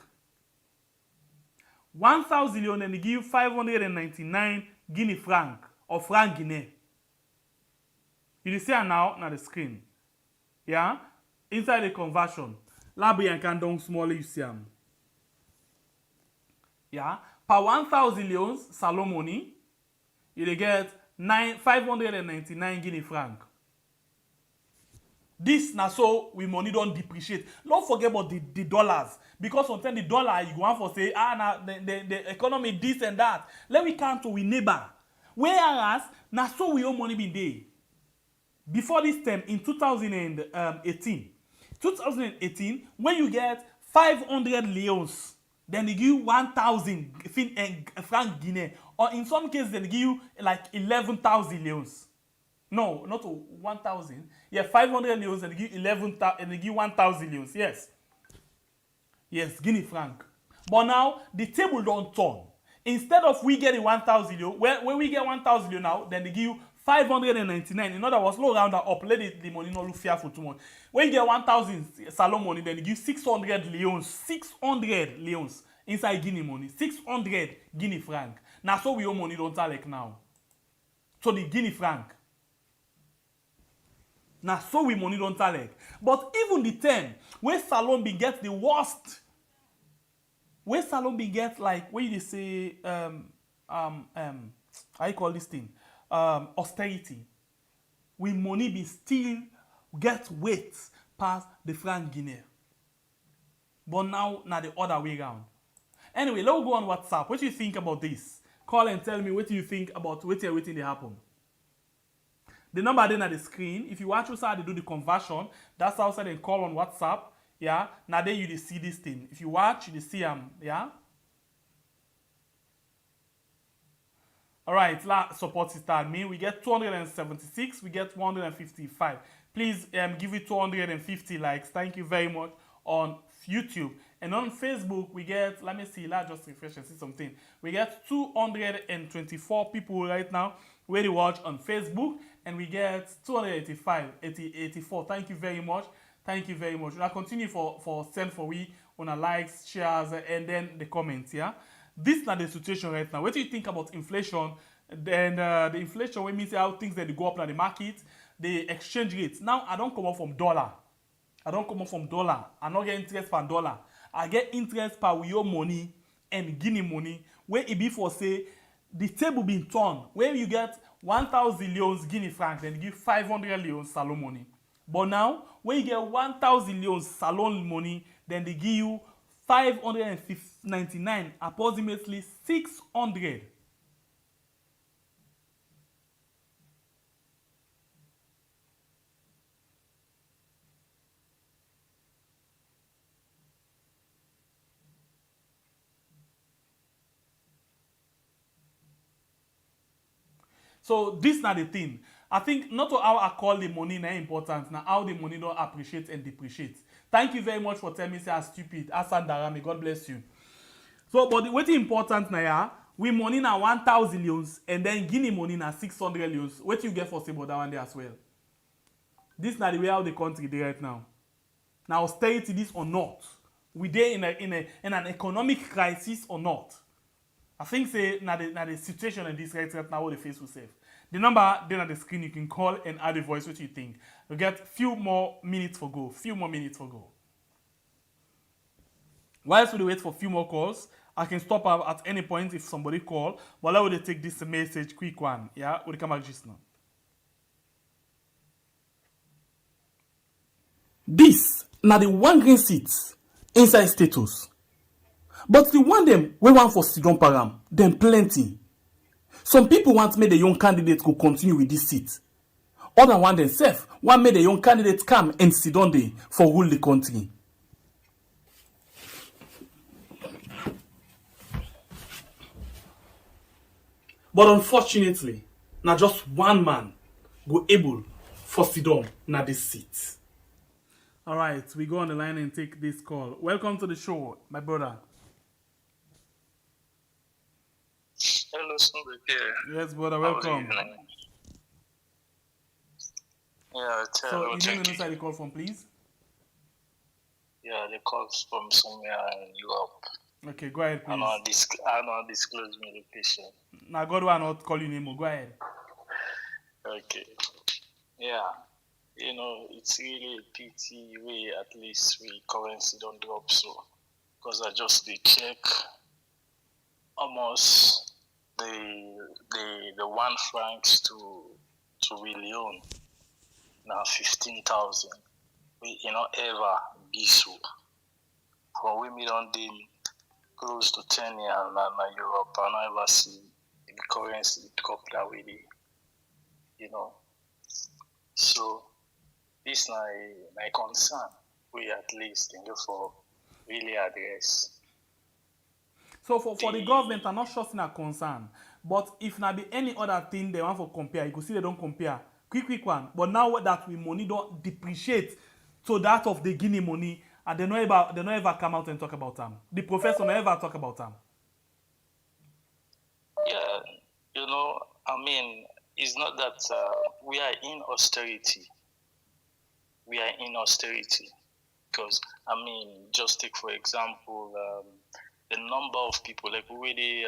Speaker 20: 1,000 leons, and they give you 599 Guinea franc or franc Guinea. You see now on the screen. Yeah? Inside the conversion. Labi and can down small you see them. Yeah? Per 1,000 leons, salon money, you get 599 Guinea franc. This now so we money don't depreciate. Don't forget about the dollars. Because sometimes the dollar you go on for say, now the economy this and that. Let we count to we neighbor. Whereas now so we own money been there. Before this time in 2018, when you get 500 leons, then they give you 1,000 franc Guinea, or in some cases they give you like 11,000 leons. No, not 1,000. Yeah, 500 leons and they give 11,000 and they give 1,000 leons. Yes, Guinea franc. But now the table don't turn. Instead of we getting 1,000 leons, when we get 1,000 leons now, then they give you 599. In other words, low round that up. Let the money not look fearful too much. When you get 1,000 salon money, then you give 600 leons. 600 leons inside Guinea money. 600 Guinea franc. Now so we own money don't tell like now. So the Guinea franc. Now so we money don't tell like. But even the 10 where salon be get the worst. Where salon be get like where you say how you call this thing? Austerity. We money be still get weight past the franc Guinea. But now the other way around. Anyway, let's go on WhatsApp. What do you think about this? Call and tell me what do you think about waiting they happen. The number then at the screen. If you watch how they do the conversion, that's how they call on WhatsApp. Yeah. Now then you see this thing. If you watch, you see yeah. All right, support sister admin. We get 276. We get 155. Please give it 250 likes. Thank you very much on YouTube. And on Facebook, we get, let me see, let's just refresh and see something. We get 224 people right now where they watch on Facebook. And we get 84. Thank you very much. Thank you very much. We'll continue for send for we on our likes, shares, and then the comments, yeah? This is not the situation right now. What do you think about inflation? Then the inflation, when means how things that they go up in the market, the exchange rates. Now, I don't come up from dollar. I don't come up from dollar. I don't get interest per dollar. I get interest per your money and Guinea money. Where it be for, say, the table being turned. Where you get 1,000 leons Guinea francs, then you give 500 leons salon money. But now, when you get 1,000 leons salon money, then they give you 599, approximately 600. So this is not the thing. I think not how I call the money now important, now how the money don't appreciate and depreciate. Thank you very much for telling me say I'm stupid. Asan Darami, God bless you. So, but what's important now, yeah, we money now 1,000 leons and then Guinea money now 600 leons. What you get for say about that one day as well? This is not the way how the country is right now. Now austerity this or not? We there in an economic crisis or not? I think say now the situation in this right now what the face will save. The number then on the screen you can call and add a voice what you think. We get few more minutes for go. Whilst we wait for a few more calls, I can stop at any point if somebody call. But I will take this message quick one. Yeah, we'll come back just now. This now the one green seat inside status. But the one them we want for Sidon Param, them plenty. Some people want make the young candidate go continue with this seat. Other one themselves want make the young candidate come and sit on there for rule the country. But unfortunately, now just one man go able for Sidon na this seat. All right, we go on the line and take this call. Welcome to the show, my brother.
Speaker 2: Hello, somebody here.
Speaker 20: Yes, brother, welcome.
Speaker 2: Yeah,
Speaker 20: so you didn't know where the call from, please?
Speaker 2: Yeah, the call's from somewhere in Europe.
Speaker 20: Okay, go ahead, please.
Speaker 2: I don't disclose my location.
Speaker 20: Now, God will not call you name. Go ahead.
Speaker 2: Okay. Yeah. You know, it's really a pity way at least we currency don't drop so. Because I just did check almost the 1 francs to Leone now 15,000. We ever be so. For we don't deal close to 10 years in Europe, I never see the currency drop that way. So this my concern. We at least for really address.
Speaker 20: So for the government, I'm not sure it's a concern. But if not be any other thing they want to compare, you can see they don't compare. Quick one. But now that we money don't depreciate to that of the Guinea money, and they don't ever come out and talk about them. The professor never talk about them.
Speaker 2: Yeah, it's not that we are in austerity. We are in austerity because, just take for example, the number of people, like really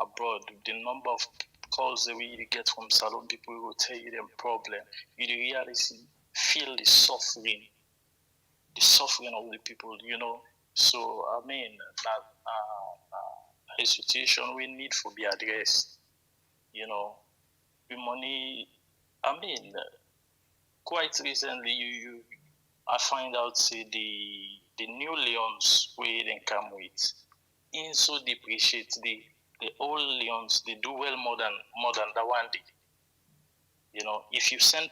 Speaker 2: abroad, the number of calls that we get from salon people who will tell you their problem. You really feel the suffering of the people, So, a situation we need to be addressed, The money, quite recently, I find out, say, the new Leons we then come with, so depreciate the old Leons, they do well more than the one day. If you send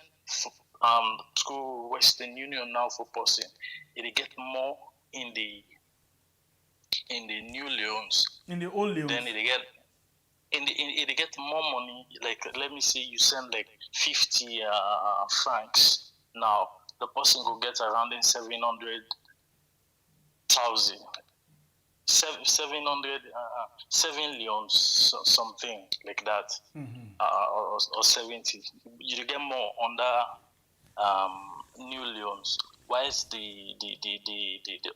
Speaker 2: to Western Union now for person, it get more in the new Leons.
Speaker 20: In the old Leons.
Speaker 2: Then it get and they get more money. Like, let me say you send like 50 francs. Now the person will get around 700,000. 700, 7 leons, something like that, or 70. You get more under new leons. Whilst the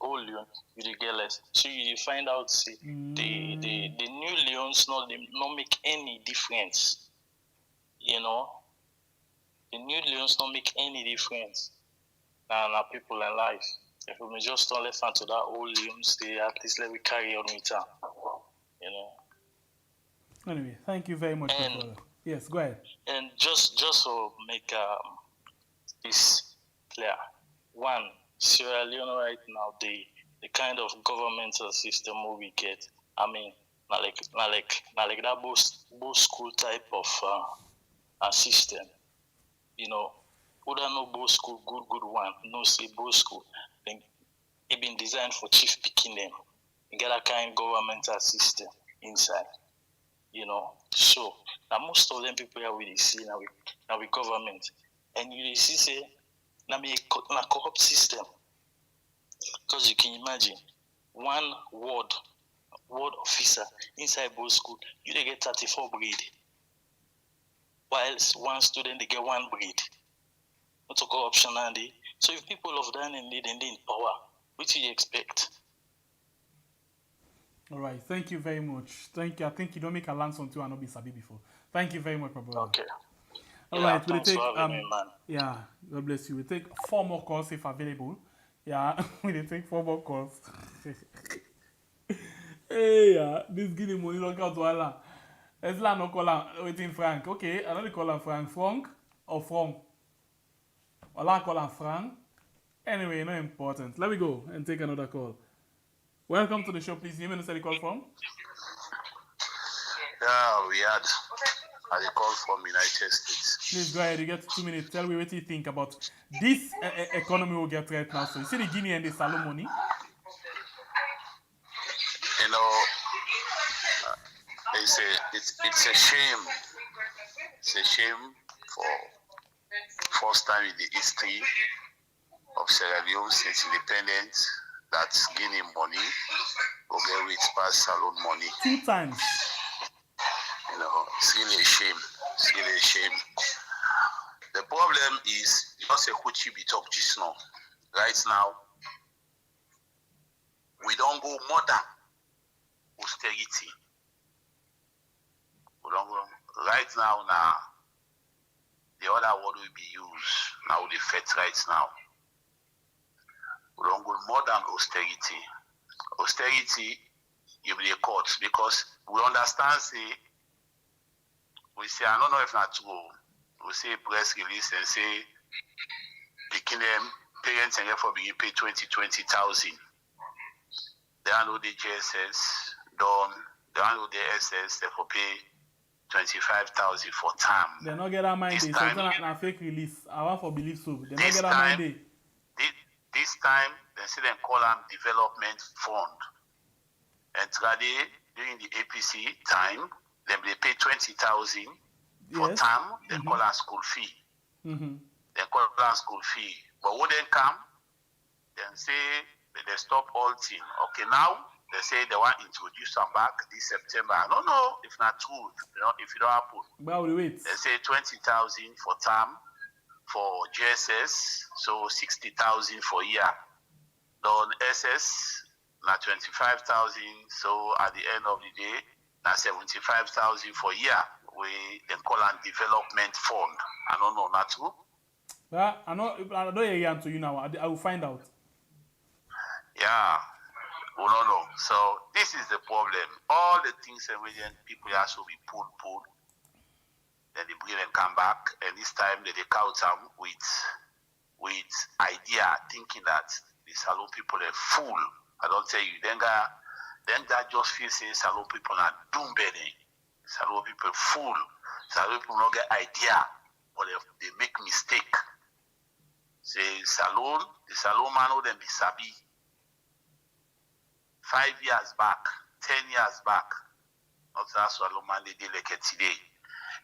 Speaker 2: old leon, you get less. So you find out, see, the new leons not make any difference. You know, the new leons don't make any difference. Now people in life. If we just don't listen to that old leons, they at least let me carry on with them. You know.
Speaker 20: Anyway, thank you very much, my brother. Yes, go ahead.
Speaker 2: And just to make this clear, one, Sierra Leone right now, the kind of governmental system we get, I mean, not like that both school type of system. You know, who don't know both school good one, no say both school. Then it been designed for chief picking them. You get a kind of governmental system inside. You know, so now most of them people here we see now we government, and you see say now be a corrupt system, because you can imagine one ward officer inside both school, you they get 34 breed, whilst one student they get 1 breed. Not a corruption, Andy. So if people of that and they in power, what do you expect?
Speaker 20: All right, thank you very much. Thank you. I think you don't make a lance until I not be sabi before. Thank you very much, my brother.
Speaker 2: Okay.
Speaker 20: All right, we'll take yeah, God bless you. We'll take 4 more calls if available. Yeah, we'll take 4 more calls. Hey, yeah, this Guinea money don't count to Allah. Let's not call him waiting Frank. Okay, I don't call him Frank or Frank. Allah call him Frank. Anyway, not important. Let me go and take another call. Welcome to the show, please. Name and where you call from?
Speaker 19: Yeah, we had a call from United States.
Speaker 20: Please go ahead. You get 2 minutes. Tell me what you think about this economy we get right now. So you see the Guinea and the Salon money.
Speaker 19: You know, it's a shame. It's a shame for first time in the history of Sierra Leone since independence that Guinea money will get rich past Salon money.
Speaker 20: 2 times.
Speaker 19: You know, it's really a shame. It's really a shame. The problem is just a Huchi be talk just now. Right now, we don't go more than austerity. We don't go right now. The other word will be used now. The Fed right now. We don't go more than austerity. Austerity, you be the court because we understand. We say I don't know if not true. We say press release and say picking them parents and therefore being paid 20,000. They are no the JSS done. They are no the SS. Therefore pay 25,000 for time.
Speaker 20: They not get that mind. They say not fake release. I want for believe so. They not get that mind.
Speaker 19: This time, they say they call them development fund. And today, during the APC time, they pay 20,000 for term. They call them school fee. They call them school fee. But when they come, then say they stop all thing. Okay, now they say they want to introduce them back this September. I don't know if not true. If it don't happen.
Speaker 20: But we wait.
Speaker 19: They say 20,000 for term. For GSS, so 60,000 for year. On SS, na 25,000. So at the end of the day, na 75,000 for year. We then call an development fund. I don't know, not true.
Speaker 20: Well, I don't hear to you now. I will find out.
Speaker 19: Yeah, we don't know. So this is the problem. All the things and people have to be pulled. Then they bring and come back, and this time they count them with idea, thinking that the Salon people are fool. I don't tell you. Then that just feels say Salon people are doom bedding. Salon people fool. Salon people don't get idea, but they make mistake. Say the Salon man know them be sabi. 5 years back, 10 years back,
Speaker 2: not as well Monday like today.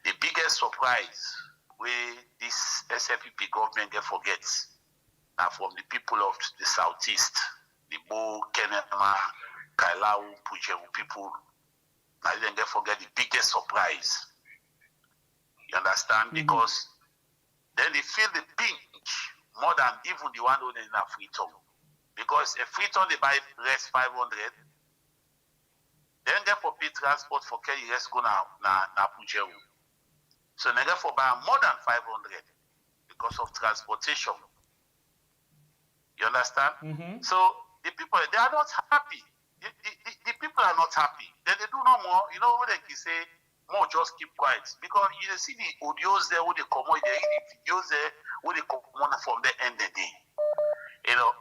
Speaker 2: The biggest surprise where this SFPP government they forgets are from the people of the southeast, the Bo, Kenema, Kailau, Pujewu people. Now then they forget the biggest surprise. You understand? Because then they feel the pinch more than even the one who in a Freetown. Because a Freetown they buy rest 500, then they for pay transport for carry rest go na Pujewu. So they for buy more than 500 because of transportation. You understand? So the people they are not happy. The people are not happy. Then they do no more. You know what they can say? More just keep quiet because you see the audios there where they come on, they the videos there where they come on from the end of the day. You know,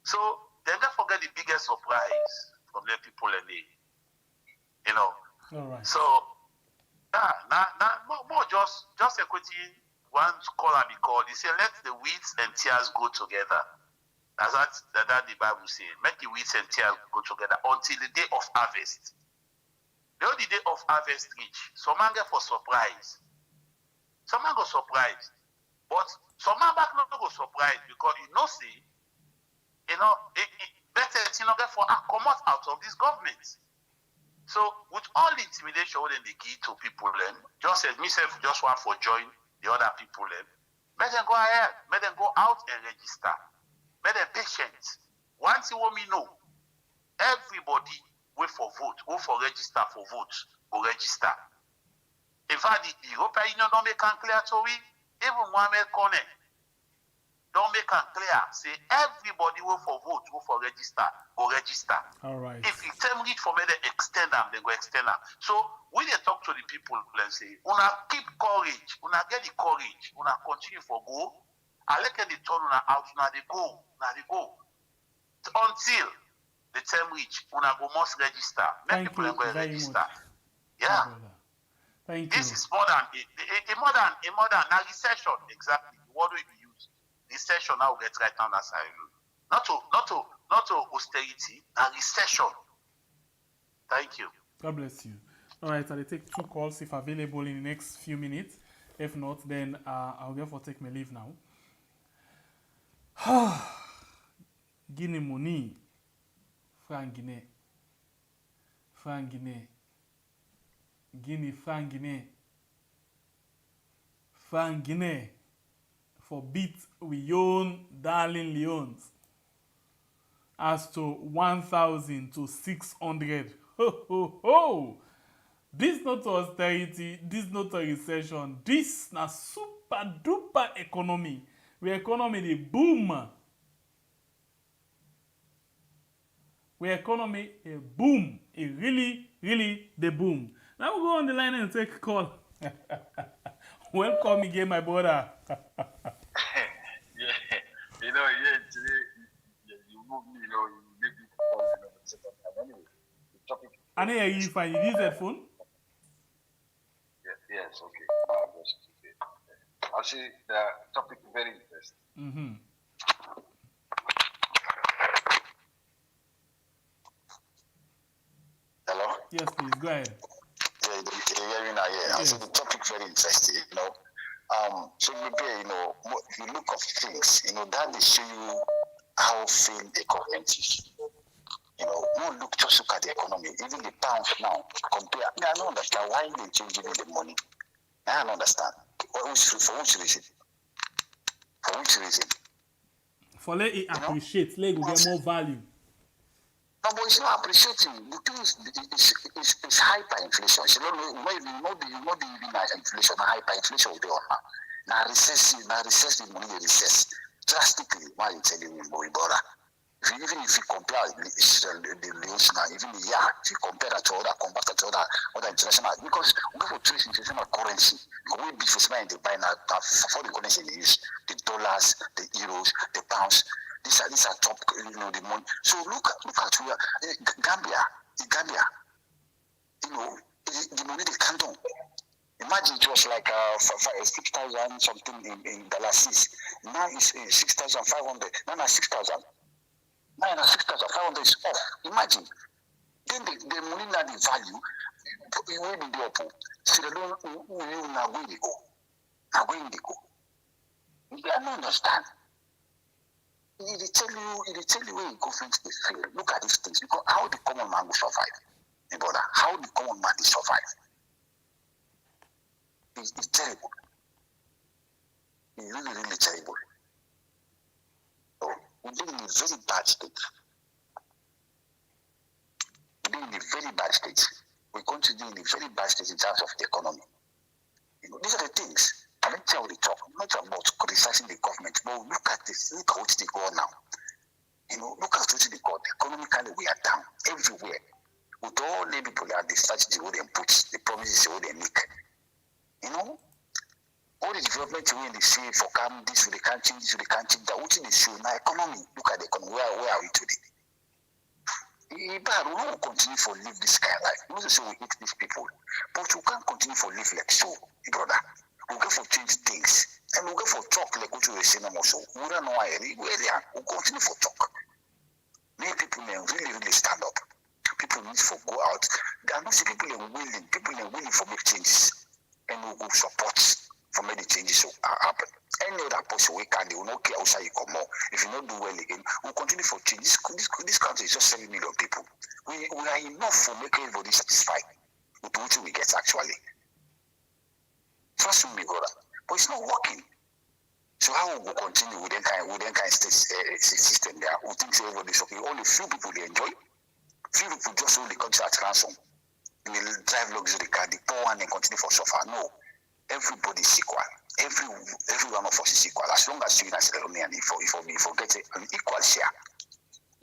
Speaker 2: so they never forget the biggest surprise from the people and the, you know.
Speaker 20: All right.
Speaker 2: So more just equity one caller be called. He said let the weeds and tears go together. That's that the Bible says. Make the weeds and tears go together until the day of harvest. The only day of harvest reach, some man get for surprise. Some man go surprised. But some man back not go surprised because you know see, you know, it better you know get for come out of this government. So with all the intimidation when they give to people then, just as myself just want for join the other people then, let them go ahead, let them go out and register. Let them patient. Once you want me know, everybody wait for vote, go for register for vote, go register. In fact, the European Union don't make it clear to we, even Mohamed Kone, don't make it clear. Say everybody wait for vote, go for register, go register.
Speaker 20: All right.
Speaker 2: If you tell me for me to extend them, they go extend them. So when they talk to the people, let's say, una keep courage, una get the courage, una continue for go. I like the turn una out, una they go, until the term reach, una go must register. Make people go register. Yeah.
Speaker 20: Thank
Speaker 2: this
Speaker 20: you.
Speaker 2: Is more than a modern now recession, exactly. What do we use? Recession now get right now as I know. Not to austerity, a recession. Thank you.
Speaker 20: God bless you. All right, I'll take 2 calls if available in the next few minutes. If not, then I'll therefore take my leave now. Guinea money. Franc Guinea. Guinea, Franc Guinea. Franc Guinea. For beat we own darling Leones. As to 1,000 to 600. Ho, ho, ho. This not austerity, this not a recession. This na super duper economy. We economy the boom. We economy a boom. It really the boom. Now we go on the line and take a call. Welcome again, my brother.
Speaker 19: You know, today you move me, you make me call, anyway, the topic.
Speaker 20: I know you find you use that phone.
Speaker 19: Yes, okay. I'll say the topic very interesting.
Speaker 2: Hello?
Speaker 20: Yes, please, go ahead.
Speaker 2: Yeah, you hear me now, yeah. Yes. So the topic very interesting, you know. So maybe, you know, if you look at things, you know, that will show you how failed the government is. You know, no look, just look at the economy. Even the pounds now, compare. I don't understand why they change even the money. I don't understand. For which reason? For which reason?
Speaker 20: For let it appreciate, let it get more value.
Speaker 2: No, but it's not appreciating. The thing is, it's hyperinflation. You know, maybe even inflation, hyperinflation will be on now. Now recess the money, recess drastically. Why are you telling me, boy, brother? Even if you compare the news now, even the year, if you compare that to other international, because we go to trace international currency, we before spending they buy now for the currency they use, the dollars, the euros, the pounds. These are top, you know, the money. So look at Gambia, you know, the money they can't do. Imagine it was like 6,000 something in dollars. Now it's 6,500. Now 6,000. Now 6,500 is off. Imagine. Then the money now the value.
Speaker 8: will be the oppo. Sierra Leone will now go. Now go. You don't understand. It tell you where government they fail. Look at these things. Because how the common man will survive. My brother, how the common man will survive. It's terrible. It's really, really terrible. So we're in a very bad state. We're in a very bad state. We're going to be in a very bad state in terms of the economy. These are the things. I don't tell the talk, not about criticizing the government, but look at this, look at what they go now. Look at what they go. Economically, we are down everywhere. With all the people that they strategy what they put, the promises what they make. All the development when they say for come this, they can't change this, they can't change that. What they show now, economy. Look at the economy. Where are we today? But we won't continue to live this kind of life. We don't say we hate these people, but we can't continue to live like so, brother. We'll go for change things, and we'll go for talk like what you were saying also. We don't know where they are. We'll continue for talk. Many people may really, really stand up. People need to go out. There are not some people are willing for make changes, and we'll go support for many changes to happen. Any other person we can, they will not care outside you come more. If you not do well again, we'll continue for change. This country is just 7 million people. We are enough for making everybody satisfied with what we get actually. Trust me, brother. But it's not working. So how will we continue with that kind of system there? We think everybody's okay. Only few people they enjoy. Few people just hold the country at ransom. They drive luxury car, the poor one and continue for suffer. No. Everybody's equal. Every one of us is equal. As long as you're in Sierra Leone, if we forget an equal share,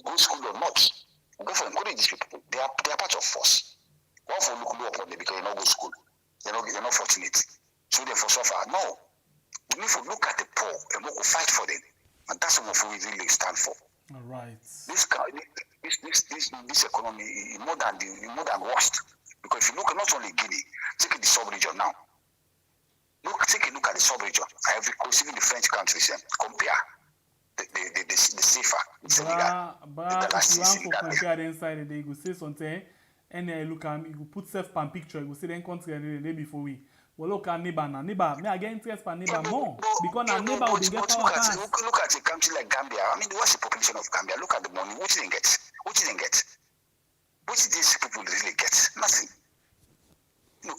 Speaker 8: go school or not, we go for encourage these people. They are part of us. One for look upon them because they don't go to school. They're not fortunate. So they for suffer. No. We need to look at the poor and we will fight for them. And that's what we really stand for.
Speaker 20: All right.
Speaker 8: This economy is more than worst. Because if you look at not only Guinea, take the sub-region now. Take a look at the sub-region. Ivory Coast, even the French countries, compare the safer.
Speaker 20: If you want to compare the inside, they go say something, and look at me, you put self-pan picture, you go see the country the day before we. Well, look at neighbor now. Neighbor, me I get interest for neighbor more. Because our neighbor will get power pass.
Speaker 8: Look at a country like Gambia. I mean, what's the population of Gambia? Look at the money. What did they get? What did these people really get? Nothing.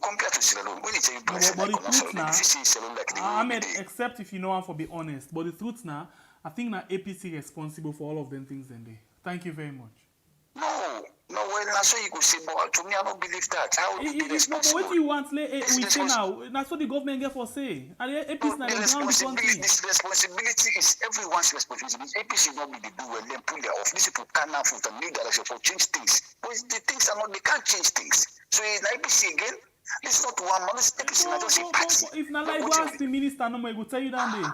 Speaker 8: Compared to Sierra Leone, when you tell you blessing like Sierra Leone, if you see Sierra Leone like the
Speaker 20: Ahmed, except if you know one for be honest. But the truth now, I think that APC responsible for all of them things then they. Thank you very much.
Speaker 8: No, well, that's what you could say, but to me, I don't believe that. How would you be responsible?
Speaker 20: What do you want? We say now, that's what the government get for say. And the APC now, they ground the country.
Speaker 8: This responsibility is everyone's responsibility. APC not be the do well, then pull their off. These people can't now put a new direction for change things. But the things are not, they can't change things. So in APC again, it's not one man, it's APC, I don't say party.
Speaker 20: If not like you ask the minister, no more, he will tell you that day.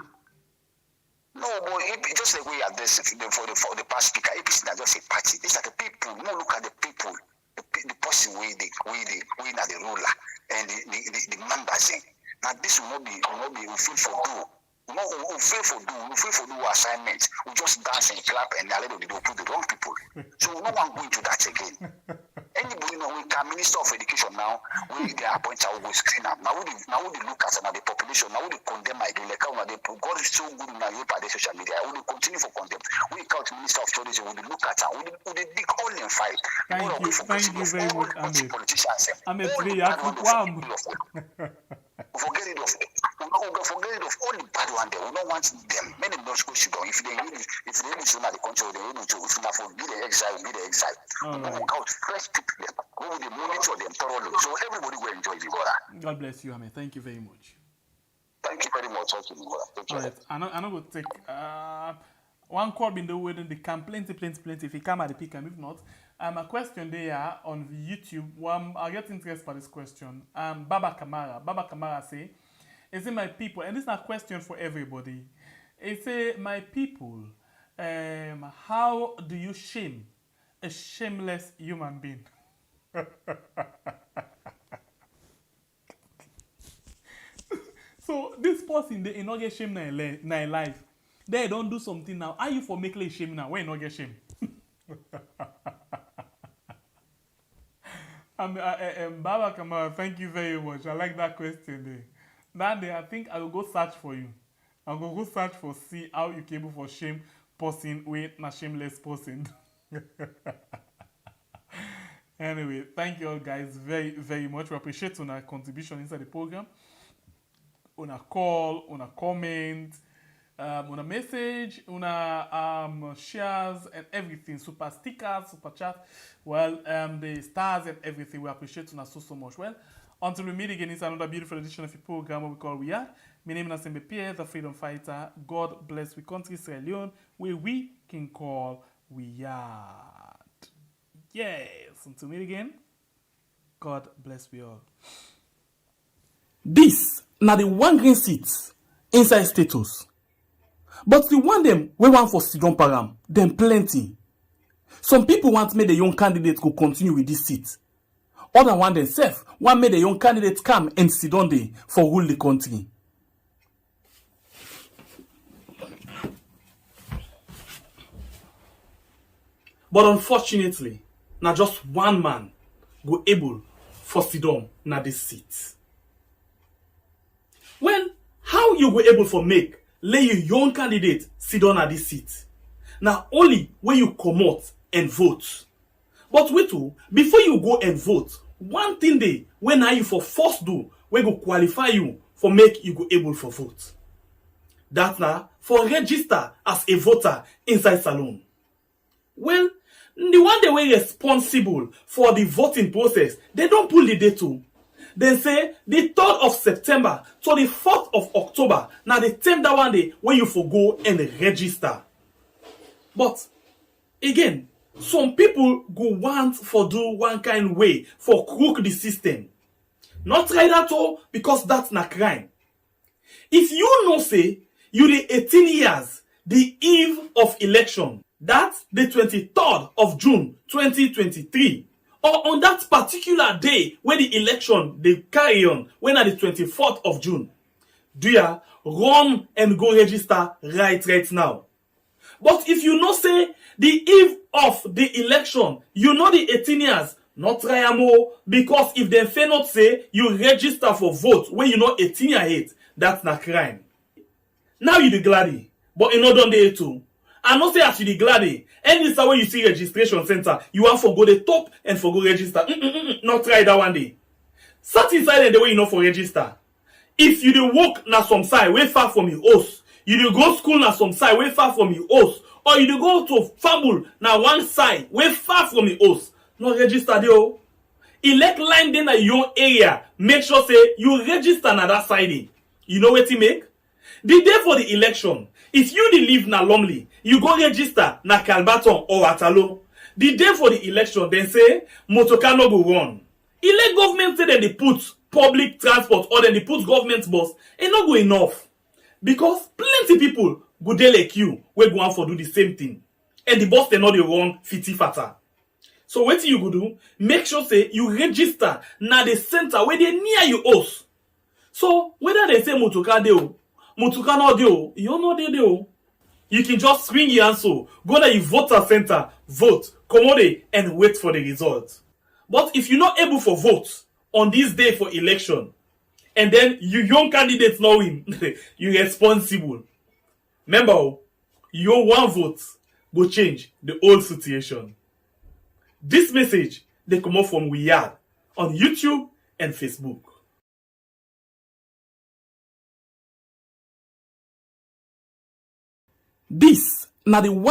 Speaker 8: No, but just like we address for the past speaker, APC is just a party. These are the people. No, look at the people, the person we are the ruler and the members. Now this will not be we feel for do. No, we feel for do assignment. We just dance and clap and a little bit put the wrong people. So no one going to that again. Anybody know we can Minister of Education now, we they appoint our go screen up. Now we look at the population, now we condemn my like how they God is so good now you by the social media. We continue for condemn. We count Minister of Tourism, we look at her, we dig all in fight.
Speaker 20: Thank you very much, Ahmed.
Speaker 8: Politicians.
Speaker 20: Ahmed, today you have to come.
Speaker 8: Forget it of all the bad one there. We don't want them. Many don't go sit down. If they really show the country, they really to be the exile. We will count fresh people. We will monitor them thoroughly. So everybody will enjoy the brother.
Speaker 20: God bless you, Ahmed. Thank you very much.
Speaker 8: Thank you very much. Thank you, brother. Thank you.
Speaker 20: All right. I'm not going to take one call in the way they can plenty. If he come at the pick and if not, a question there on YouTube. I get interest for this question. Baba Kamara say, is it my people? And this is a question for everybody. It say, my people, how do you shame a shameless human being? So this person they not get shame in life. They don't do something now. Are you for making shame now? When you not get shame? Baba Kamara, thank you very much. I like that question there. That day, I think I will go search for you. I'll go search for see how you capable for shame person with a shameless person. Anyway, thank you all guys very, very much. We appreciate your contribution inside the program. On a call, on a comment, on a message, on a shares and everything. Super stickers, super chat. Well, the stars and everything. We appreciate you so much. Well, until we meet again, it's another beautiful edition of the program we call We Are. My name is Nasembe Pierre, the freedom fighter. God bless we country Sierra Leone, where we can call We Are. Yes, until we meet again, God bless we all. This now the one green seat inside status. But the one them we want for Sidon Param, them plenty. Some people want make the young candidate go continue with this seat. Other one themselves want make the young candidate come and sit on there for rule the country. But unfortunately, now just one man go able for Sidon na this seat. Well, how you go able for make lay your young candidate Sidon at this seat? Now only when you come out and vote. But wait, before you go and vote, one thing they when are you for first do we go qualify you for make you go able for vote. That now for register as a voter inside Salon. Well, the one they were responsible for the voting process, they don't pull the date too. They say the 3rd of September to the 4th of October. Now the time that one day when you for go and register. But again, some people go want for do one kind way for crook the system. Not right at all because that's not crime. If you know say you the 18 years, the eve of election, that's the 23rd of June 2023. Or on that particular day when the election they carry on, when at the 24th of June, do ya run and go register right now. But if you know say the eve of the election, you know the 18 years, not try more because if they fail not say you register for vote when you know 18 years age, that's not crime. Now you the gladdy, but you know done the too. I not say as you the gladdy, any time when you see registration center, you want for go the top and for go register. Not try that one day. Sat inside and the way you know for register. If you do work na some side way far from your house, you do go school na some side way far from your house, or you do go to family na one side way far from your house, no register there. Elect line then na your area. Make sure say you register na that side. You know what to make? The day for the election, if you dey live na Lumley, you go register na Calbaton or Atalo. The day for the election, then say motorcar no go run. Elect government say that they put public transport or then they put government bus, it no go enough. Because plenty people go dey like you, we go on for do the same thing. And the bus they not dey run fiti fata. So what you go do? Make sure say you register na the center where they near your house. So whether they say motorcar dey o, motorcar no dey o, you know dey o. You can just swing your answer, go to your voter center, vote, come on there and wait for the result. But if you're not able for vote on this day for election, and then you young candidates not win, you're responsible. Remember, your one vote will change the whole situation. This message, they come up from We Are on YouTube and Facebook. This, now the one